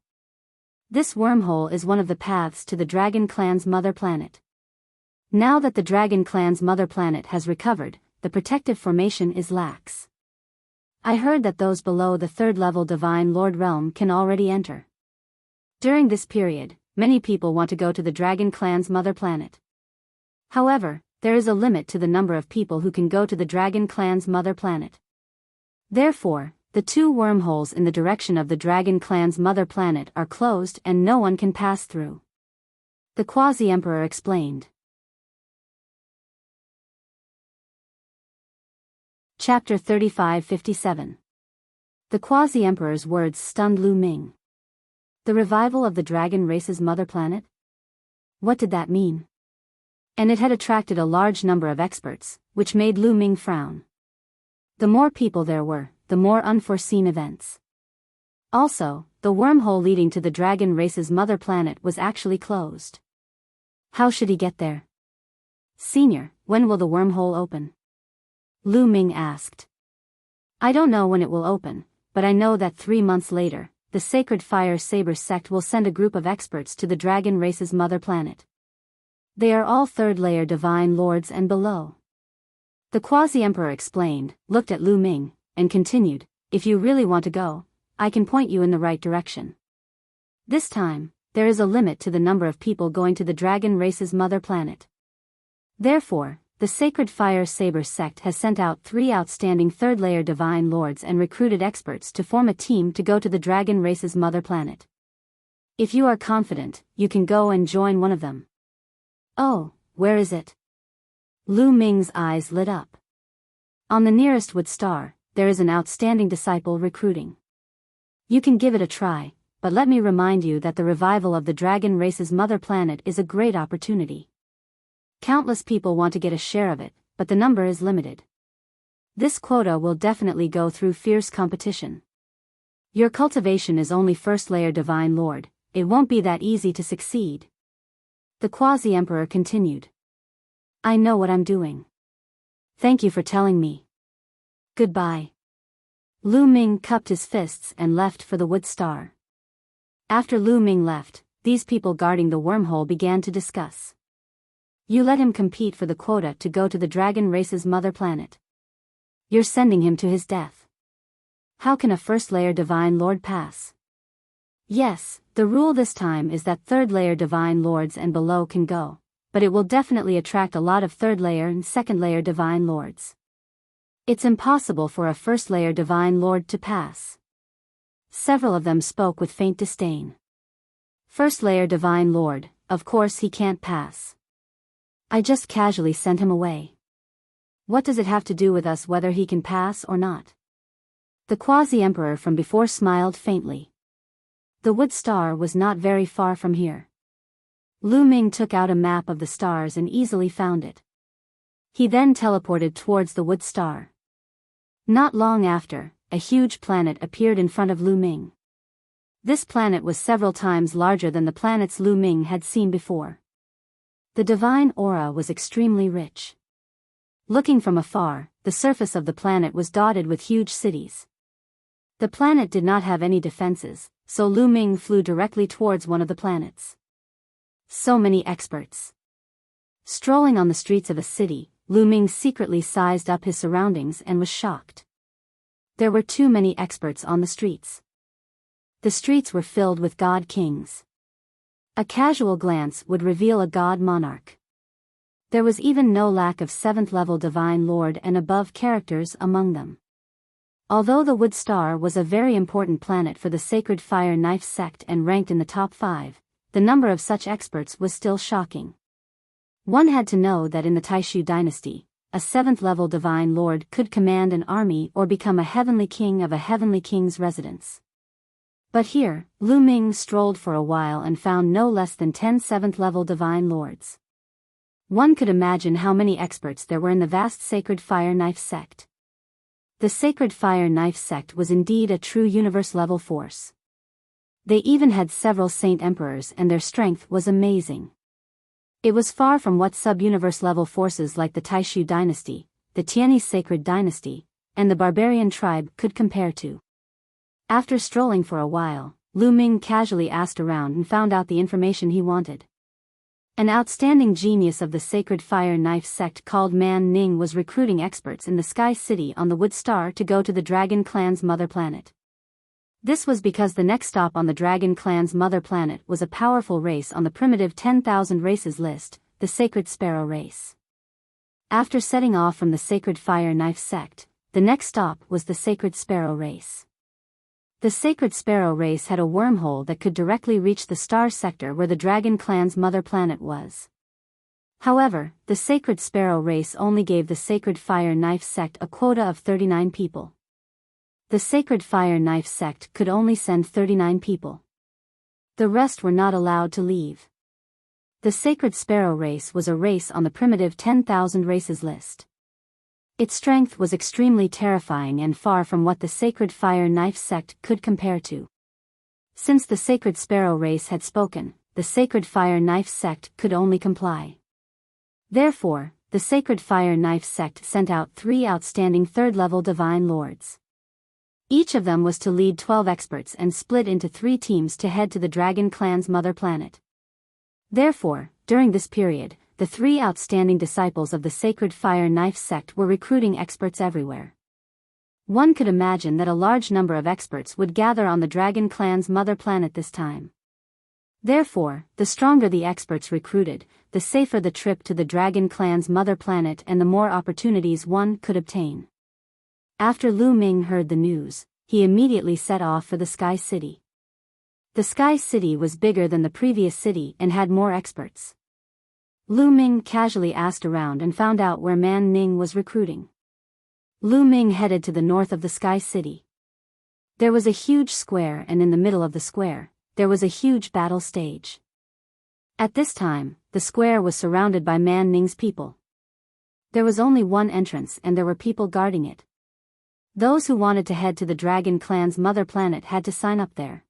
This wormhole is one of the paths to the Dragon Clan's mother planet. Now that the Dragon Clan's mother planet has recovered, the protective formation is lax. I heard that those below the 3rd level Divine Lord realm can already enter. During this period, many people want to go to the Dragon Clan's mother planet. However, there is a limit to the number of people who can go to the Dragon Clan's mother planet. Therefore, the 2 wormholes in the direction of the Dragon Clan's mother planet are closed and no one can pass through. The quasi-emperor explained. Chapter 3557. The quasi-emperor's words stunned Lu Ming. The revival of the dragon race's mother planet? What did that mean? And it had attracted a large number of experts, which made Lu Ming frown. The more people there were, the more unforeseen events. Also, the wormhole leading to the dragon race's mother planet was actually closed. How should he get there? Senior, when will the wormhole open? Lu Ming asked. I don't know when it will open, but I know that 3 months later, the Sacred Fire Saber sect will send a group of experts to the dragon race's mother planet. They are all 3rd layer divine lords and below. The quasi-emperor explained, looked at Lu Ming, and continued, if you really want to go, I can point you in the right direction. This time, there is a limit to the number of people going to the dragon race's mother planet. Therefore, the Sacred Fire Saber sect has sent out 3 outstanding 3rd layer divine lords and recruited experts to form a team to go to the dragon race's mother planet. If you are confident, you can go and join one of them. Oh, where is it? Lu Ming's eyes lit up. On the nearest wood star, there is an outstanding disciple recruiting. You can give it a try, but let me remind you that the revival of the dragon race's mother planet is a great opportunity. Countless people want to get a share of it, but the number is limited. This quota will definitely go through fierce competition. Your cultivation is only 1st layer divine lord, it won't be that easy to succeed. The quasi-emperor continued. I know what I'm doing. Thank you for telling me. Goodbye. Lu Ming cupped his fists and left for the wood star. After Lu Ming left, these people guarding the wormhole began to discuss. You let him compete for the quota to go to the dragon race's mother planet. You're sending him to his death. How can a 1st layer divine lord pass? Yes, the rule this time is that 3rd layer divine lords and below can go, but it will definitely attract a lot of third-layer and second-layer divine lords. It's impossible for a first-layer divine lord to pass. Several of them spoke with faint disdain. First-layer divine lord, of course he can't pass. I just casually sent him away. What does it have to do with us whether he can pass or not? The quasi-emperor from before smiled faintly. The wood star was not very far from here. Lu Ming took out a map of the stars and easily found it. He then teleported towards the wood star. Not long after, a huge planet appeared in front of Lu Ming. This planet was several times larger than the planets Lu Ming had seen before. The divine aura was extremely rich. Looking from afar, the surface of the planet was dotted with huge cities. The planet did not have any defenses, so Lu Ming flew directly towards one of the planets. So many experts. Strolling on the streets of a city, Lu Ming secretly sized up his surroundings and was shocked. There were too many experts on the streets. The streets were filled with god kings. A casual glance would reveal a god monarch. There was even no lack of 7th-level divine lord and above characters among them. Although the Wood Star was a very important planet for the Sacred Fire Knife sect and ranked in the top 5, the number of such experts was still shocking. One had to know that in the Taishu dynasty, a 7th-level divine lord could command an army or become a heavenly king of a heavenly king's residence. But here, Lu Ming strolled for a while and found no less than 10 7th-level divine lords. One could imagine how many experts there were in the vast Sacred Fire Knife sect. The Sacred Fire Knife sect was indeed a true universe-level force. They even had several saint emperors and their strength was amazing. It was far from what sub-universe-level forces like the Taishu dynasty, the Tianyi Sacred dynasty, and the barbarian tribe could compare to. After strolling for a while, Lu Ming casually asked around and found out the information he wanted. An outstanding genius of the Sacred Fire Knife sect called Man Ning was recruiting experts in the Sky City on the Wood Star to go to the Dragon Clan's mother planet. This was because the next stop on the Dragon Clan's mother planet was a powerful race on the primitive 10,000 races list, the Sacred Sparrow race. After setting off from the Sacred Fire Knife sect, the next stop was the Sacred Sparrow race. The Sacred Sparrow race had a wormhole that could directly reach the star sector where the Dragon Clan's mother planet was. However, the Sacred Sparrow race only gave the Sacred Fire Knife sect a quota of 39 people. The Sacred Fire Knife sect could only send 39 people. The rest were not allowed to leave. The Sacred Sparrow race was a race on the primitive 10,000 races list. Its strength was extremely terrifying and far from what the Sacred Fire Knife sect could compare to. Since the Sacred Sparrow race had spoken, the Sacred Fire Knife sect could only comply. Therefore, the Sacred Fire Knife sect sent out 3 outstanding 3rd-level divine lords. Each of them was to lead 12 experts and split into 3 teams to head to the Dragon Clan's mother planet. Therefore, during this period, the 3 outstanding disciples of the Sacred Fire Knife sect were recruiting experts everywhere. One could imagine that a large number of experts would gather on the Dragon Clan's mother planet this time. Therefore, the stronger the experts recruited, the safer the trip to the Dragon Clan's mother planet and the more opportunities one could obtain. After Lu Ming heard the news, he immediately set off for the Sky City. The Sky City was bigger than the previous city and had more experts. Lu Ming casually asked around and found out where Man Ning was recruiting. Lu Ming headed to the north of the Sky City. There was a huge square and in the middle of the square, there was a huge battle stage. At this time, the square was surrounded by Man Ning's people. There was only one entrance and there were people guarding it. Those who wanted to head to the Dragon Clan's mother planet had to sign up there.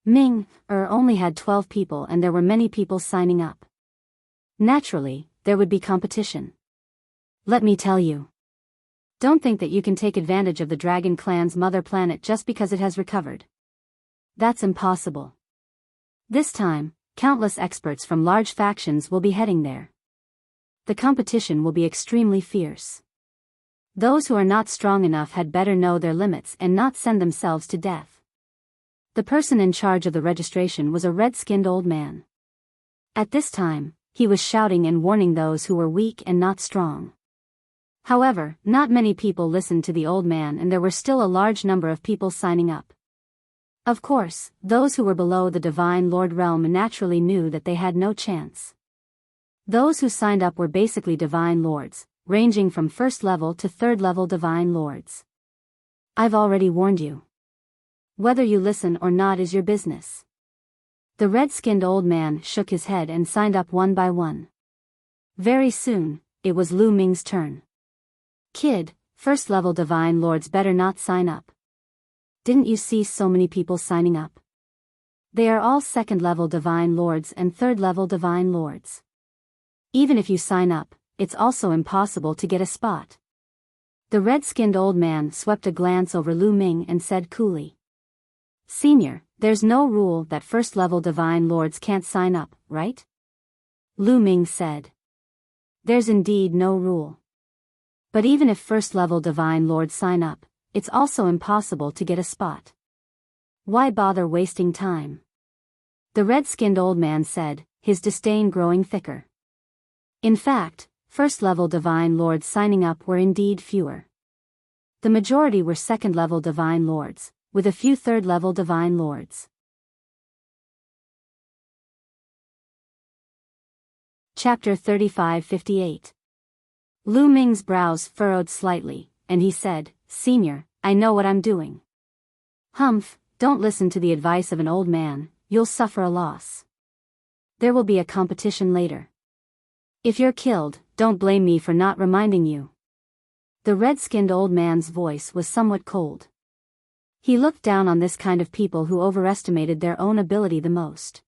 Ming only had 12 people and there were many people signing up. Naturally, there would be competition. Let me tell you. Don't think that you can take advantage of the Dragon Clan's mother planet just because it has recovered. That's impossible. This time, countless experts from large factions will be heading there. The competition will be extremely fierce. Those who are not strong enough had better know their limits and not send themselves to death. The person in charge of the registration was a red-skinned old man. At this time, he was shouting and warning those who were weak and not strong. However, not many people listened to the old man, and there were still a large number of people signing up. Of course, those who were below the Divine Lord realm naturally knew that they had no chance. Those who signed up were basically Divine Lords, ranging from first level to third level Divine Lords. I've already warned you. Whether you listen or not is your business. The red-skinned old man shook his head and signed up one by one. Very soon, it was Lu Ming's turn. Kid, first level Divine Lords better not sign up. Didn't you see so many people signing up? They are all second level Divine Lords and third level Divine Lords. Even if you sign up, it's also impossible to get a spot. The red-skinned old man swept a glance over Lu Ming and said coolly. Senior, there's no rule that first-level Divine Lords can't sign up, right? Lu Ming said. There's indeed no rule. But even if first-level Divine Lords sign up, it's also impossible to get a spot. Why bother wasting time? The red-skinned old man said, his disdain growing thicker. In fact, first-level Divine Lords signing up were indeed fewer. The majority were second-level Divine Lords, with a few third-level Divine Lords. Chapter 3558. Lu Ming's brows furrowed slightly, and he said, Senior, I know what I'm doing. Humph, don't listen to the advice of an old man, you'll suffer a loss. There will be a competition later. If you're killed, don't blame me for not reminding you. The red-skinned old man's voice was somewhat cold. He looked down on this kind of people who overestimated their own ability the most.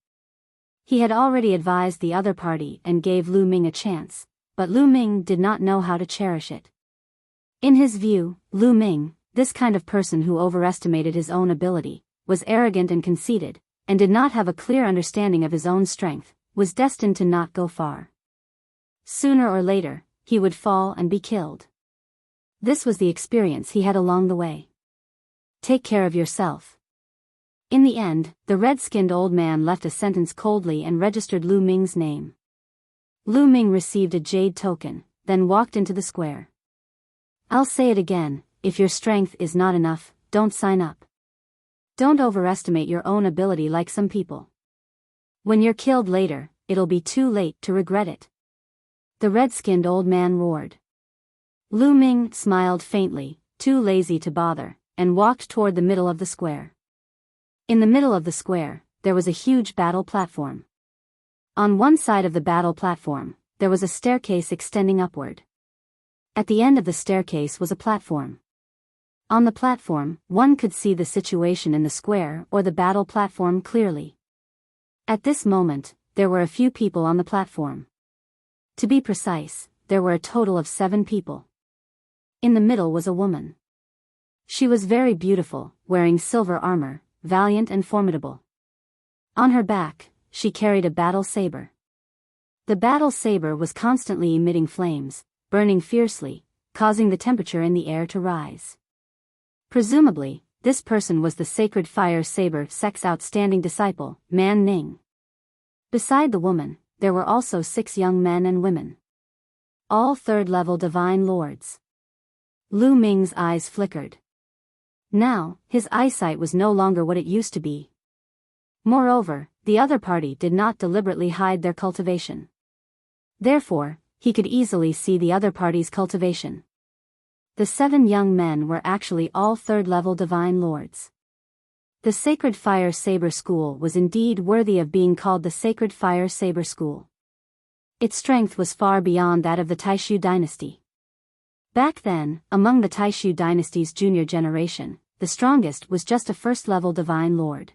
He had already advised the other party and gave Lu Ming a chance, but Lu Ming did not know how to cherish it. In his view, Lu Ming, this kind of person who overestimated his own ability, was arrogant and conceited, and did not have a clear understanding of his own strength, was destined to not go far. Sooner or later, he would fall and be killed. This was the experience he had along the way. Take care of yourself. In the end, the red-skinned old man left a sentence coldly and registered Lu Ming's name. Lu Ming received a jade token, then walked into the square. I'll say it again, if your strength is not enough, don't sign up. Don't overestimate your own ability like some people. When you're killed later, it'll be too late to regret it. The red-skinned old man roared. Lu Ming smiled faintly, too lazy to bother, and walked toward the middle of the square. In the middle of the square, there was a huge battle platform. On one side of the battle platform, there was a staircase extending upward. At the end of the staircase was a platform. On the platform, one could see the situation in the square or the battle platform clearly. At this moment, there were a few people on the platform. To be precise, there were a total of 7 people. In the middle was a woman. She was very beautiful, wearing silver armor, valiant and formidable. On her back, she carried a battle saber. The battle saber was constantly emitting flames, burning fiercely, causing the temperature in the air to rise. Presumably, this person was the sacred fire saber sect's outstanding disciple, Man Ning. Beside the woman, there were also 6 young men and women. All third-level Divine Lords. Lu Ming's eyes flickered. Now, his eyesight was no longer what it used to be. Moreover, the other party did not deliberately hide their cultivation. Therefore, he could easily see the other party's cultivation. The 7 young men were actually all third-level Divine Lords. The Sacred Fire Saber School was indeed worthy of being called the Sacred Fire Saber School. Its strength was far beyond that of the Taishu dynasty. Back then, among the Taishu dynasty's junior generation, the strongest was just a first-level Divine Lord.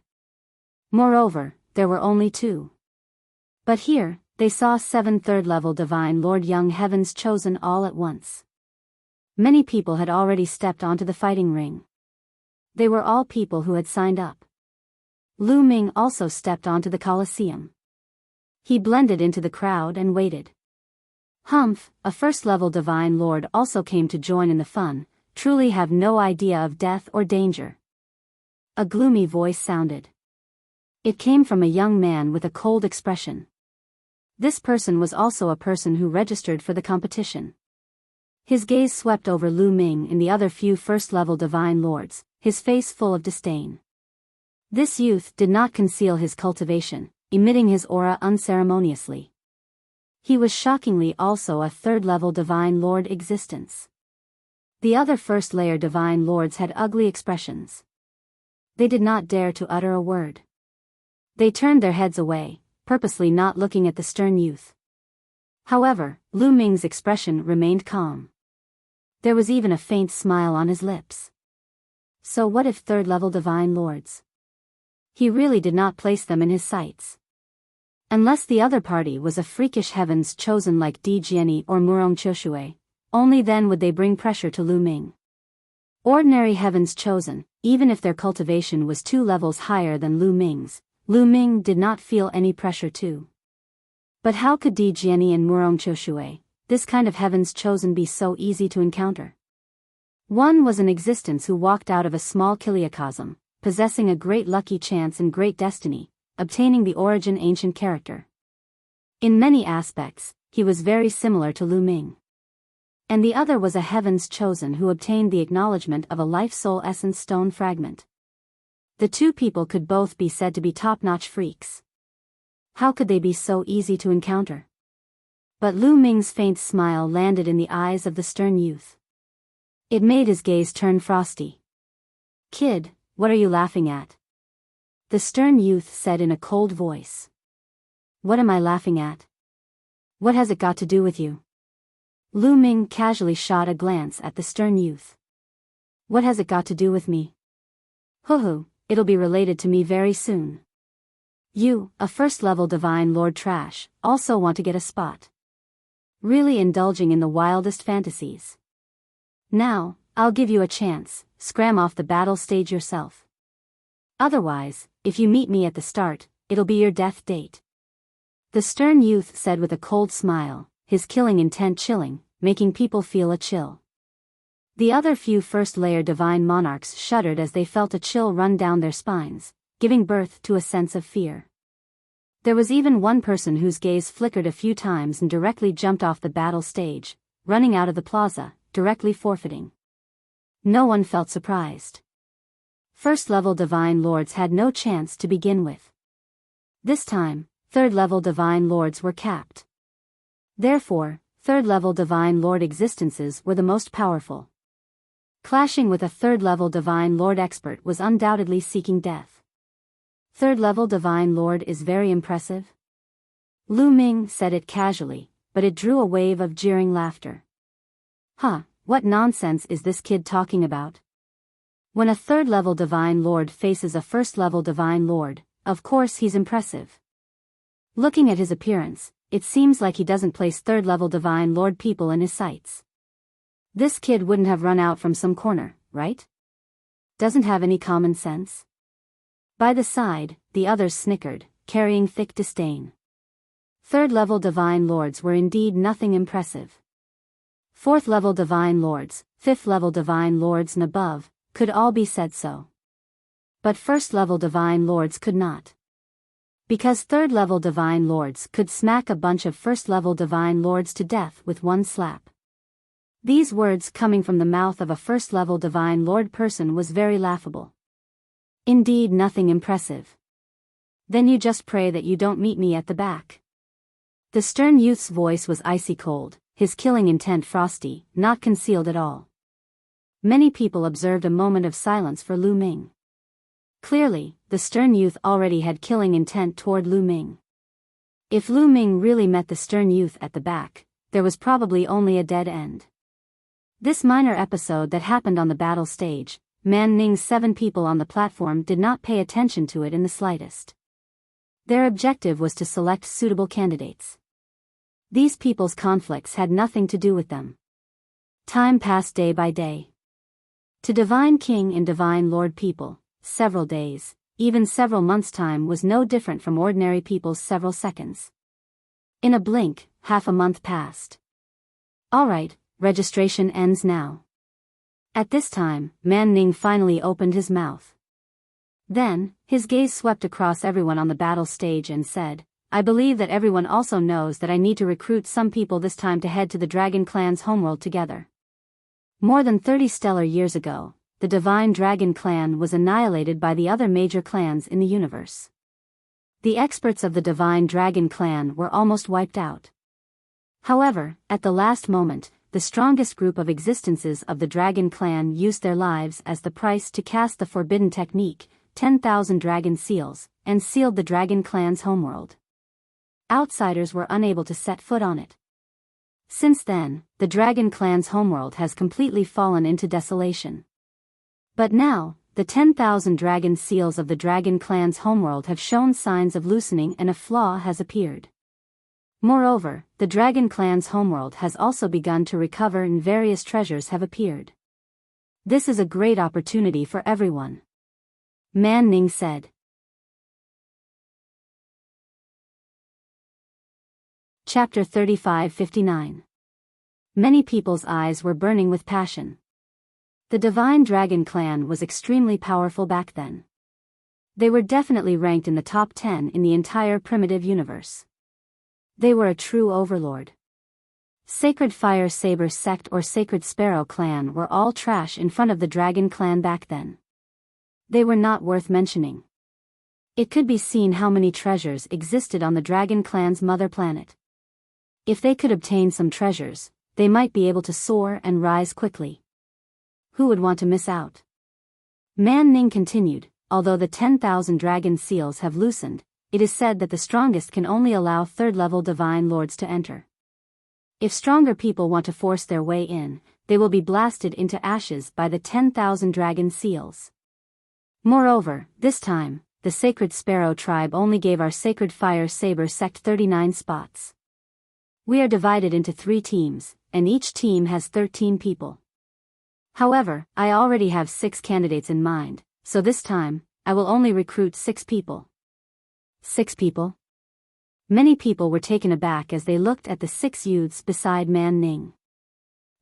Moreover, there were only 2. But here, they saw 7 third-level Divine Lord young heavens chosen all at once. Many people had already stepped onto the fighting ring. They were all people who had signed up. Lu Ming also stepped onto the Colosseum. He blended into the crowd and waited. Humph, a first-level Divine Lord also came to join in the fun, truly have no idea of death or danger. A gloomy voice sounded. It came from a young man with a cold expression. This person was also a person who registered for the competition. His gaze swept over Lu Ming and the other few first-level divine lords, his face full of disdain. This youth did not conceal his cultivation, emitting his aura unceremoniously. He was shockingly also a third-level divine lord existence. The other first-layer divine lords had ugly expressions. They did not dare to utter a word. They turned their heads away, purposely not looking at the stern youth. However, Lu Ming's expression remained calm. There was even a faint smile on his lips. So what if third-level divine lords? He really did not place them in his sights. Unless the other party was a freakish heavens chosen like Di Jiani or Murong Choshue, only then would they bring pressure to Lu Ming. Ordinary heavens chosen, even if their cultivation was 2 levels higher than Lu Ming's, Lu Ming did not feel any pressure to. But how could Di Jiani and Murong Choshue, this kind of heavens chosen, be so easy to encounter? One was an existence who walked out of a small kiliacosm, possessing a great lucky chance and great destiny, obtaining the origin ancient character. In many aspects, he was very similar to Lu Ming. And the other was a heavens chosen who obtained the acknowledgement of a life soul essence stone fragment. The two people could both be said to be top-notch freaks. How could they be so easy to encounter? But Lu Ming's faint smile landed in the eyes of the stern youth. It made his gaze turn frosty. "Kid, what are you laughing at?" the stern youth said in a cold voice. "What am I laughing at? What has it got to do with you?" Lu Ming casually shot a glance at the stern youth. "What has it got to do with me? Hoo-hoo, it'll be related to me very soon. You, a first-level divine lord trash, also want to get a spot. Really indulging in the wildest fantasies. Now, I'll give you a chance, scram off the battle stage yourself. Otherwise, if you meet me at the start, it'll be your death date." The stern youth said with a cold smile, his killing intent chilling, making people feel a chill. The other few first-layer divine monarchs shuddered as they felt a chill run down their spines, giving birth to a sense of fear. There was even one person whose gaze flickered a few times and directly jumped off the battle stage, running out of the plaza, directly forfeiting. No one felt surprised. First-level divine lords had no chance to begin with. This time, third-level divine lords were capped. Therefore, third-level divine lord existences were the most powerful. Clashing with a third-level divine lord expert was undoubtedly seeking death. Third-level divine lord is very impressive. Lu Ming said it casually, but it drew a wave of jeering laughter. Huh, what nonsense is this kid talking about? When a third-level divine lord faces a first-level divine lord, of course he's impressive. Looking at his appearance, it seems like he doesn't place third-level divine lord people in his sights. This kid wouldn't have run out from some corner, right? Doesn't have any common sense. By the side, the others snickered, carrying thick disdain. Third-level divine lords were indeed nothing impressive. Fourth-level divine lords, fifth-level divine lords and above, could all be said so. But first-level divine lords could not. Because third-level divine lords could smack a bunch of first-level divine lords to death with one slap. These words coming from the mouth of a first-level divine lord person was very laughable. Indeed nothing impressive. Then you just pray that you don't meet me at the back. The stern youth's voice was icy cold, his killing intent frosty, not concealed at all. Many people observed a moment of silence for Lu Ming. Clearly, the stern youth already had killing intent toward Lu Ming. If Lu Ming really met the stern youth at the back, there was probably only a dead end. This minor episode that happened on the battle stage, Man Ning's 7 people on the platform did not pay attention to it in the slightest. Their objective was to select suitable candidates. These people's conflicts had nothing to do with them. Time passed day by day. To Divine King and Divine Lord people, several days, even several months' time was no different from ordinary people's several seconds. In a blink, half a month passed. Alright, registration ends now. At this time, Man Ning finally opened his mouth. Then, his gaze swept across everyone on the battle stage and said, I believe that everyone also knows that I need to recruit some people this time to head to the Dragon Clan's homeworld together. More than 30 stellar years ago, the Divine Dragon Clan was annihilated by the other major clans in the universe. The experts of the Divine Dragon Clan were almost wiped out. However, at the last moment, the strongest group of existences of the Dragon Clan used their lives as the price to cast the forbidden technique, 10,000 dragon seals, and sealed the Dragon Clan's homeworld. Outsiders were unable to set foot on it. Since then, the Dragon Clan's homeworld has completely fallen into desolation. But now, the 10,000 dragon seals of the Dragon Clan's homeworld have shown signs of loosening and a flaw has appeared. Moreover, the Dragon Clan's homeworld has also begun to recover and various treasures have appeared. This is a great opportunity for everyone. Man Ning said. Chapter 35-59. Many people's eyes were burning with passion. The Divine Dragon Clan was extremely powerful back then. They were definitely ranked in the top 10 in the entire primitive universe. They were a true overlord. Sacred Fire Saber Sect or Sacred Sparrow Clan were all trash in front of the Dragon Clan back then. They were not worth mentioning. It could be seen how many treasures existed on the Dragon Clan's mother planet. If they could obtain some treasures, they might be able to soar and rise quickly. Who would want to miss out? Man Ning continued, although the 10,000 dragon seals have loosened, it is said that the strongest can only allow third-level divine lords to enter. If stronger people want to force their way in, they will be blasted into ashes by the 10,000 dragon seals. Moreover, this time, the Sacred Sparrow tribe only gave our Sacred Fire Saber sect 39 spots. We are divided into 3 teams, and each team has 13 people. However, I already have 6 candidates in mind, so this time, I will only recruit 6 people. 6 people? Many people were taken aback as they looked at the 6 youths beside Man Ning.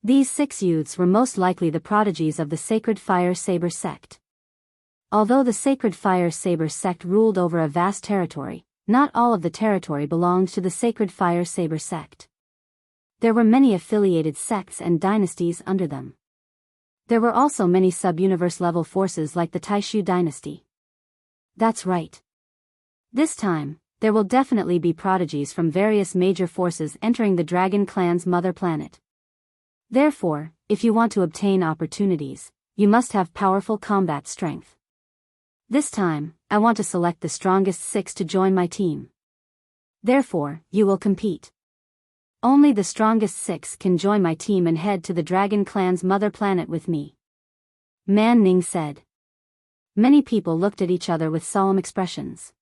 These 6 youths were most likely the prodigies of the Sacred Fire Saber sect. Although the Sacred Fire Saber sect ruled over a vast territory, not all of the territory belonged to the Sacred Fire Saber sect. There were many affiliated sects and dynasties under them. There were also many sub-universe level forces like the Taishu dynasty. That's right. This time, there will definitely be prodigies from various major forces entering the Dragon Clan's mother planet. Therefore, if you want to obtain opportunities, you must have powerful combat strength. This time, I want to select the strongest 6 to join my team. Therefore, you will compete. Only the strongest 6 can join my team and head to the Dragon Clan's mother planet with me. Man Ning said. Many people looked at each other with solemn expressions.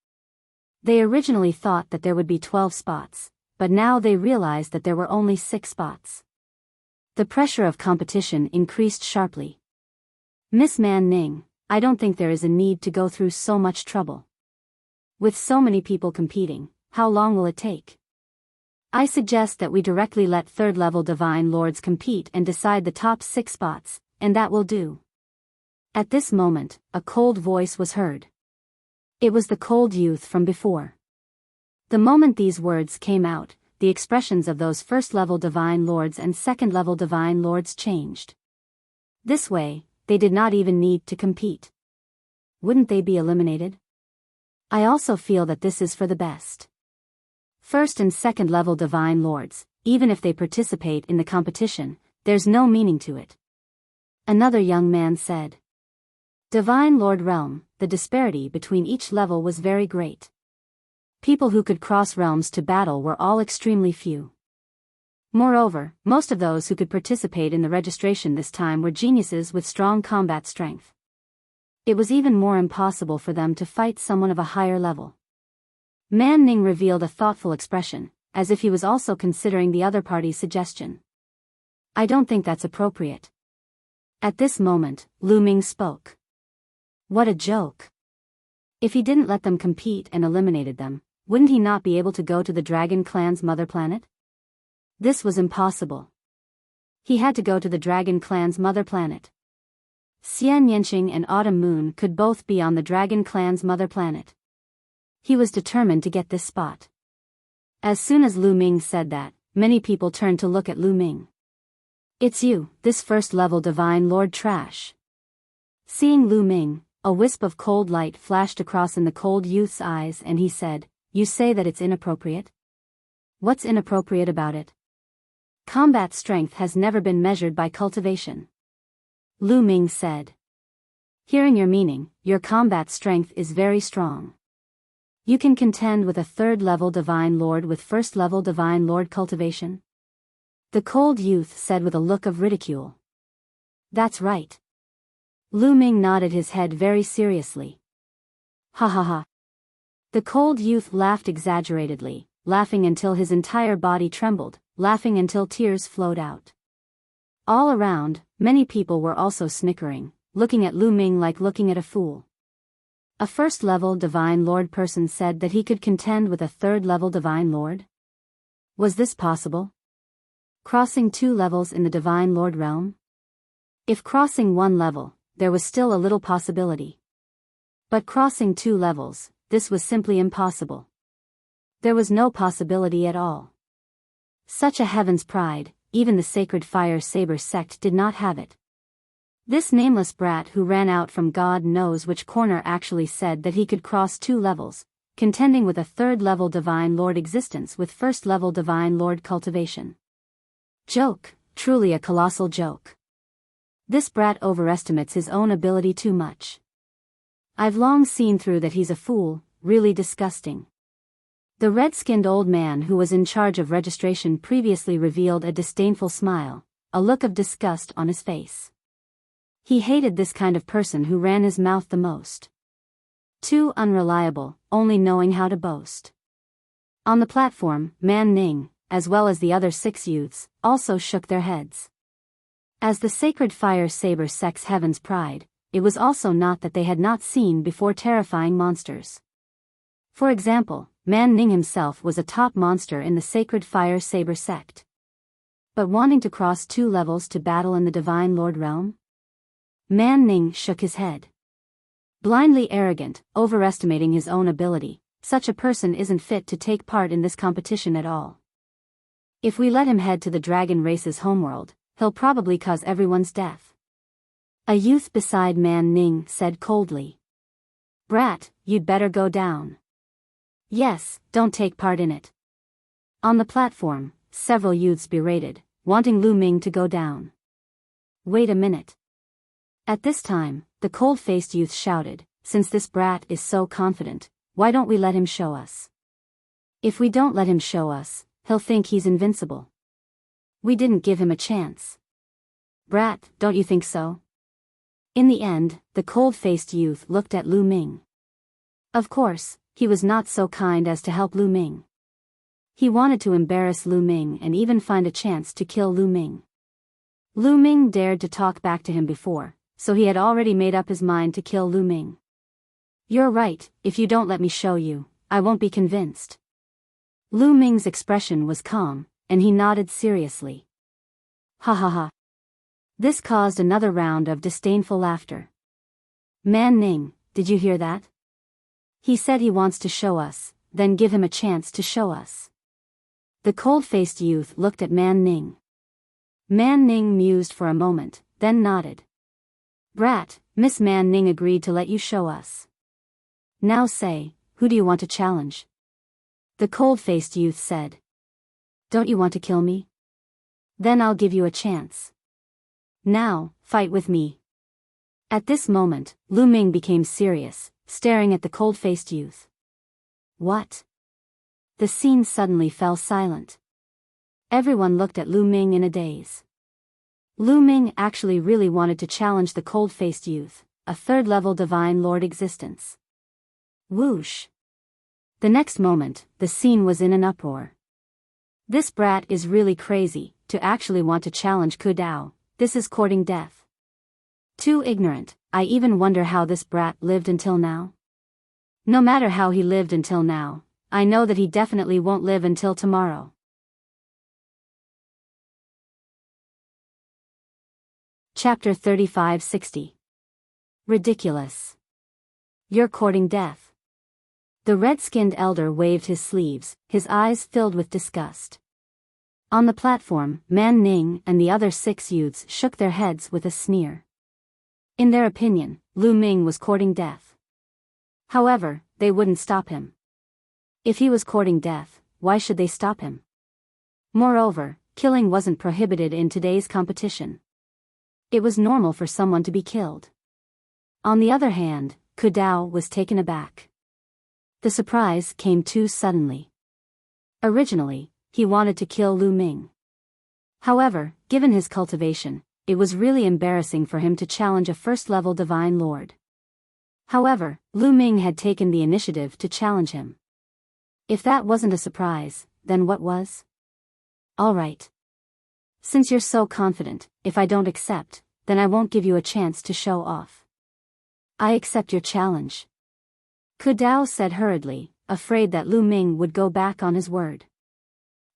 They originally thought that there would be 12 spots, but now they realized that there were only 6 spots. The pressure of competition increased sharply. Miss Man Ning, I don't think there is a need to go through so much trouble. With so many people competing, how long will it take? I suggest that we directly let third-level divine lords compete and decide the top 6 spots, and that will do. At this moment, a cold voice was heard. It was the cold youth from before. The moment these words came out, the expressions of those first-level divine lords and second-level divine lords changed. This way, they did not even need to compete. Wouldn't they be eliminated? I also feel that this is for the best. First and second-level divine lords, even if they participate in the competition, there's no meaning to it. Another young man said. Divine Lord Realm, the disparity between each level was very great. People who could cross realms to battle were all extremely few. Moreover, most of those who could participate in the registration this time were geniuses with strong combat strength. It was even more impossible for them to fight someone of a higher level. Man Ning revealed a thoughtful expression, as if he was also considering the other party's suggestion. I don't think that's appropriate. At this moment, Lu Ming spoke. What a joke. If he didn't let them compete and eliminated them, wouldn't he not be able to go to the Dragon Clan's mother planet? This was impossible. He had to go to the Dragon Clan's mother planet. Xian Yanqing and Autumn Moon could both be on the Dragon Clan's mother planet. He was determined to get this spot. As soon as Lu Ming said that, many people turned to look at Lu Ming. It's you, this first-level Divine Lord trash. Seeing Lu Ming, a wisp of cold light flashed across in the cold youth's eyes and he said, You say that it's inappropriate? What's inappropriate about it? Combat strength has never been measured by cultivation. Lu Ming said. Hearing your meaning, your combat strength is very strong. You can contend with a third-level Divine Lord with first-level Divine Lord cultivation? The cold youth said with a look of ridicule. That's right. Lu Ming nodded his head very seriously. Ha ha ha. The cold youth laughed exaggeratedly, laughing until his entire body trembled, laughing until tears flowed out. All around, many people were also snickering, looking at Lu Ming like looking at a fool. A first-level Divine Lord person said that he could contend with a third-level Divine Lord? Was this possible? Crossing 2 levels in the Divine Lord realm? If crossing 1 level, there was still a little possibility. But crossing 2 levels, this was simply impossible. There was no possibility at all. Such a heaven's pride, even the sacred fire saber sect did not have it. This nameless brat who ran out from God knows which corner actually said that he could cross 2 levels, contending with a third-level Divine Lord existence with first-level Divine Lord cultivation. Joke, truly a colossal joke. This brat overestimates his own ability too much. I've long seen through that he's a fool, really disgusting. The red-skinned old man who was in charge of registration previously revealed a disdainful smile, a look of disgust on his face. He hated this kind of person who ran his mouth the most. Too unreliable, only knowing how to boast. On the platform, Man Ning, as well as the other 6 youths, also shook their heads. As the sacred fire saber sect's heaven's pride, it was also not that they had not seen before terrifying monsters. For example, Man Ning himself was a top monster in the sacred fire saber sect. But wanting to cross 2 levels to battle in the Divine Lord realm? Man Ning shook his head. Blindly arrogant, overestimating his own ability, such a person isn't fit to take part in this competition at all. If we let him head to the dragon race's homeworld, he'll probably cause everyone's death. A youth beside Man Ning said coldly. Brat, you'd better go down. Yes, don't take part in it. On the platform, several youths berated, wanting Lu Ming to go down. Wait a minute. At this time, the cold-faced youth shouted, since this brat is so confident, why don't we let him show us? If we don't let him show us, he'll think he's invincible. We didn't give him a chance. Brat, don't you think so? In the end, the cold-faced youth looked at Lu Ming. Of course, he was not so kind as to help Lu Ming. He wanted to embarrass Lu Ming and even find a chance to kill Lu Ming. Lu Ming dared to talk back to him before, so he had already made up his mind to kill Lu Ming. You're right, if you don't let me show you, I won't be convinced. Lu Ming's expression was calm, and he nodded seriously. Ha ha ha. This caused another round of disdainful laughter. Man Ning, did you hear that? He said he wants to show us, then give him a chance to show us. The cold-faced youth looked at Man Ning. Man Ning mused for a moment, then nodded. Brat, Miss Man Ning agreed to let you show us. Now say, who do you want to challenge? The cold-faced youth said. Don't you want to kill me? Then I'll give you a chance. Now, fight with me. At this moment, Lu Ming became serious, staring at the cold-faced youth. What? The scene suddenly fell silent. Everyone looked at Lu Ming in a daze. Lu Ming actually really wanted to challenge the cold-faced youth, a third-level Divine Lord existence. Whoosh! The next moment, the scene was in an uproar. This brat is really crazy, to actually want to challenge Ku Dao, this is courting death. Too ignorant, I even wonder how this brat lived until now. No matter how he lived until now, I know that he definitely won't live until tomorrow. Chapter 3560. Ridiculous. You're courting death. The red-skinned elder waved his sleeves, his eyes filled with disgust. On the platform, Man Ning and the other 6 youths shook their heads with a sneer. In their opinion, Lu Ming was courting death. However, they wouldn't stop him. If he was courting death, why should they stop him? Moreover, killing wasn't prohibited in today's competition. It was normal for someone to be killed. On the other hand, Ku Dao was taken aback. The surprise came too suddenly. Originally, he wanted to kill Lu Ming. However, given his cultivation, it was really embarrassing for him to challenge a first-level divine lord. However, Lu Ming had taken the initiative to challenge him. If that wasn't a surprise, then what was? All right. Since you're so confident, if I don't accept, then I won't give you a chance to show off. I accept your challenge. Ku Dao said hurriedly, afraid that Lu Ming would go back on his word.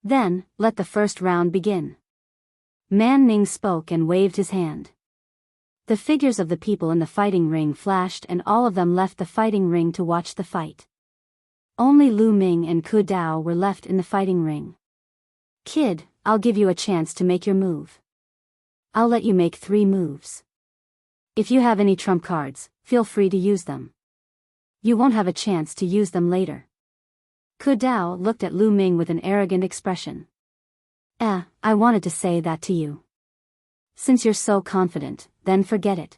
Then, let the first round begin. Man Ning spoke and waved his hand. The figures of the people in the fighting ring flashed and all of them left the fighting ring to watch the fight. Only Lu Ming and Ku Dao were left in the fighting ring. Kid, I'll give you a chance to make your move. I'll let you make 3 moves. If you have any trump cards, feel free to use them. You won't have a chance to use them later. Ku Dao looked at Lu Ming with an arrogant expression. I wanted to say that to you. Since you're so confident, then forget it.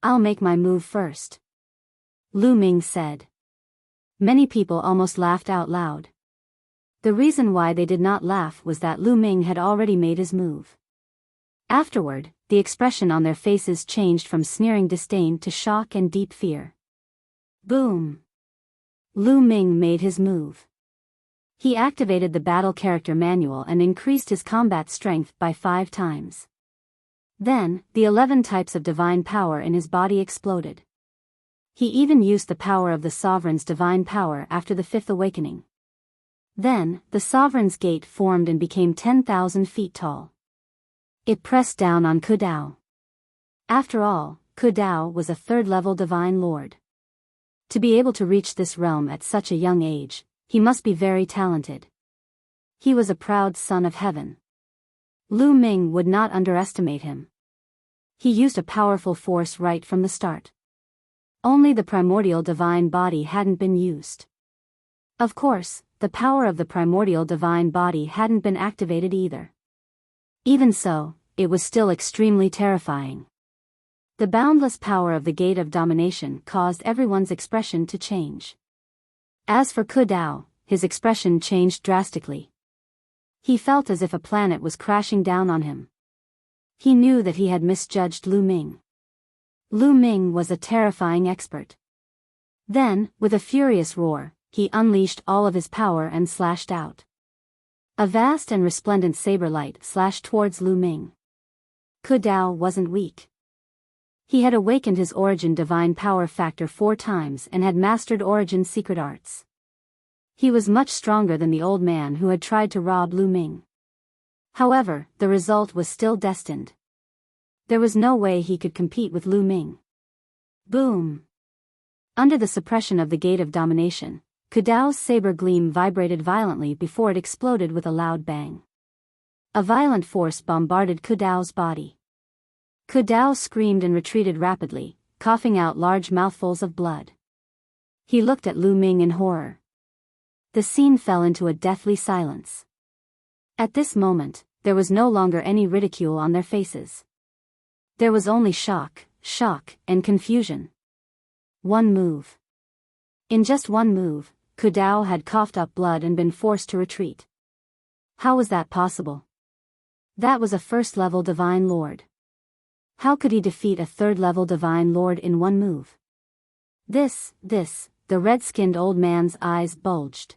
I'll make my move first. Lu Ming said. Many people almost laughed out loud. The reason why they did not laugh was that Lu Ming had already made his move. Afterward, the expression on their faces changed from sneering disdain to shock and deep fear. Boom! Lu Ming made his move. He activated the battle character manual and increased his combat strength by 5 times. Then, the 11 types of divine power in his body exploded. He even used the power of the Sovereign's divine power after the 5th awakening. Then, the Sovereign's gate formed and became 10,000 feet tall. It pressed down on Ku Dao. After all, Ku Dao was a 3rd-level divine lord. To be able to reach this realm at such a young age, he must be very talented. He was a proud son of heaven. Lu Ming would not underestimate him. He used a powerful force right from the start. Only the primordial divine body hadn't been used. Of course, the power of the primordial divine body hadn't been activated either. Even so, it was still extremely terrifying. The boundless power of the Gate of Domination caused everyone's expression to change. As for Ku Dao, his expression changed drastically. He felt as if a planet was crashing down on him. He knew that he had misjudged Lu Ming. Lu Ming was a terrifying expert. Then, with a furious roar, he unleashed all of his power and slashed out. A vast and resplendent saber light slashed towards Lu Ming. Ku Dao wasn't weak. He had awakened his origin divine power factor 4 times and had mastered origin secret arts. He was much stronger than the old man who had tried to rob Lu Ming. However, the result was still destined. There was no way he could compete with Lu Ming. Boom! Under the suppression of the Gate of Domination, Ku Dao's saber gleam vibrated violently before it exploded with a loud bang. A violent force bombarded Ku Dao's body. Ku Dao screamed and retreated rapidly, coughing out large mouthfuls of blood. He looked at Lu Ming in horror. The scene fell into a deathly silence. At this moment, there was no longer any ridicule on their faces. There was only shock, and confusion. One move. In just one move, Ku Dao had coughed up blood and been forced to retreat. How was that possible? That was a 1st-level divine lord. How could he defeat a 3rd-level divine lord in one move? The red-skinned old man's eyes bulged.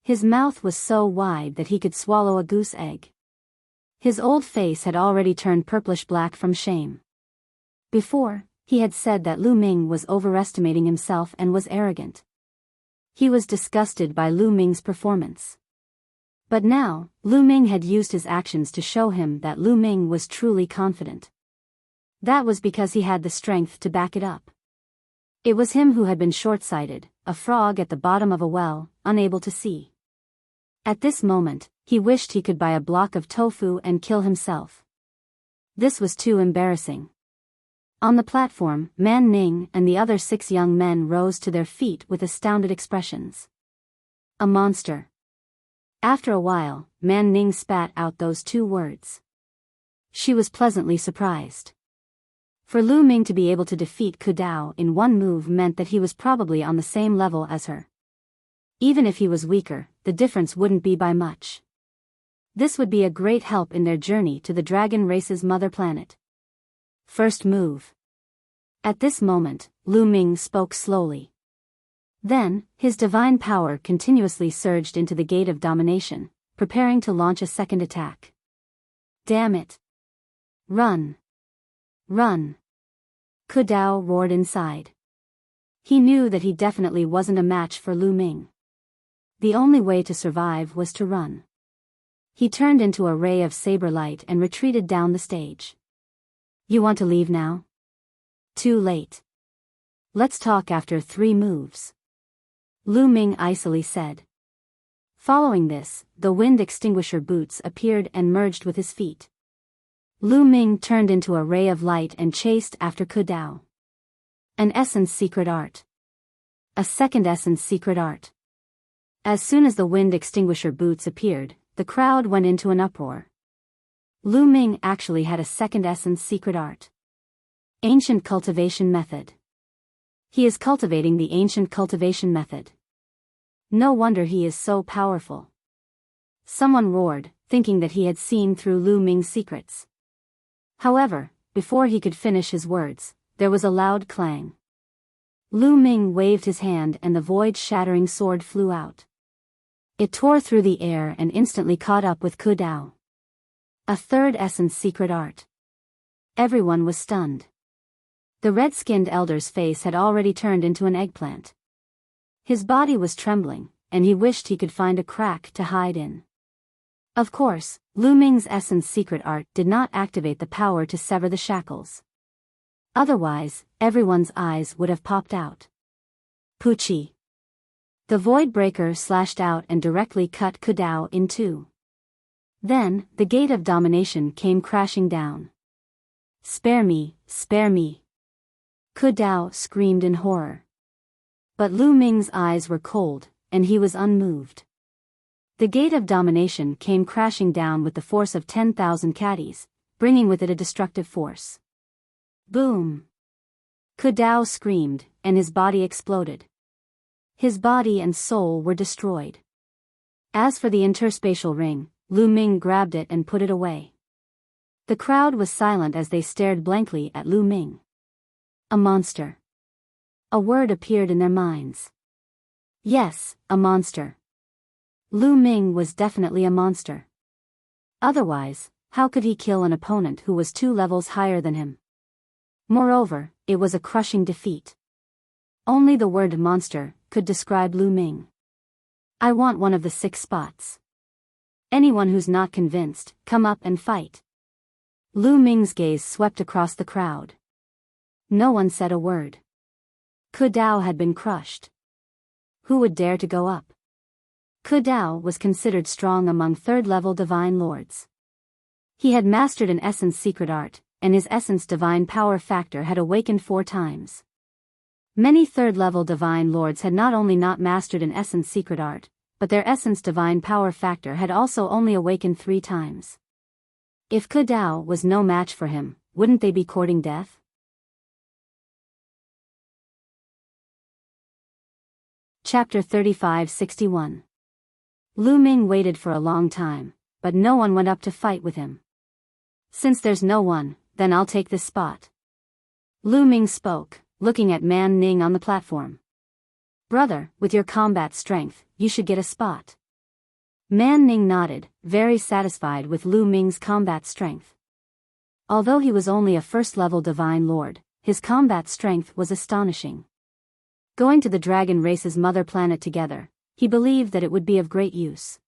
His mouth was so wide that he could swallow a goose egg. His old face had already turned purplish-black from shame. Before, he had said that Lu Ming was overestimating himself and was arrogant. He was disgusted by Lu Ming's performance. But now, Lu Ming had used his actions to show him that Lu Ming was truly confident. That was because he had the strength to back it up. It was him who had been short-sighted, a frog at the bottom of a well, unable to see. At this moment, he wished he could buy a block of tofu and kill himself. This was too embarrassing. On the platform, Man Ning and the other 6 young men rose to their feet with astounded expressions. A monster. After a while, Man Ning spat out those 2 words. She was pleasantly surprised. For Lu Ming to be able to defeat Ku Dao in one move meant that he was probably on the same level as her. Even if he was weaker, the difference wouldn't be by much. This would be a great help in their journey to the dragon race's mother planet. First move. At this moment, Lu Ming spoke slowly. Then, his divine power continuously surged into the gate of domination, preparing to launch a second attack. Damn it! Run! Run! Ku Dao roared inside. He knew that he definitely wasn't a match for Lu Ming. The only way to survive was to run. He turned into a ray of saber light and retreated down the stage. You want to leave now? Too late. Let's talk after 3 moves. Lu Ming icily said. Following this, the wind extinguisher boots appeared and merged with his feet. Lu Ming turned into a ray of light and chased after Ku Dao. An essence secret art. A second essence secret art. As soon as the wind extinguisher boots appeared, the crowd went into an uproar. Lu Ming actually had a second essence secret art. Ancient cultivation method. He is cultivating the ancient cultivation method. No wonder he is so powerful. Someone roared, thinking that he had seen through Lu Ming's secrets. However, before he could finish his words, there was a loud clang. Lu Ming waved his hand and the void-shattering sword flew out. It tore through the air and instantly caught up with Ku Dao. A third essence secret art. Everyone was stunned. The red-skinned elder's face had already turned into an eggplant. His body was trembling, and he wished he could find a crack to hide in. Of course, Lu Ming's essence secret art did not activate the power to sever the shackles. Otherwise, everyone's eyes would have popped out. Puchi. The void breaker slashed out and directly cut Ku Dao in 2. Then, the gate of domination came crashing down. Spare me, spare me. Ku Dao screamed in horror. But Lu Ming's eyes were cold, and he was unmoved. The gate of domination came crashing down with the force of 10,000 caddies, bringing with it a destructive force. Boom! Ku Dao screamed, and his body exploded. His body and soul were destroyed. As for the interspatial ring, Lu Ming grabbed it and put it away. The crowd was silent as they stared blankly at Lu Ming. A monster. A word appeared in their minds. Yes, a monster. Lu Ming was definitely a monster. Otherwise, how could he kill an opponent who was 2 levels higher than him? Moreover, it was a crushing defeat. Only the word monster could describe Lu Ming. I want one of the 6 spots. Anyone who's not convinced, come up and fight. Lu Ming's gaze swept across the crowd. No one said a word. Ku Dao had been crushed. Who would dare to go up? Ku Dao was considered strong among 3rd-level divine lords. He had mastered an essence secret art, and his essence divine power factor had awakened 4 times. Many 3rd-level divine lords had not only not mastered an essence secret art, but their essence divine power factor had also only awakened 3 times. If Ku Dao was no match for him, wouldn't they be courting death? Chapter 3561. Lu Ming waited for a long time, but no one went up to fight with him. Since there's no one, then I'll take this spot. Lu Ming spoke, looking at Man Ning on the platform. Brother, with your combat strength, you should get a spot. Man Ning nodded, very satisfied with Lu Ming's combat strength. Although he was only a 1st-level divine lord, his combat strength was astonishing. Going to the dragon race's mother planet together, he believed that it would be of great use.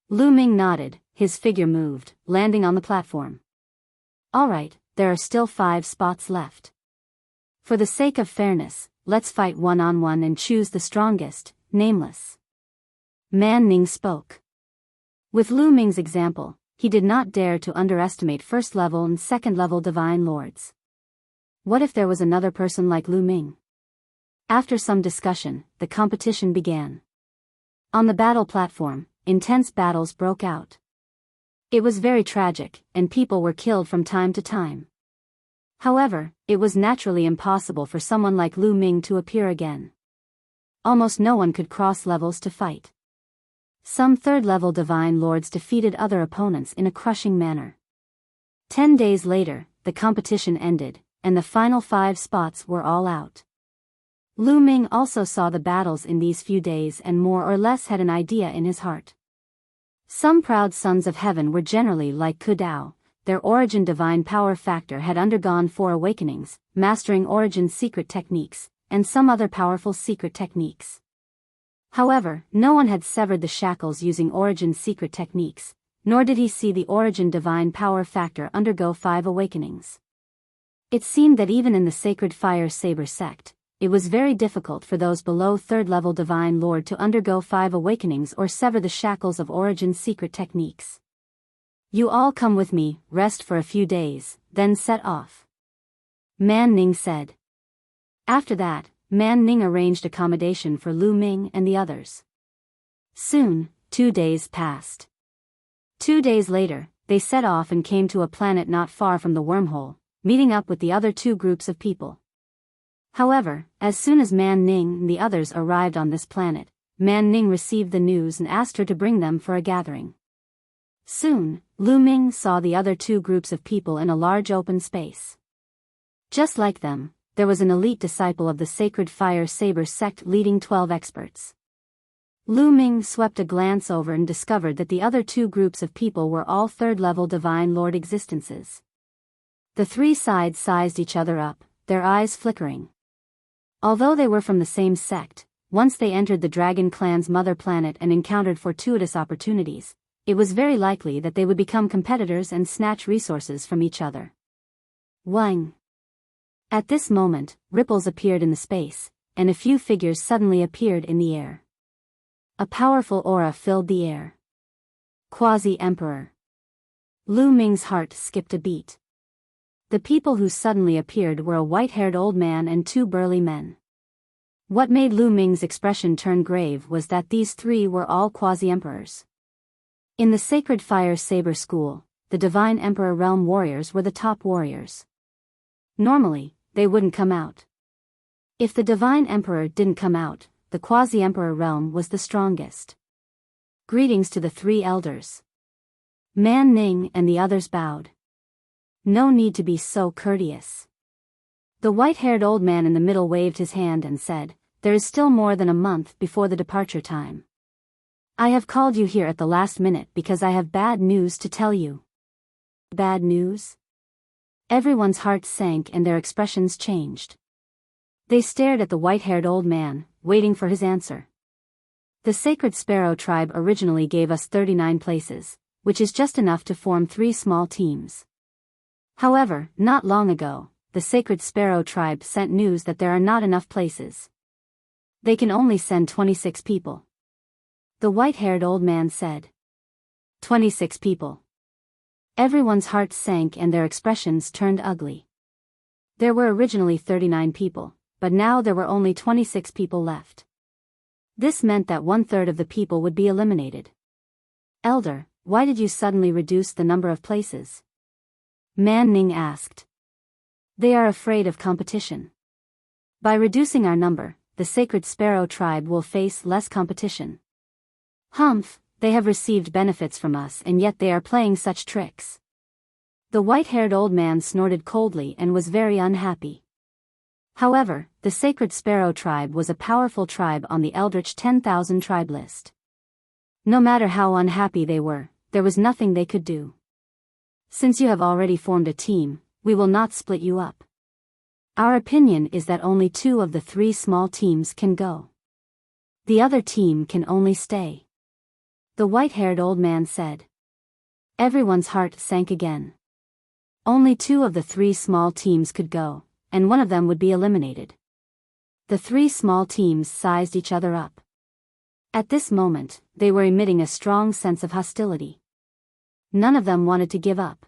Lu Ming nodded, his figure moved, landing on the platform. All right, there are still 5 spots left. For the sake of fairness, let's fight one-on-one and choose the strongest, nameless. Man Ning spoke. With Lu Ming's example, he did not dare to underestimate first-level and second-level divine lords. What if there was another person like Lu Ming? After some discussion, the competition began. On the battle platform, intense battles broke out. It was very tragic, and people were killed from time to time. However, it was naturally impossible for someone like Lu Ming to appear again. Almost no one could cross levels to fight. Some third-level divine lords defeated other opponents in a crushing manner. 10 days later, the competition ended, and the final 5 spots were all out. Lu Ming also saw the battles in these few days and more or less had an idea in his heart. Some proud sons of heaven were generally like Ku Dao. Their origin divine power factor had undergone 4 awakenings, mastering origin secret techniques, and some other powerful secret techniques. However, no one had severed the shackles using origin secret techniques, nor did he see the origin divine power factor undergo 5 awakenings. It seemed that even in the sacred fire saber sect, it was very difficult for those below third-level divine lord to undergo 5 awakenings or sever the shackles of origin secret techniques. You all come with me, rest for a few days, then set off. Man Ning said. After that, Man Ning arranged accommodation for Lu Ming and the others. Soon, 2 days passed. 2 days later, they set off and came to a planet not far from the wormhole, meeting up with the other 2 groups of people. However, as soon as Man Ning and the others arrived on this planet, Man Ning received the news and asked her to bring them for a gathering. Soon, Lu Ming saw the other 2 groups of people in a large open space. Just like them, there was an elite disciple of the Sacred Fire Saber sect leading 12 experts. Lu Ming swept a glance over and discovered that the other 2 groups of people were all third-level Divine Lord existences. The 3 sides sized each other up, their eyes flickering. Although they were from the same sect, once they entered the Dragon Clan's mother planet and encountered fortuitous opportunities, it was very likely that they would become competitors and snatch resources from each other. Wang. At this moment, ripples appeared in the space, and a few figures suddenly appeared in the air. A powerful aura filled the air. Quasi-Emperor. Lu Ming's heart skipped a beat. The people who suddenly appeared were a white-haired old man and 2 burly men. What made Lu Ming's expression turn grave was that these 3 were all quasi-emperors. In the Sacred Fire Saber School, the Divine Emperor Realm warriors were the top warriors. Normally, they wouldn't come out. If the Divine Emperor didn't come out, the Quasi-Emperor Realm was the strongest. Greetings to the 3 elders. Man Ning and the others bowed. No need to be so courteous. The white-haired old man in the middle waved his hand and said, there is still more than a month before the departure time. I have called you here at the last minute because I have bad news to tell you. Bad news? Everyone's hearts sank and their expressions changed. They stared at the white-haired old man, waiting for his answer. The Sacred Sparrow tribe originally gave us 39 places, which is just enough to form 3 small teams. However, not long ago, the Sacred Sparrow tribe sent news that there are not enough places. They can only send 26 people. The white-haired old man said. 26 people. Everyone's hearts sank and their expressions turned ugly. There were originally 39 people, but now there were only 26 people left. This meant that 1/3 of the people would be eliminated. Elder, why did you suddenly reduce the number of places? Man Ning asked. They are afraid of competition. By reducing our number, the Sacred Sparrow tribe will face less competition. Humph, they have received benefits from us and yet they are playing such tricks. The white-haired old man snorted coldly and was very unhappy. However, the Sacred Sparrow tribe was a powerful tribe on the Eldritch 10,000 tribe list. No matter how unhappy they were, there was nothing they could do. Since you have already formed a team, we will not split you up. Our opinion is that only 2 of the 3 small teams can go. The other team can only stay. The white-haired old man said. Everyone's heart sank again. Only 2 of the 3 small teams could go, and one of them would be eliminated. The three small teams sized each other up. At this moment, they were emitting a strong sense of hostility. None of them wanted to give up.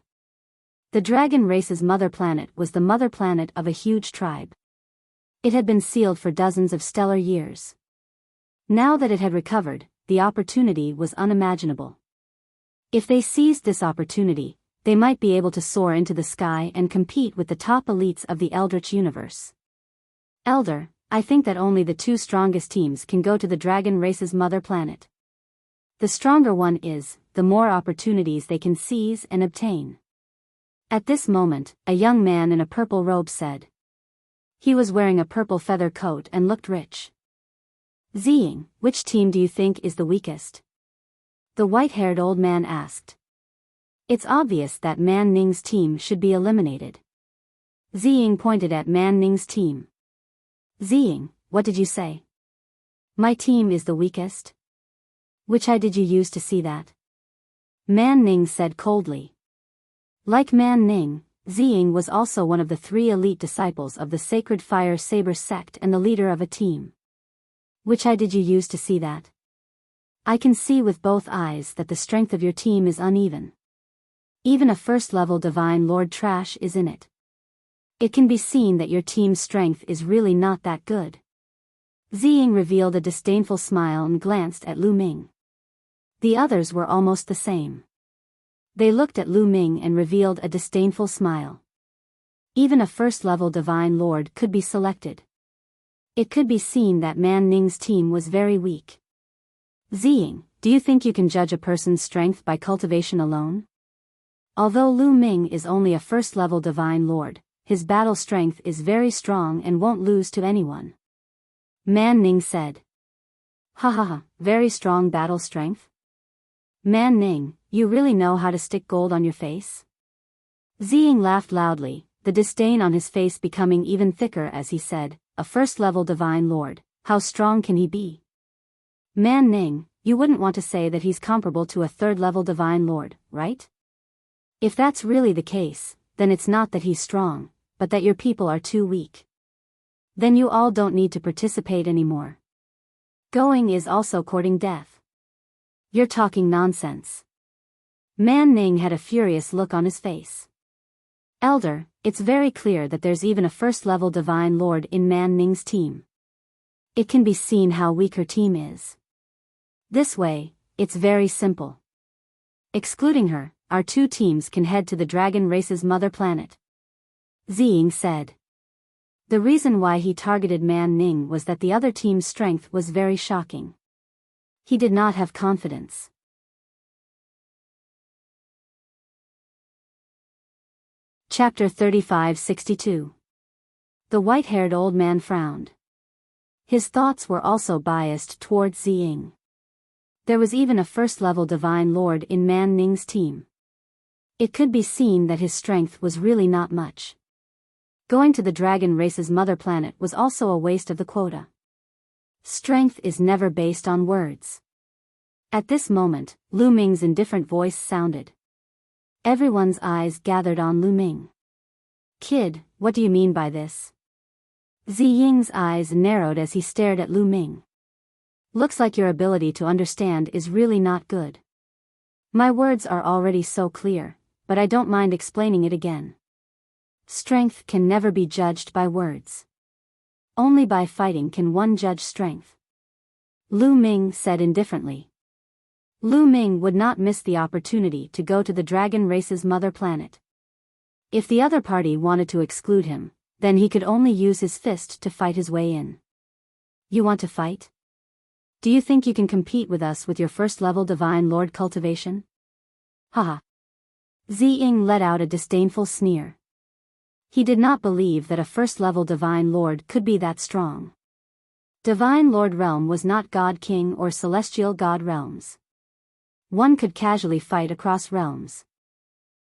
The dragon race's mother planet was the mother planet of a huge tribe. It had been sealed for dozens of stellar years. Now that it had recovered, the opportunity was unimaginable. If they seized this opportunity, they might be able to soar into the sky and compete with the top elites of the Eldritch universe. Elder, I think that only the two strongest teams can go to the dragon race's mother planet. The stronger one is, the more opportunities they can seize and obtain. At this moment, a young man in a purple robe said. He was wearing a purple feather coat and looked rich. Ziying, which team do you think is the weakest? The white-haired old man asked. It's obvious that Man Ning's team should be eliminated. Ziying pointed at Man Ning's team. Ziying, what did you say? My team is the weakest? Which eye did you use to see that? Man Ning said coldly. Like Man Ning, Ziying was also one of the three elite disciples of the Sacred Fire Saber sect and the leader of a team. Which eye did you use to see that? I can see with both eyes that the strength of your team is uneven. Even a first-level Divine Lord trash is in it. It can be seen that your team's strength is really not that good. Ziying revealed a disdainful smile and glanced at Lu Ming. The others were almost the same. They looked at Lu Ming and revealed a disdainful smile. Even a first-level Divine Lord could be selected. It could be seen that Man Ning's team was very weak. Ziying, do you think you can judge a person's strength by cultivation alone? Although Lu Ming is only a first-level Divine Lord, his battle strength is very strong and won't lose to anyone. Man Ning said. Ha ha ha, very strong battle strength? Man Ning, you really know how to stick gold on your face? Ziying laughed loudly, the disdain on his face becoming even thicker as he said, a first-level Divine Lord, how strong can he be? Man Ning, you wouldn't want to say that he's comparable to a third-level Divine Lord, right? If that's really the case, then it's not that he's strong, but that your people are too weak. Then you all don't need to participate anymore. Going is also courting death. You're talking nonsense. Man Ning had a furious look on his face. Elder, it's very clear that there's even a first-level Divine Lord in Man Ning's team. It can be seen how weak her team is. This way, it's very simple. Excluding her, our two teams can head to the dragon race's mother planet. Ziying said. The reason why he targeted Man Ning was that the other team's strength was very shocking. He did not have confidence. Chapter 35-62. The white-haired old man frowned. His thoughts were also biased towards Ziying. There was even a first-level Divine Lord in Man Ning's team. It could be seen that his strength was really not much. Going to the dragon race's mother planet was also a waste of the quota. Strength is never based on words. At this moment, Lu Ming's indifferent voice sounded. Everyone's eyes gathered on Lu Ming. Kid, what do you mean by this? Ziying's eyes narrowed as he stared at Lu Ming. Looks like your ability to understand is really not good. My words are already so clear, but I don't mind explaining it again. Strength can never be judged by words. Only by fighting can one judge strength. Lu Ming said indifferently. Lu Ming would not miss the opportunity to go to the dragon race's mother planet. If the other party wanted to exclude him, then he could only use his fist to fight his way in. You want to fight? Do you think you can compete with us with your first-level Divine Lord cultivation? Haha. Ziying let out a disdainful sneer. He did not believe that a first-level Divine Lord could be that strong. Divine Lord realm was not God King or Celestial God realms. One could casually fight across realms.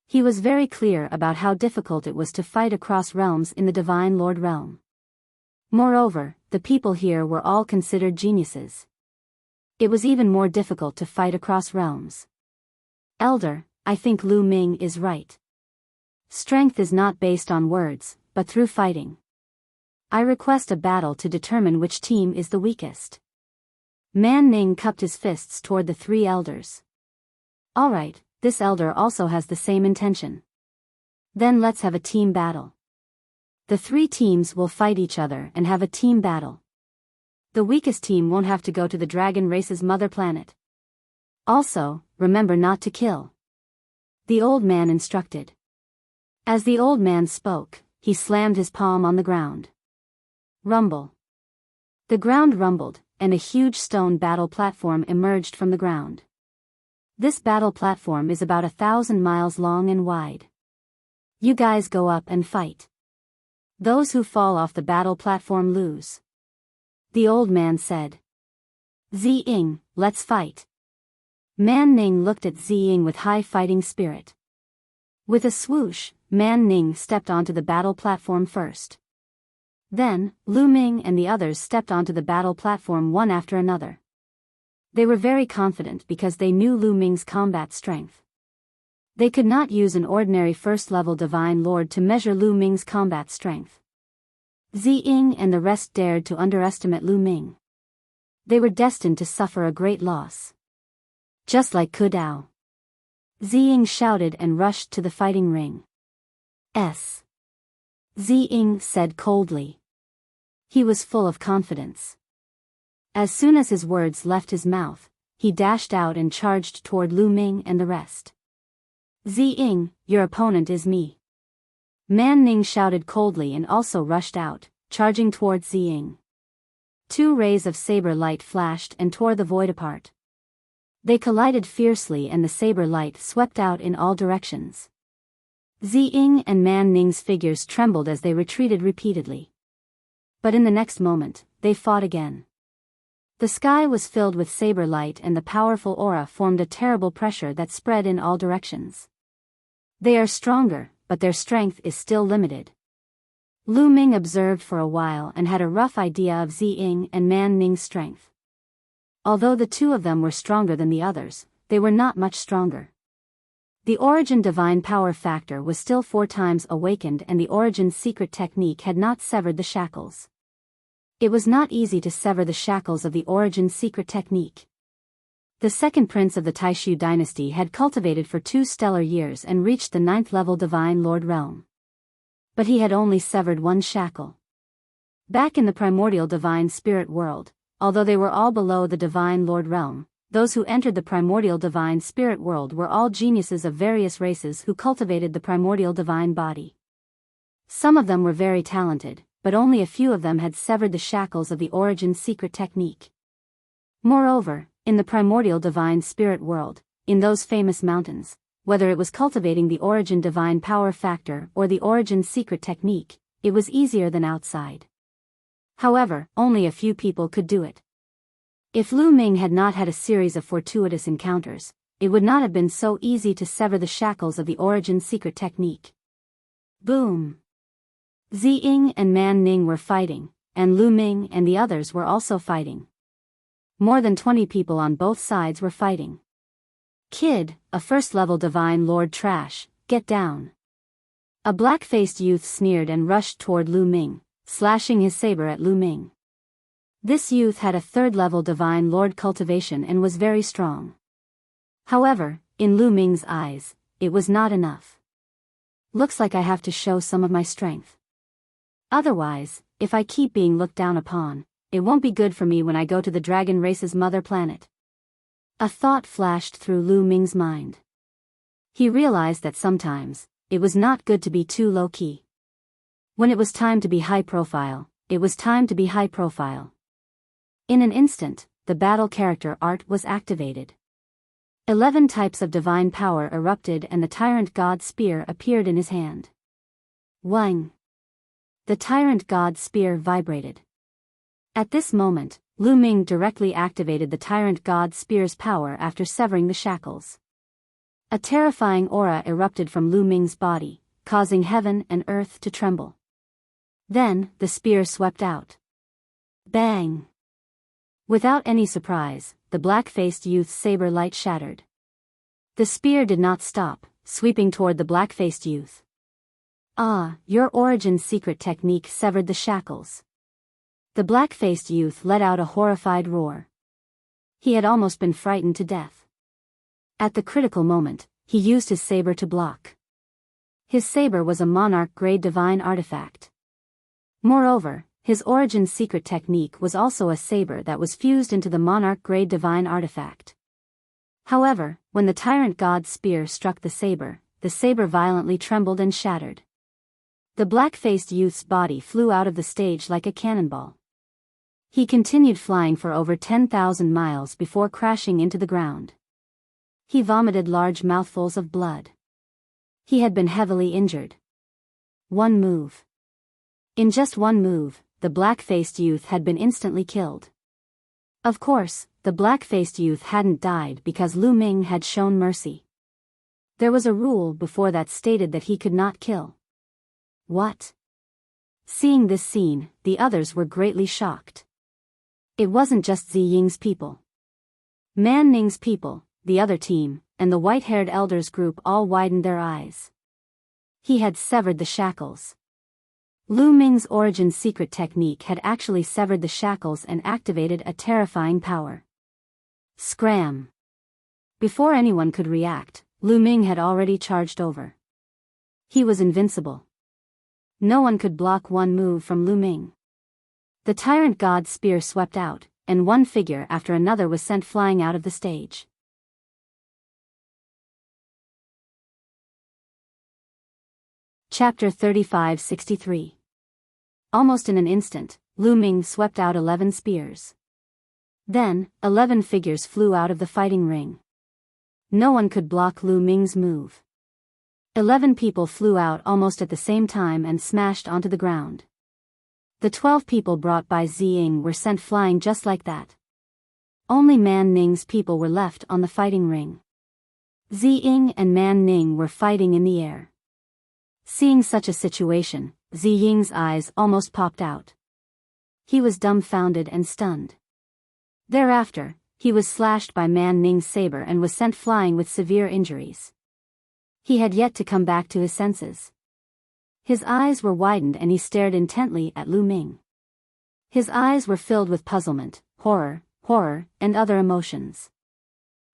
He was very clear about how difficult it was to fight across realms in the Divine Lord realm. Moreover, the people here were all considered geniuses. It was even more difficult to fight across realms. Elder, I think Lu Ming is right. Strength is not based on words, but through fighting. I request a battle to determine which team is the weakest. Man Ning cupped his fists toward the three elders. Alright, this elder also has the same intention. Then let's have a team battle. The three teams will fight each other and have a team battle. The weakest team won't have to go to the dragon race's mother planet. Also, remember not to kill. The old man instructed. As the old man spoke, he slammed his palm on the ground. Rumble. The ground rumbled, and a huge stone battle platform emerged from the ground. This battle platform is about 1,000 miles long and wide. You guys go up and fight. Those who fall off the battle platform lose. The old man said. Ziying, let's fight. Man Ning looked at Ziying with high fighting spirit. With a swoosh, Man Ning stepped onto the battle platform first. Then, Lu Ming and the others stepped onto the battle platform one after another. They were very confident because they knew Lu Ming's combat strength. They could not use an ordinary first-level Divine Lord to measure Lu Ming's combat strength. Ziying and the rest dared to underestimate Lu Ming. They were destined to suffer a great loss. Just like Ku Dao. Ziying shouted and rushed to the fighting ring. Ziying said coldly. He was full of confidence. As soon as his words left his mouth, he dashed out and charged toward Lu Ming and the rest. Ziying, your opponent is me. Man Ning shouted coldly and also rushed out, charging toward Ziying. Two rays of saber light flashed and tore the void apart. They collided fiercely and the saber light swept out in all directions. Ziying and Man Ning's figures trembled as they retreated repeatedly. But in the next moment, they fought again. The sky was filled with saber light and the powerful aura formed a terrible pressure that spread in all directions. They are stronger, but their strength is still limited. Lu Ming observed for a while and had a rough idea of Ziying and Man Ning's strength. Although the two of them were stronger than the others, they were not much stronger. The Origin Divine Power Factor was still 4 times awakened and the Origin Secret Technique had not severed the shackles. It was not easy to sever the shackles of the Origin Secret Technique. The second prince of the Taishu dynasty had cultivated for 2 stellar years and reached the 9th level Divine Lord realm. But he had only severed 1 shackle. Back in the primordial Divine Spirit world, although they were all below the Divine Lord realm, those who entered the primordial Divine Spirit world were all geniuses of various races who cultivated the primordial Divine Body. Some of them were very talented, but only a few of them had severed the shackles of the Origin Secret Technique. Moreover, in the primordial Divine Spirit world, in those famous mountains, whether it was cultivating the Origin Divine Power Factor or the Origin Secret Technique, it was easier than outside. However, only a few people could do it. If Lu Ming had not had a series of fortuitous encounters, it would not have been so easy to sever the shackles of the Origin Secret Technique. Boom! Ziying and Man Ning were fighting, and Lu Ming and the others were also fighting. More than 20 people on both sides were fighting. Kid, a first-level Divine Lord trash, get down. A black-faced youth sneered and rushed toward Lu Ming, slashing his saber at Lu Ming. This youth had a 3rd-level Divine Lord cultivation and was very strong. However, in Lu Ming's eyes, it was not enough. Looks like I have to show some of my strength. Otherwise, if I keep being looked down upon, it won't be good for me when I go to the dragon race's mother planet. A thought flashed through Lu Ming's mind. He realized that sometimes, it was not good to be too low-key. When it was time to be high-profile, it was time to be high-profile. In an instant, the battle character art was activated. 11 types of divine power erupted and the Tyrant God Spear appeared in his hand. Wang! The Tyrant God Spear vibrated. At this moment, Lu Ming directly activated the Tyrant God Spear's power after severing the shackles. A terrifying aura erupted from Lu Ming's body, causing heaven and earth to tremble. Then, the spear swept out. Bang! Without any surprise, the black-faced youth's saber light shattered. The spear did not stop, sweeping toward the black-faced youth. Ah, your origin secret technique severed the shackles. The black-faced youth let out a horrified roar. He had almost been frightened to death. At the critical moment, he used his saber to block. His saber was a Monarch-grade divine artifact. Moreover, his origin secret technique was also a saber that was fused into the Monarch-grade divine artifact. However, when the tyrant god's spear struck the saber violently trembled and shattered. The black-faced youth's body flew out of the stage like a cannonball. He continued flying for over 10,000 miles before crashing into the ground. He vomited large mouthfuls of blood. He had been heavily injured. One move. In just one move, the black-faced youth had been instantly killed. Of course, the black-faced youth hadn't died because Lu Ming had shown mercy. There was a rule before that stated that he could not kill. What? Seeing this scene, the others were greatly shocked. It wasn't just Zi Ying's people. Man Ning's people, the other team, and the white-haired elders group all widened their eyes. He had severed the shackles. Lu Ming's origin secret technique had actually severed the shackles and activated a terrifying power. Scram! Before anyone could react, Lu Ming had already charged over. He was invincible. No one could block one move from Lu Ming. The tyrant god's spear swept out, and one figure after another was sent flying out of the stage. Chapter 35-63. Almost in an instant, Lu Ming swept out 11 spears. Then, 11 figures flew out of the fighting ring. No one could block Lu Ming's move. 11 people flew out almost at the same time and smashed onto the ground. The 12 people brought by Zi Ying were sent flying just like that. Only Man Ning's people were left on the fighting ring. Zi Ying and Man Ning were fighting in the air. Seeing such a situation, Zi Ying's eyes almost popped out. He was dumbfounded and stunned. Thereafter, he was slashed by Man Ning's saber and was sent flying with severe injuries. He had yet to come back to his senses. His eyes were widened and he stared intently at Lu Ming. His eyes were filled with puzzlement, horror, and other emotions.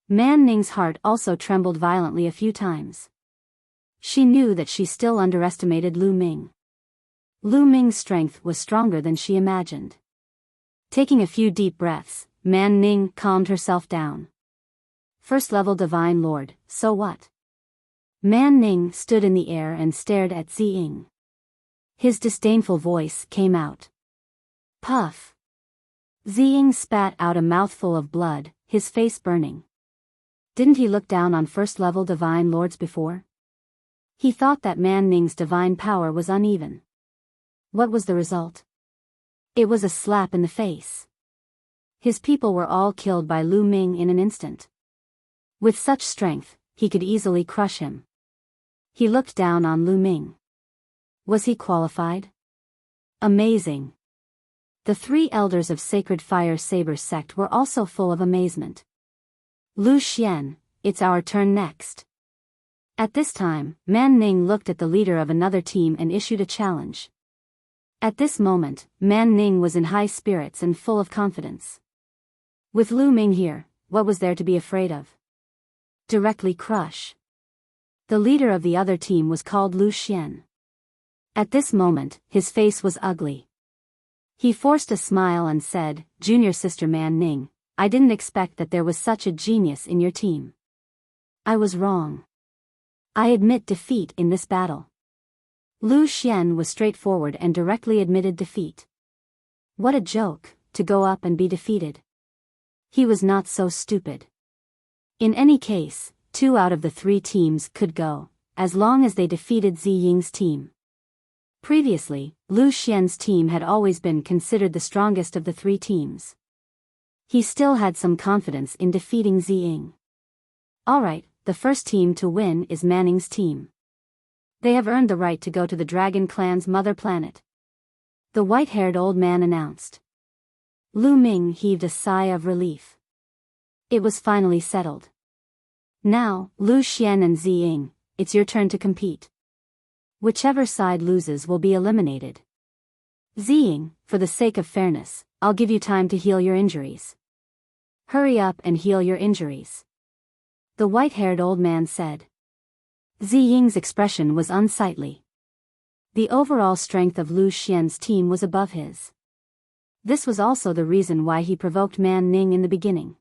Man Ning's heart also trembled violently a few times. She knew that she still underestimated Lu Ming. Lu Ming's strength was stronger than she imagined. Taking a few deep breaths, Man Ning calmed herself down. First-level Divine Lord, so what? Man Ning stood in the air and stared at Zi Ying. His disdainful voice came out. Puff! Zi Ying spat out a mouthful of blood, his face burning. Didn't he look down on first-level Divine Lords before? He thought that Man Ning's divine power was uneven. What was the result? It was a slap in the face. His people were all killed by Lu Ming in an instant. With such strength, he could easily crush him. He looked down on Lu Ming. Was he qualified? Amazing. The 3 elders of Sacred Fire Saber sect were also full of amazement. Lu Xian, it's our turn next. At this time, Man Ning looked at the leader of another team and issued a challenge. At this moment, Man Ning was in high spirits and full of confidence. With Lu Ming here, what was there to be afraid of? Directly crush. The leader of the other team was called Lu Xian. At this moment, his face was ugly. He forced a smile and said, Junior Sister Man Ning, I didn't expect that there was such a genius in your team. I was wrong. I admit defeat in this battle. Lu Xian was straightforward and directly admitted defeat. What a joke, to go up and be defeated. He was not so stupid. In any case, 2 out of the 3 teams could go, as long as they defeated Zi Ying's team. Previously, Lu Xian's team had always been considered the strongest of the 3 teams. He still had some confidence in defeating Zi Ying. Alright, the first team to win is Manning's team. They have earned the right to go to the Dragon Clan's mother planet. The white-haired old man announced. Lu Ming heaved a sigh of relief. It was finally settled. Now, Lu Xian and Zi Ying, it's your turn to compete. Whichever side loses will be eliminated. Ziying, for the sake of fairness, I'll give you time to heal your injuries. Hurry up and heal your injuries. The white-haired old man said. Ziying's expression was unsightly. The overall strength of Lu Xian's team was above his. This was also the reason why he provoked Man Ning in the beginning.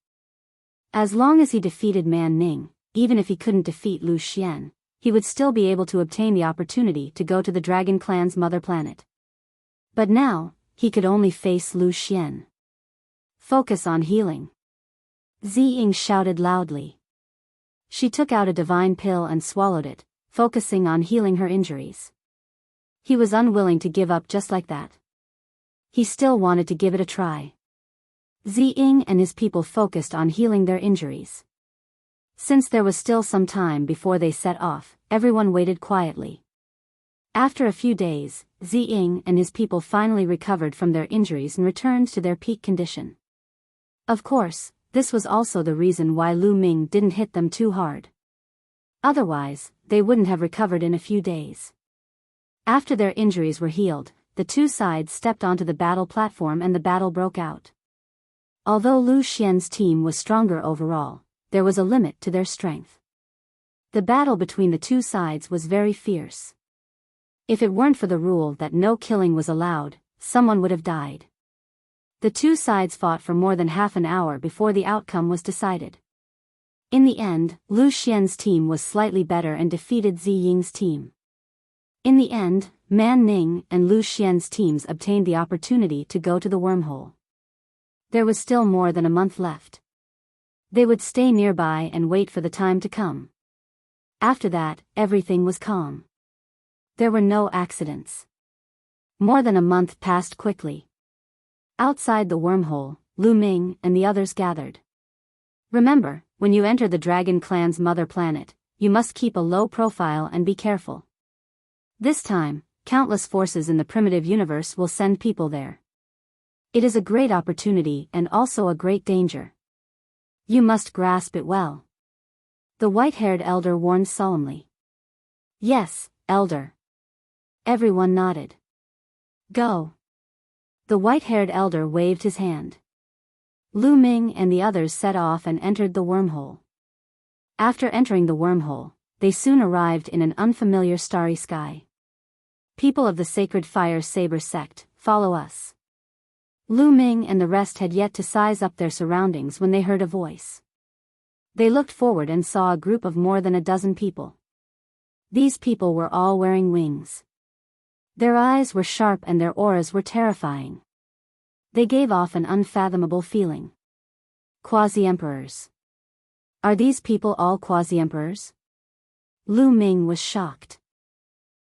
As long as he defeated Man Ning, even if he couldn't defeat Lu Xian, he would still be able to obtain the opportunity to go to the Dragon Clan's mother planet. But now, he could only face Lu Xian. Focus on healing. Ziying shouted loudly. She took out a divine pill and swallowed it, focusing on healing her injuries. He was unwilling to give up just like that. He still wanted to give it a try. Ziying and his people focused on healing their injuries. Since there was still some time before they set off, everyone waited quietly. After a few days, Ziying and his people finally recovered from their injuries and returned to their peak condition. Of course, this was also the reason why Lu Ming didn't hit them too hard. Otherwise, they wouldn't have recovered in a few days. After their injuries were healed, the two sides stepped onto the battle platform and the battle broke out. Although Lu Xian's team was stronger overall, there was a limit to their strength. The battle between the two sides was very fierce. If it weren't for the rule that no killing was allowed, someone would have died. The two sides fought for more than half an hour before the outcome was decided. In the end, Lu Xian's team was slightly better and defeated Ziying's team. In the end, Man Ning and Lu Xian's teams obtained the opportunity to go to the wormhole. There was still more than a month left. They would stay nearby and wait for the time to come. After that, everything was calm. There were no accidents. More than a month passed quickly. Outside the wormhole, Lu Ming and the others gathered. Remember, when you enter the Dragon Clan's mother planet, you must keep a low profile and be careful. This time, countless forces in the primitive universe will send people there. It is a great opportunity and also a great danger. You must grasp it well. The white-haired elder warned solemnly. Yes, elder. Everyone nodded. Go. The white-haired elder waved his hand. Lu Ming and the others set off and entered the wormhole. After entering the wormhole, they soon arrived in an unfamiliar starry sky. People of the Sacred Fire Saber sect, follow us. Lu Ming and the rest had yet to size up their surroundings when they heard a voice. They looked forward and saw a group of more than a dozen people. These people were all wearing wings. Their eyes were sharp and their auras were terrifying. They gave off an unfathomable feeling. Quasi-emperors. Are these people all quasi-emperors? Lu Ming was shocked.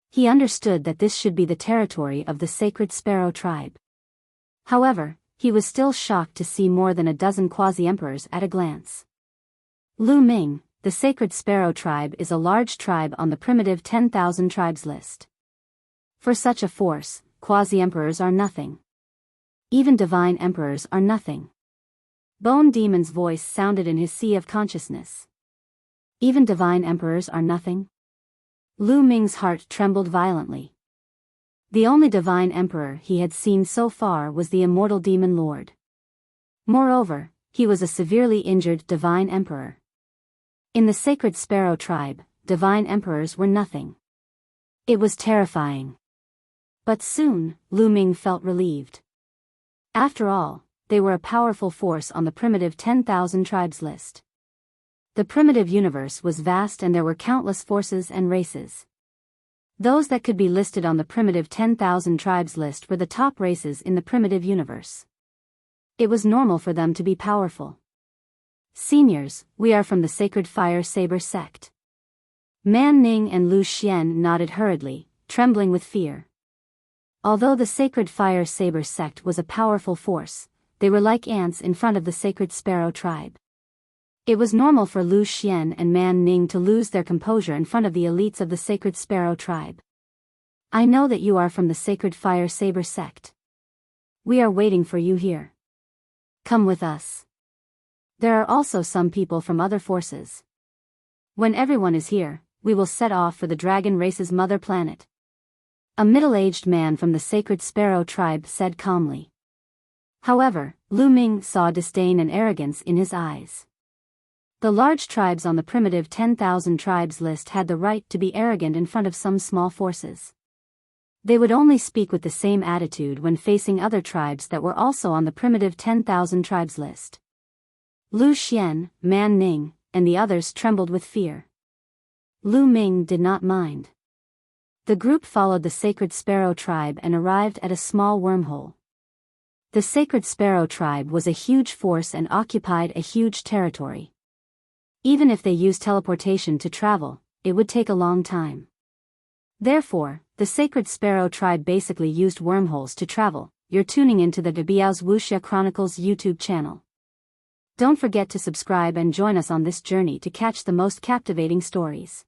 He understood that this should be the territory of the Sacred Sparrow tribe. However, he was still shocked to see more than a dozen quasi-emperors at a glance. Lu Ming, the Sacred Sparrow tribe is a large tribe on the primitive 10,000 tribes list. For such a force, quasi-emperors are nothing. Even divine emperors are nothing. Bone Demon's voice sounded in his sea of consciousness. Even divine emperors are nothing? Lu Ming's heart trembled violently. The only divine emperor he had seen so far was the Immortal Demon Lord. Moreover, he was a severely injured divine emperor. In the Sacred Sparrow tribe, divine emperors were nothing. It was terrifying. But soon, Lu Ming felt relieved. After all, they were a powerful force on the primitive 10,000 tribes list. The primitive universe was vast and there were countless forces and races. Those that could be listed on the primitive 10,000 tribes list were the top races in the primitive universe. It was normal for them to be powerful. Seniors, we are from the Sacred Fire Saber sect. Man Ning and Lu Xian nodded hurriedly, trembling with fear. Although the Sacred Fire Saber sect was a powerful force, they were like ants in front of the Sacred Sparrow tribe. It was normal for Lu Xian and Man Ning to lose their composure in front of the elites of the Sacred Sparrow tribe. I know that you are from the Sacred Fire Saber sect. We are waiting for you here. Come with us. There are also some people from other forces. When everyone is here, we will set off for the dragon race's mother planet. A middle-aged man from the Sacred Sparrow tribe said calmly. However, Lu Ming saw disdain and arrogance in his eyes. The large tribes on the primitive 10,000 tribes list had the right to be arrogant in front of some small forces. They would only speak with the same attitude when facing other tribes that were also on the primitive 10,000 tribes list. Lu Xian, Man Ning, and the others trembled with fear. Lu Ming did not mind. The group followed the Sacred Sparrow tribe and arrived at a small wormhole. The Sacred Sparrow tribe was a huge force and occupied a huge territory. Even if they used teleportation to travel, it would take a long time. Therefore, the Sacred Sparrow tribe basically used wormholes to travel. You're tuning into the Biyao's Wuxia Chronicles YouTube channel. Don't forget to subscribe and join us on this journey to catch the most captivating stories.